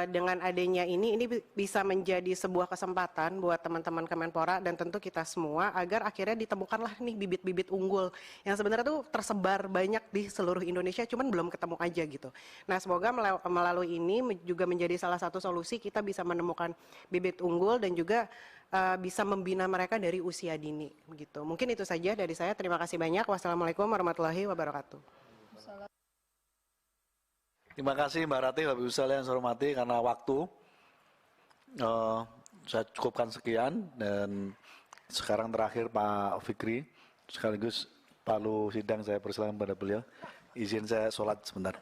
dengan adanya ini bisa menjadi sebuah kesempatan buat teman-teman Kemenpora dan tentu kita semua agar akhirnya ditemukanlah nih bibit-bibit unggul yang sebenarnya tuh tersebar banyak di seluruh Indonesia, cuman belum ketemu aja gitu. Nah, semoga melalui ini juga menjadi salah satu solusi kita bisa menemukan bibit unggul dan juga bisa membina mereka dari usia dini gitu. Mungkin itu saja dari saya. Terima kasih banyak. Wassalamualaikum warahmatullahi wabarakatuh. Terima kasih Mbak Ratih, Bapak Ibu sekalian saya hormati, karena waktu saya cukupkan sekian, dan sekarang terakhir Pak Fikri, sekaligus palu sidang saya persilakan pada beliau. Izin saya sholat sebentar.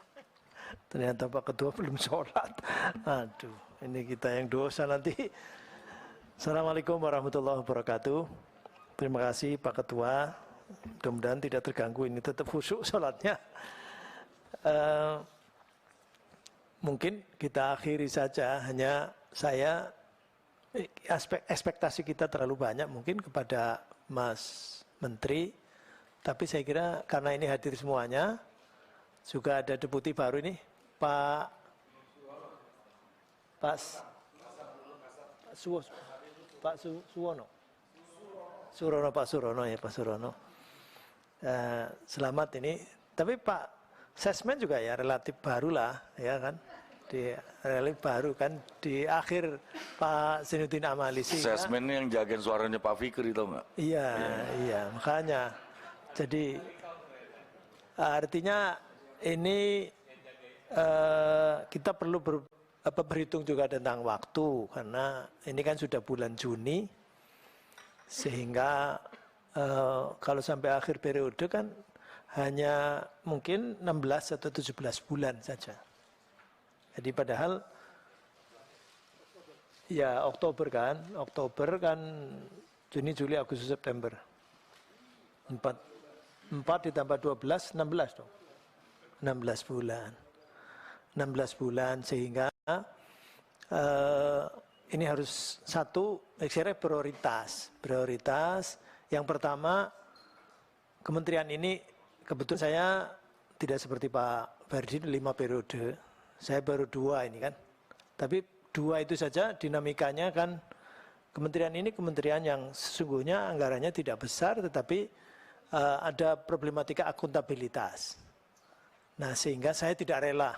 Ternyata Pak Ketua belum sholat. Aduh, ini kita yang dosa nanti. Assalamualaikum warahmatullahi wabarakatuh. Terima kasih Pak Ketua. Mudah-mudahan tidak terganggu, ini tetap khusyuk sholatnya. Mungkin kita akhiri saja, hanya saya ekspektasi kita terlalu banyak mungkin kepada Mas Menteri, tapi saya kira karena ini hadir semuanya, juga ada deputi baru ini, Pak Surono. Selamat ini, tapi Pak Sesmen juga ya relatif baru lah, ya kan? Relatif baru kan di akhir Pak Zainuddin Amali sih. Sesmen yang jagain suaranya Pak Fikri itu nggak? Iya, makanya. Jadi artinya ini kita perlu berhitung juga tentang waktu, karena ini kan sudah bulan Juni, sehingga kalau sampai akhir periode kan hanya mungkin 16 atau 17 bulan saja. Jadi padahal ya Oktober kan Juni, Juli, Agustus, September. 4 ditambah 12, 16 dong. 16 bulan. 16 bulan sehingga ini harus satu, saya kira prioritas. Prioritas yang pertama, kementerian ini kebetulan saya tidak seperti Pak Bardin 5 periode. Saya baru 2 ini kan. Tapi 2 itu saja dinamikanya kan. Kementerian ini kementerian yang sesungguhnya anggarannya tidak besar, tetapi ada problematika akuntabilitas. Nah, sehingga saya tidak rela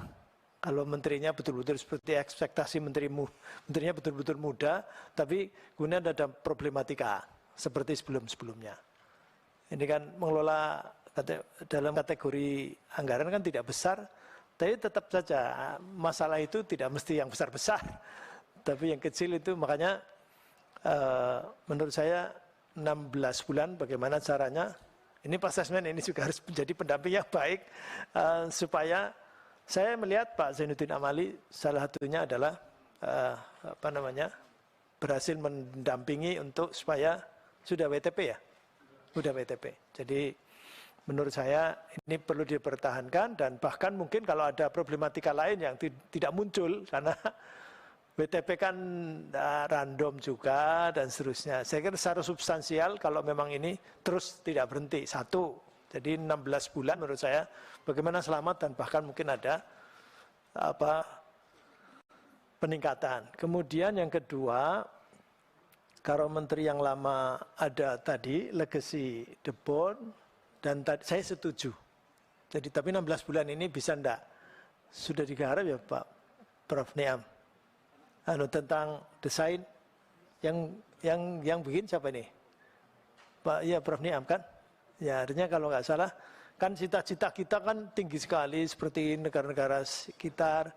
kalau menterinya betul-betul seperti ekspektasi menterinya betul-betul muda, tapi kemudian ada problematika seperti sebelum-sebelumnya. Ini kan mengelola dalam kategori anggaran kan tidak besar, tapi tetap saja masalah itu tidak mesti yang besar-besar, tapi yang kecil itu. Makanya menurut saya 16 bulan bagaimana caranya, ini Pak Sesmen ini juga harus menjadi pendamping yang baik, supaya saya melihat Pak Zainuddin Amali salah satunya adalah berhasil mendampingi untuk supaya sudah WTP ya, sudah WTP. Jadi menurut saya ini perlu dipertahankan, dan bahkan mungkin kalau ada problematika lain yang tidak muncul karena WTP kan random juga dan seterusnya. Saya kira secara substansial kalau memang ini terus tidak berhenti. Satu, jadi 16 bulan menurut saya bagaimana selamat dan bahkan mungkin ada peningkatan. Kemudian yang kedua, kalau menteri yang lama ada tadi legacy Debon, dan tadi saya setuju. Jadi tapi 16 bulan ini bisa enggak? Sudah digarap ya Pak Prof Niam. Tentang desain yang bikin siapa ini? Pak ya Prof Niam kan? Ya artinya kalau nggak salah kan cita-cita kita kan tinggi sekali seperti negara-negara sekitar,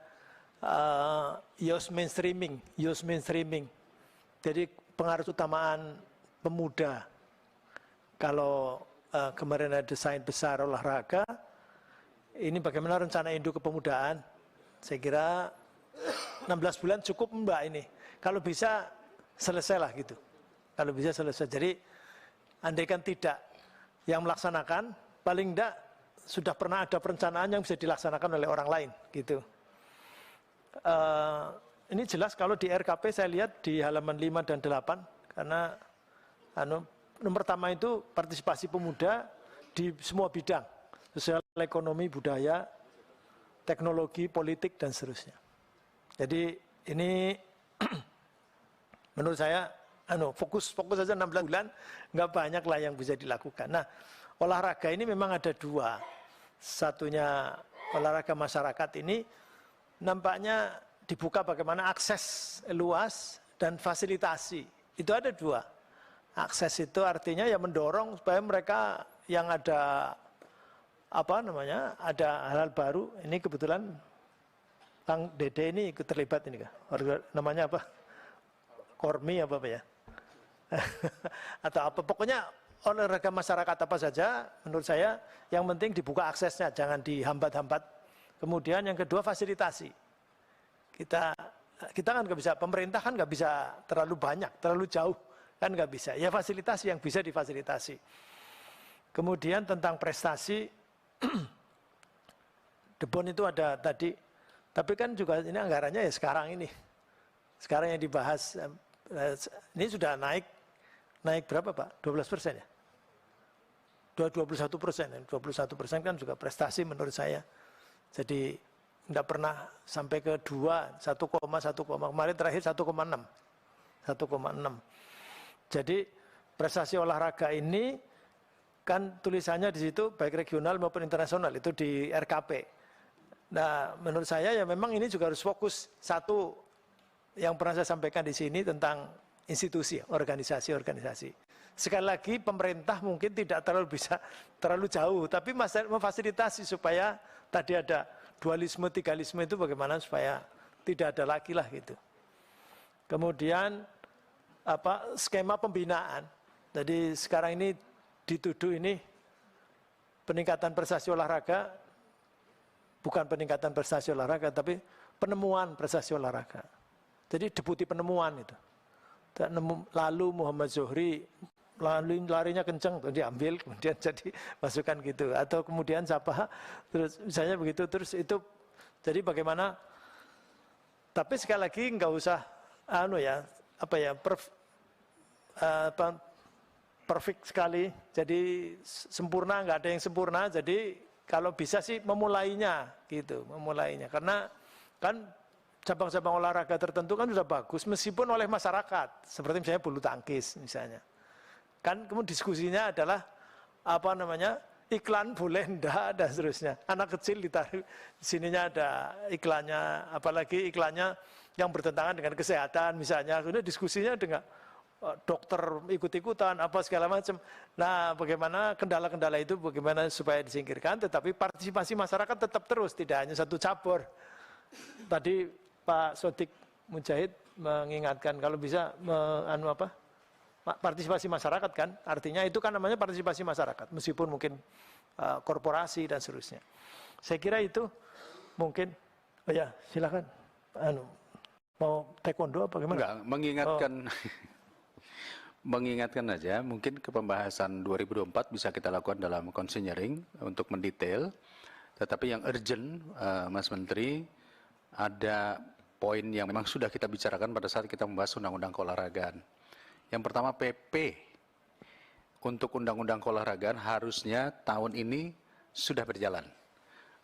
use mainstreaming. Jadi pengaruh utamaan pemuda. Kalau kemarin ada desain besar olahraga, ini bagaimana rencana induk kepemudaan? Saya kira 16 bulan cukup Mbak ini. Kalau bisa selesailah gitu. Kalau bisa selesai. Jadi andaikan tidak yang melaksanakan, paling enggak sudah pernah ada perencanaan yang bisa dilaksanakan oleh orang lain gitu. Ini jelas kalau di RKP saya lihat di halaman 5 dan 8, karena nomor pertama itu partisipasi pemuda di semua bidang, sosial, ekonomi, budaya, teknologi, politik dan seterusnya. Jadi ini menurut saya fokus saja 16 bulan, nggak banyak lah yang bisa dilakukan. Nah, olahraga ini memang ada dua. Satunya olahraga masyarakat ini nampaknya dibuka bagaimana akses luas dan fasilitasi. Itu ada dua. Akses itu artinya ya mendorong supaya mereka yang ada ada hal-hal baru. Ini kebetulan Kang Dede ini ikut terlibat ini kan. Namanya apa? Kormi apa ya? Atau apa? Pokoknya olahraga masyarakat apa saja menurut saya yang penting dibuka aksesnya, jangan dihambat-hambat. Kemudian yang kedua fasilitasi. Kita kan nggak bisa, pemerintah kan nggak bisa terlalu banyak, terlalu jauh kan nggak bisa. Ya fasilitasi yang bisa difasilitasi. Kemudian tentang prestasi, Debon itu ada tadi. Tapi kan juga ini anggarannya ya sekarang ini. Sekarang yang dibahas, ini sudah naik berapa Pak? 12% ya? 21%. 21% kan juga prestasi menurut saya. Jadi tidak pernah sampai ke 2, 1, kemarin terakhir 1,6. 1,6. Jadi prestasi olahraga ini kan tulisannya di situ baik regional maupun internasional, itu di RKP. Nah, menurut saya ya memang ini juga harus fokus. Satu yang pernah saya sampaikan di sini tentang institusi, organisasi. Sekali lagi pemerintah mungkin tidak terlalu jauh, tapi memfasilitasi supaya tadi ada dualisme, tigalisme itu bagaimana supaya tidak ada lagi lah gitu. Kemudian skema pembinaan. Jadi sekarang ini dituduh ini peningkatan prestasi olahraga. Bukan peningkatan prestasi olahraga, tapi penemuan prestasi olahraga. Jadi deputi penemuan itu. Lalu Muhammad Zohri larinya kenceng, diambil, kemudian jadi masukan gitu. Atau kemudian siapa, terus misalnya begitu, terus itu, jadi bagaimana, tapi sekali lagi nggak usah, perfect sekali, jadi sempurna, nggak ada yang sempurna, jadi kalau bisa sih memulainya, gitu, memulainya. Karena kan cabang-cabang olahraga tertentu kan sudah bagus, meskipun oleh masyarakat, seperti misalnya bulu tangkis misalnya. Kan kemudian diskusinya adalah iklan boleh enggak dan seterusnya. Anak kecil ditaruh sininya ada iklannya, apalagi iklannya yang bertentangan dengan kesehatan misalnya. Kemudian diskusinya dengan dokter ikut-ikutan apa segala macam. Nah, bagaimana kendala-kendala itu bagaimana supaya disingkirkan, tetapi partisipasi masyarakat tetap terus, tidak hanya satu cabur. Tadi Pak Sodik Mujahid mengingatkan kalau bisa partisipasi masyarakat kan, artinya itu kan namanya partisipasi masyarakat, meskipun mungkin korporasi dan seterusnya. Saya kira itu mungkin, silakan, mau taekwondo apa gimana? Enggak, mengingatkan aja, mungkin ke pembahasan 2024 bisa kita lakukan dalam konseling untuk mendetail, tetapi yang urgent, Mas Menteri, ada poin yang memang sudah kita bicarakan pada saat kita membahas undang-undang keolahragaan. Yang pertama PP untuk undang-undang keolahragaan harusnya tahun ini sudah berjalan.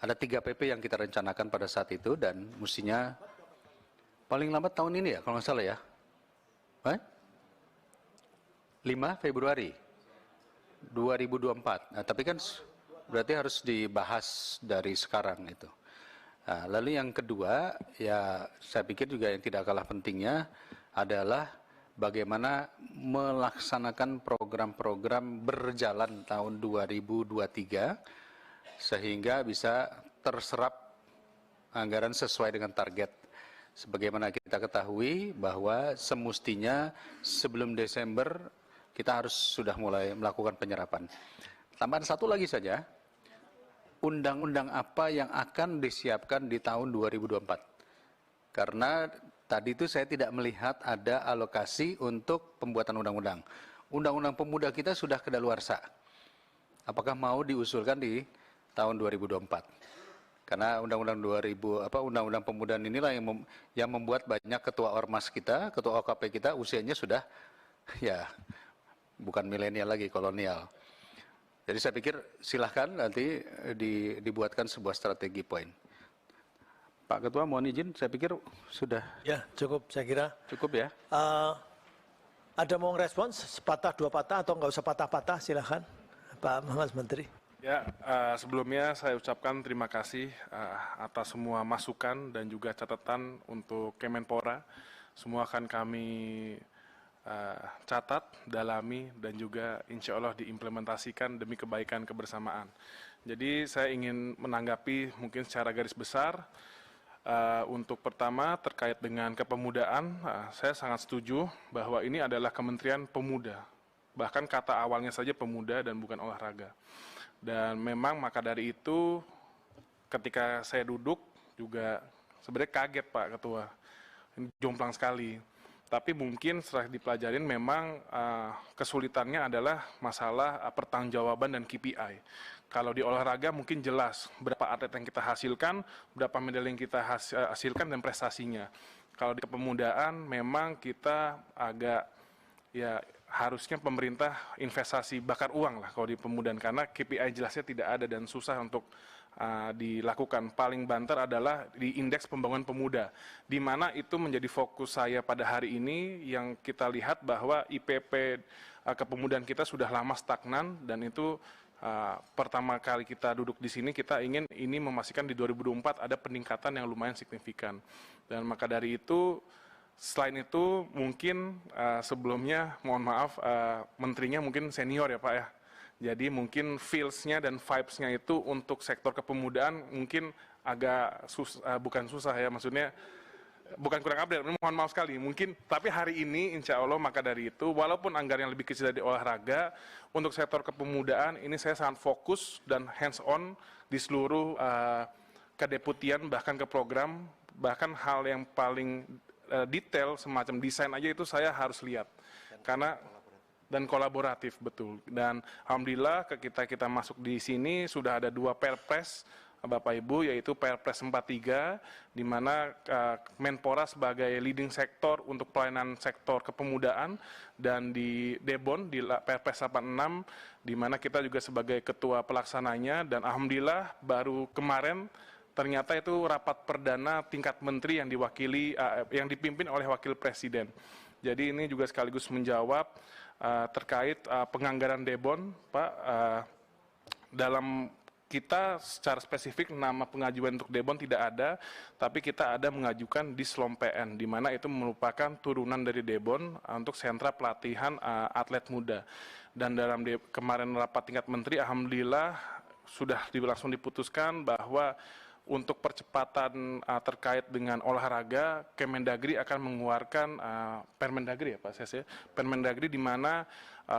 Ada 3 PP yang kita rencanakan pada saat itu dan mestinya paling lambat tahun ini ya kalau nggak salah ya. 5 Februari 2024. Nah, tapi kan berarti harus dibahas dari sekarang itu. Nah, lalu yang kedua, ya saya pikir juga yang tidak kalah pentingnya adalah bagaimana melaksanakan program-program berjalan tahun 2023 sehingga bisa terserap anggaran sesuai dengan target. Sebagaimana kita ketahui bahwa semestinya sebelum Desember kita harus sudah mulai melakukan penyerapan. Tambahan satu lagi saja, undang-undang apa yang akan disiapkan di tahun 2024? Karena tadi itu saya tidak melihat ada alokasi untuk pembuatan undang-undang. Undang-undang pemuda kita sudah kedaluarsa. Apakah mau diusulkan di tahun 2024? Karena undang-undang pemuda inilah yang membuat banyak ketua ormas kita, ketua OKP kita usianya sudah ya bukan milenial lagi, kolonial. Jadi saya pikir silahkan nanti dibuatkan sebuah strategi poin. Pak Ketua mohon izin, saya pikir sudah. Ya cukup, saya kira. Cukup ya. Ada mau ngerespons sepatah dua patah atau nggak usah patah-patah, silahkan Pak Mas Menteri. Ya, sebelumnya saya ucapkan terima kasih atas semua masukan dan juga catatan untuk Kemenpora. Semua akan kami catat, dalami, dan juga insya Allah diimplementasikan demi kebaikan kebersamaan. Jadi saya ingin menanggapi mungkin secara garis besar. Untuk pertama terkait dengan kepemudaan, saya sangat setuju bahwa ini adalah Kementerian Pemuda. Bahkan kata awalnya saja pemuda dan bukan olahraga. Dan memang maka dari itu ketika saya duduk juga sebenarnya kaget Pak Ketua, jomplang sekali. Tapi mungkin setelah dipelajarin memang kesulitannya adalah masalah pertanggungjawaban dan KPI. Kalau di olahraga mungkin jelas berapa atlet yang kita hasilkan, berapa medali yang kita hasilkan dan prestasinya. Kalau di kepemudaan memang kita agak ya harusnya pemerintah investasi bakar uang lah kalau di pemudaan karena KPI jelasnya tidak ada dan susah untuk dilakukan. Paling banter adalah di indeks pembangunan pemuda, di mana itu menjadi fokus saya pada hari ini yang kita lihat bahwa IPP kepemudaan kita sudah lama stagnan dan itu pertama kali kita duduk di sini kita ingin ini memastikan di 2024 ada peningkatan yang lumayan signifikan. Dan maka dari itu selain itu mungkin sebelumnya mohon maaf menterinya mungkin senior ya Pak ya. Jadi mungkin feels-nya dan vibes-nya itu untuk sektor kepemudaan mungkin agak bukan susah ya, maksudnya bukan kurang update, mohon maaf sekali. Mungkin, tapi hari ini insya Allah maka dari itu, walaupun anggaran yang lebih kecil dari olahraga, untuk sektor kepemudaan ini saya sangat fokus dan hands-on di seluruh kedeputian, bahkan ke program, bahkan hal yang paling detail semacam desain aja itu saya harus lihat. Karena dan kolaboratif, betul. Dan alhamdulillah kita masuk di sini sudah ada 2 Perpres Bapak Ibu, yaitu Perpres 43 di mana Menpora sebagai leading sektor untuk pelayanan sektor kepemudaan, dan di Debon di Perpres 86 di mana kita juga sebagai ketua pelaksananya, dan alhamdulillah baru kemarin ternyata itu rapat perdana tingkat menteri yang dipimpin oleh Wakil Presiden. Jadi ini juga sekaligus menjawab terkait penganggaran Debon, Pak. Dalam kita secara spesifik nama pengajuan untuk Debon tidak ada, tapi kita ada mengajukan di Slom PN, di mana itu merupakan turunan dari Debon untuk sentra pelatihan atlet muda. Dan dalam kemarin rapat tingkat menteri, alhamdulillah sudah langsung diputuskan bahwa untuk percepatan terkait dengan olahraga, Kemendagri akan mengeluarkan Permendagri ya Pak Ses ya, Permendagri di mana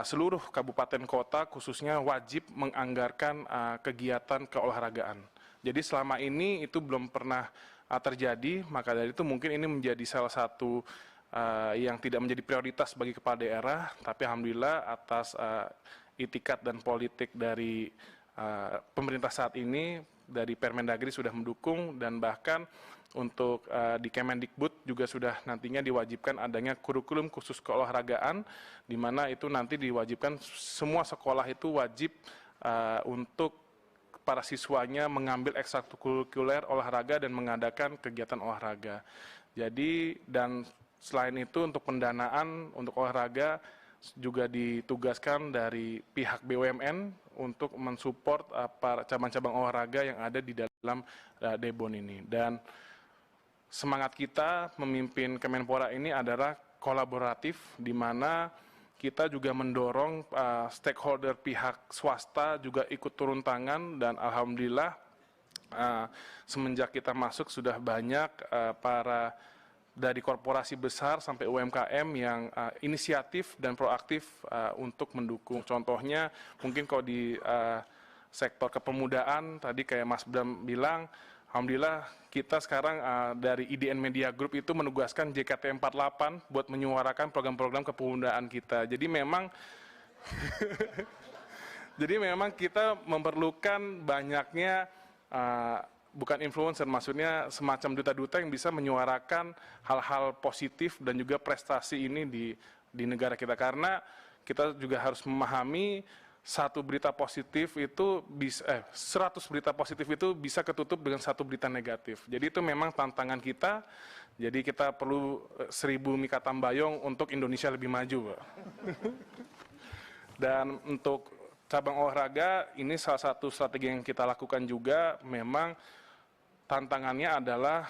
seluruh kabupaten kota khususnya wajib menganggarkan kegiatan keolahragaan. Jadi selama ini itu belum pernah terjadi, maka dari itu mungkin ini menjadi salah satu yang tidak menjadi prioritas bagi kepala daerah, tapi alhamdulillah atas itikat dan politik dari pemerintah saat ini, dari Permendagri sudah mendukung, dan bahkan untuk di Kemendikbud juga sudah nantinya diwajibkan adanya kurikulum khusus keolahragaan, di mana itu nanti diwajibkan semua sekolah itu wajib untuk para siswanya mengambil ekstrakurikuler olahraga dan mengadakan kegiatan olahraga. Jadi, dan selain itu untuk pendanaan untuk olahraga juga ditugaskan dari pihak BUMN untuk mensupport para cabang-cabang olahraga yang ada di dalam Debon ini. Dan semangat kita memimpin Kemenpora ini adalah kolaboratif, di mana kita juga mendorong stakeholder pihak swasta juga ikut turun tangan, dan alhamdulillah semenjak kita masuk sudah banyak para dari korporasi besar sampai UMKM yang inisiatif dan proaktif untuk mendukung. Contohnya mungkin kalau di sektor kepemudaan tadi kayak Mas Bram bilang, alhamdulillah kita sekarang dari IDN Media Group itu menugaskan JKT48 buat menyuarakan program-program kepemudaan kita. Jadi memang kita memerlukan banyaknya bukan influencer, maksudnya semacam duta-duta yang bisa menyuarakan hal-hal positif dan juga prestasi ini di negara kita. Karena kita juga harus memahami 100 berita positif itu bisa ketutup dengan 1 berita negatif. Jadi itu memang tantangan kita. Jadi kita perlu 1000 Mika Tambayong untuk Indonesia lebih maju, Pak. Dan untuk cabang olahraga ini salah satu strategi yang kita lakukan juga. Memang tantangannya adalah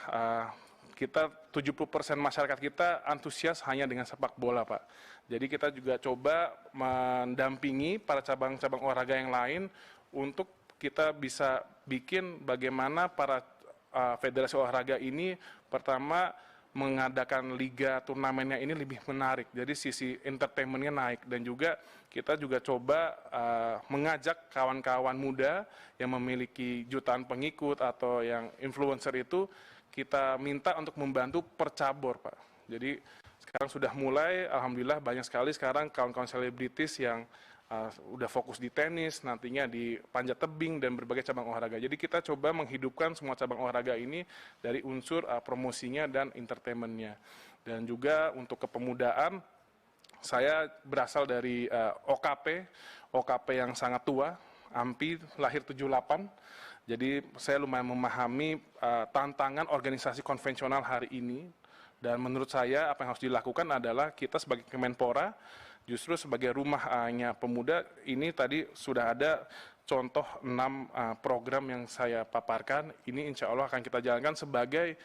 kita 70% masyarakat kita antusias hanya dengan sepak bola, Pak. Jadi kita juga coba mendampingi para cabang-cabang olahraga yang lain untuk kita bisa bikin bagaimana para federasi olahraga ini pertama mengadakan liga turnamennya ini lebih menarik. Jadi sisi entertainment-nya naik, dan juga kita juga coba mengajak kawan-kawan muda yang memiliki jutaan pengikut atau yang influencer itu kita minta untuk membantu per cabur, Pak. Jadi sekarang sudah mulai, alhamdulillah banyak sekali sekarang kawan-kawan selebritis yang udah fokus di tenis, nantinya di panjat tebing dan berbagai cabang olahraga. Jadi kita coba menghidupkan semua cabang olahraga ini dari unsur promosinya dan entertainment-nya. Dan juga untuk kepemudaan, saya berasal dari OKP yang sangat tua, AMPI lahir 78. Jadi saya lumayan memahami tantangan organisasi konvensional hari ini. Dan menurut saya apa yang harus dilakukan adalah kita sebagai Kemenpora, justru sebagai rumahnya pemuda, ini tadi sudah ada contoh 6 program yang saya paparkan. Ini insya Allah akan kita jalankan sebagai,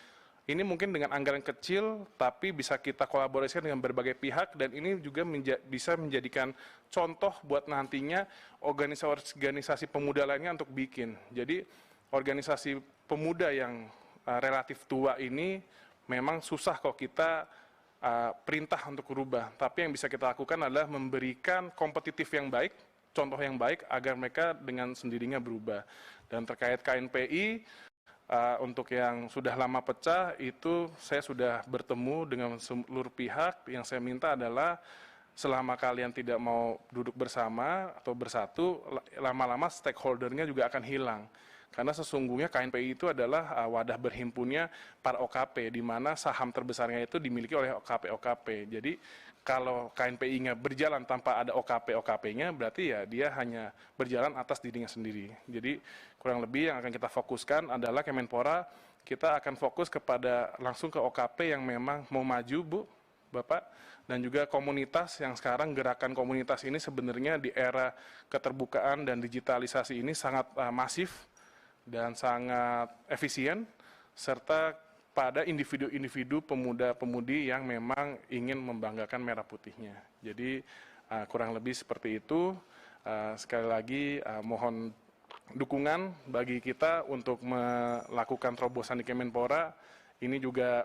ini mungkin dengan anggaran kecil, tapi bisa kita kolaborasikan dengan berbagai pihak, dan ini juga bisa menjadikan contoh buat nantinya organisasi pemuda lainnya untuk bikin. Jadi organisasi pemuda yang relatif tua ini memang susah kok kita perintah untuk berubah, tapi yang bisa kita lakukan adalah memberikan kompetitif yang baik, contoh yang baik agar mereka dengan sendirinya berubah. Dan terkait KNPI, untuk yang sudah lama pecah itu saya sudah bertemu dengan seluruh pihak. Yang saya minta adalah selama kalian tidak mau duduk bersama atau bersatu, lama-lama stakeholdernya juga akan hilang. Karena sesungguhnya KNPI itu adalah wadah berhimpunnya para OKP, di mana saham terbesarnya itu dimiliki oleh OKP-OKP. Jadi kalau KNPI-nya berjalan tanpa ada OKP-OKP-nya, berarti ya dia hanya berjalan atas dirinya sendiri. Jadi kurang lebih yang akan kita fokuskan adalah Kemenpora, kita akan fokus kepada langsung ke OKP yang memang mau maju, Bu, Bapak, dan juga komunitas yang sekarang gerakan komunitas ini sebenarnya di era keterbukaan dan digitalisasi ini sangat masif dan sangat efisien, serta pada individu-individu pemuda-pemudi yang memang ingin membanggakan merah putihnya. Jadi kurang lebih seperti itu. Sekali lagi mohon dukungan bagi kita untuk melakukan terobosan di Kemenpora. Ini juga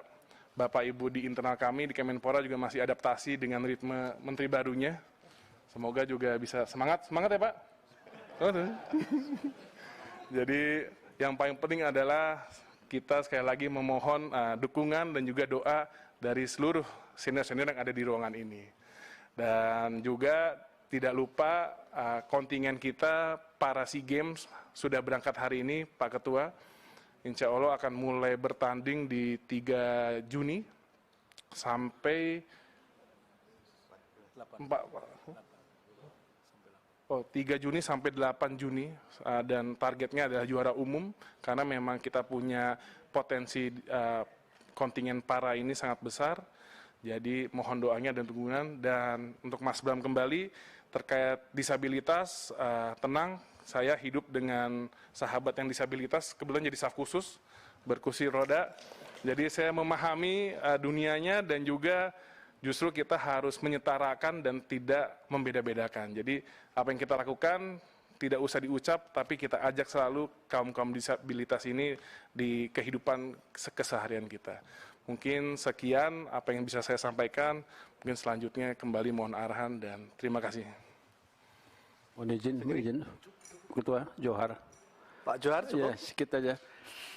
Bapak Ibu di internal kami di Kemenpora juga masih adaptasi dengan ritme menteri barunya. Semoga juga bisa semangat ya Pak. Jadi yang paling penting adalah kita sekali lagi memohon dukungan dan juga doa dari seluruh senior-senior yang ada di ruangan ini. Dan juga tidak lupa kontingen kita para SEA Games sudah berangkat hari ini Pak Ketua. Insya Allah akan mulai bertanding di 3 Juni sampai 3 Juni sampai 8 Juni dan targetnya adalah juara umum karena memang kita punya potensi kontingen para ini sangat besar. Jadi mohon doanya dan dukungan. Dan untuk Mas Bram kembali terkait disabilitas, tenang, saya hidup dengan sahabat yang disabilitas, kebetulan jadi staf khusus berkursi roda. Jadi saya memahami dunianya dan juga justru kita harus menyetarakan dan tidak membeda-bedakan. Jadi apa yang kita lakukan tidak usah diucap, tapi kita ajak selalu kaum-kaum disabilitas ini di kehidupan keseharian kita. Mungkin sekian apa yang bisa saya sampaikan, mungkin selanjutnya kembali mohon arahan dan terima kasih. Mohon izin, Ketua Johar. Pak Johar cukup? Ya, sedikit aja.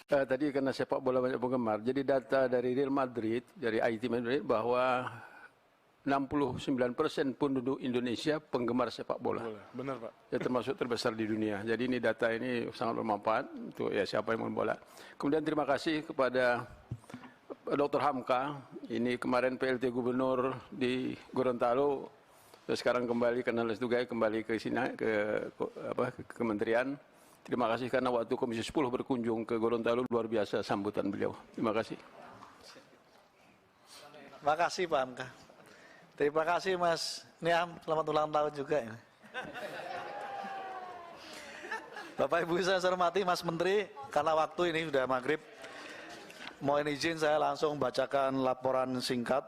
Tadi karena sepak bola banyak penggemar, jadi data dari Real Madrid, dari IT Madrid, bahwa 69% penduduk Indonesia penggemar sepak bola. Benar Pak. Ya, termasuk terbesar di dunia. Jadi ini data ini sangat bermanfaat untuk ya siapa yang main bola. Kemudian terima kasih kepada Dr. Hamka. Ini kemarin PLT Gubernur di Gorontalo. Terus sekarang kembali karena Tugai kembali ke sini ke kementerian. Terima kasih karena waktu Komisi 10 berkunjung ke Gorontalo luar biasa sambutan beliau. Terima kasih. Terima kasih Pak Hamka. Terima kasih Mas Niam, selamat ulang tahun juga. Bapak Ibu saya hormati Mas Menteri, karena waktu ini sudah maghrib, mohon izin saya langsung bacakan laporan singkat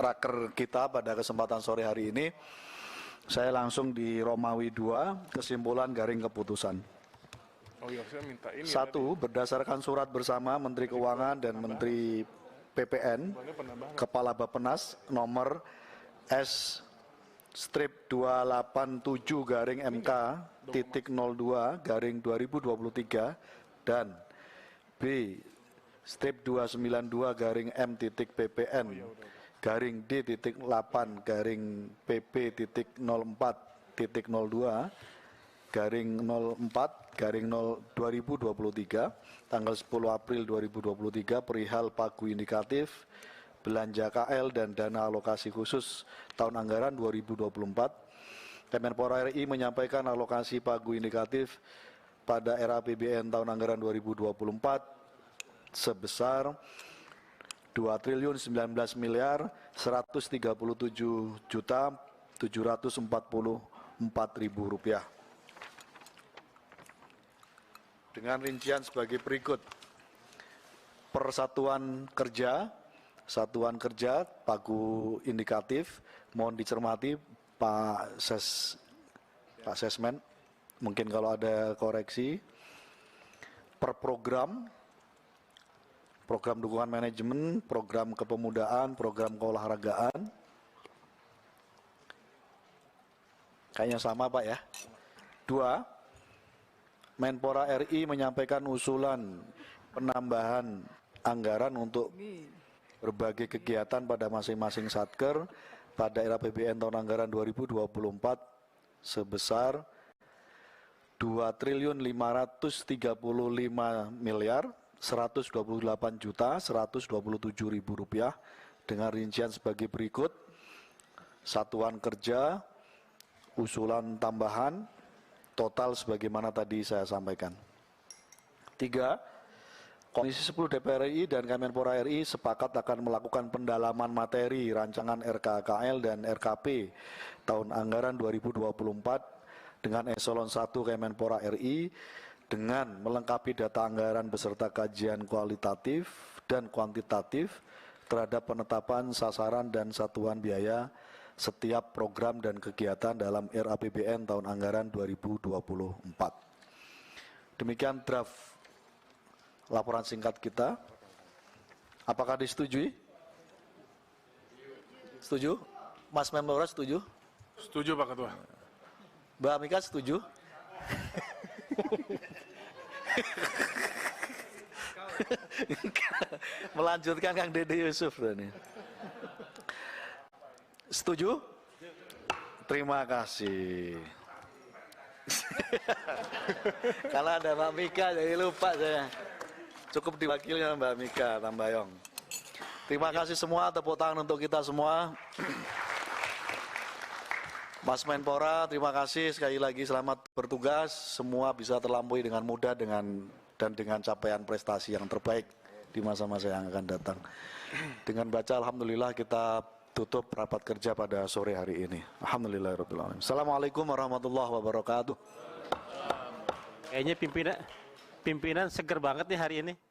raker kita pada kesempatan sore hari ini. Saya langsung di Romawi 2, kesimpulan garing keputusan. Oh iya, saya minta ini. 1. Berdasarkan surat bersama Menteri Keuangan dan Menteri PPN, Kepala Bappenas nomor S-27-MK-02-2023 dan B/292-PP-DT-8-PP-PP-PP-PP-PP-PP-04-0-2023 tanggal 10 April 2023 perihal pagu indikatif belanja KL dan dana alokasi khusus tahun anggaran 2024. Kemenpora RI menyampaikan alokasi pagu indikatif pada RAPBN tahun anggaran 2024 sebesar 2.019.137.744.000 rupiah. Dengan rincian sebagai berikut. Persatuan Kerja, Satuan Kerja, pagu indikatif, mohon dicermati Pak Sesmen, mungkin kalau ada koreksi. Per program dukungan manajemen, program kepemudaan, program keolahragaan. Kayaknya sama Pak ya. 2. Menpora RI menyampaikan usulan penambahan anggaran untuk berbagai kegiatan pada masing-masing satker pada RAPBN tahun anggaran 2024 sebesar 2.535.128.127.000 rupiah dengan rincian sebagai berikut: satuan kerja, usulan tambahan, total sebagaimana tadi saya sampaikan. 3. Komisi 10 DPR RI dan Kemenpora RI sepakat akan melakukan pendalaman materi rancangan RKKL dan RKP tahun anggaran 2024 dengan eselon 1 Kemenpora RI dengan melengkapi data anggaran beserta kajian kualitatif dan kuantitatif terhadap penetapan sasaran dan satuan biaya setiap program dan kegiatan dalam RAPBN tahun anggaran 2024. Demikian draft laporan singkat kita. Apakah disetujui? Setuju? Mas Menpora setuju? Setuju Pak Ketua. Mbak Mika setuju? Melanjutkan Kang Dede Yusuf tadi. Setuju? Terima kasih. Karena ada Mbak Mika jadi lupa saya. Cukup diwakilnya Mbak Mika Tambayong. Terima kasih semua, tepuk tangan untuk kita semua. Mas Menpora, terima kasih sekali lagi, selamat bertugas. Semua bisa terlampaui dengan mudah dan dengan capaian prestasi yang terbaik di masa-masa yang akan datang. Dengan baca Alhamdulillah kita tutup rapat kerja pada sore hari ini. Alhamdulillahirrahmanirrahim. Assalamualaikum warahmatullahi wabarakatuh. Kayaknya pimpinan seger banget nih hari ini.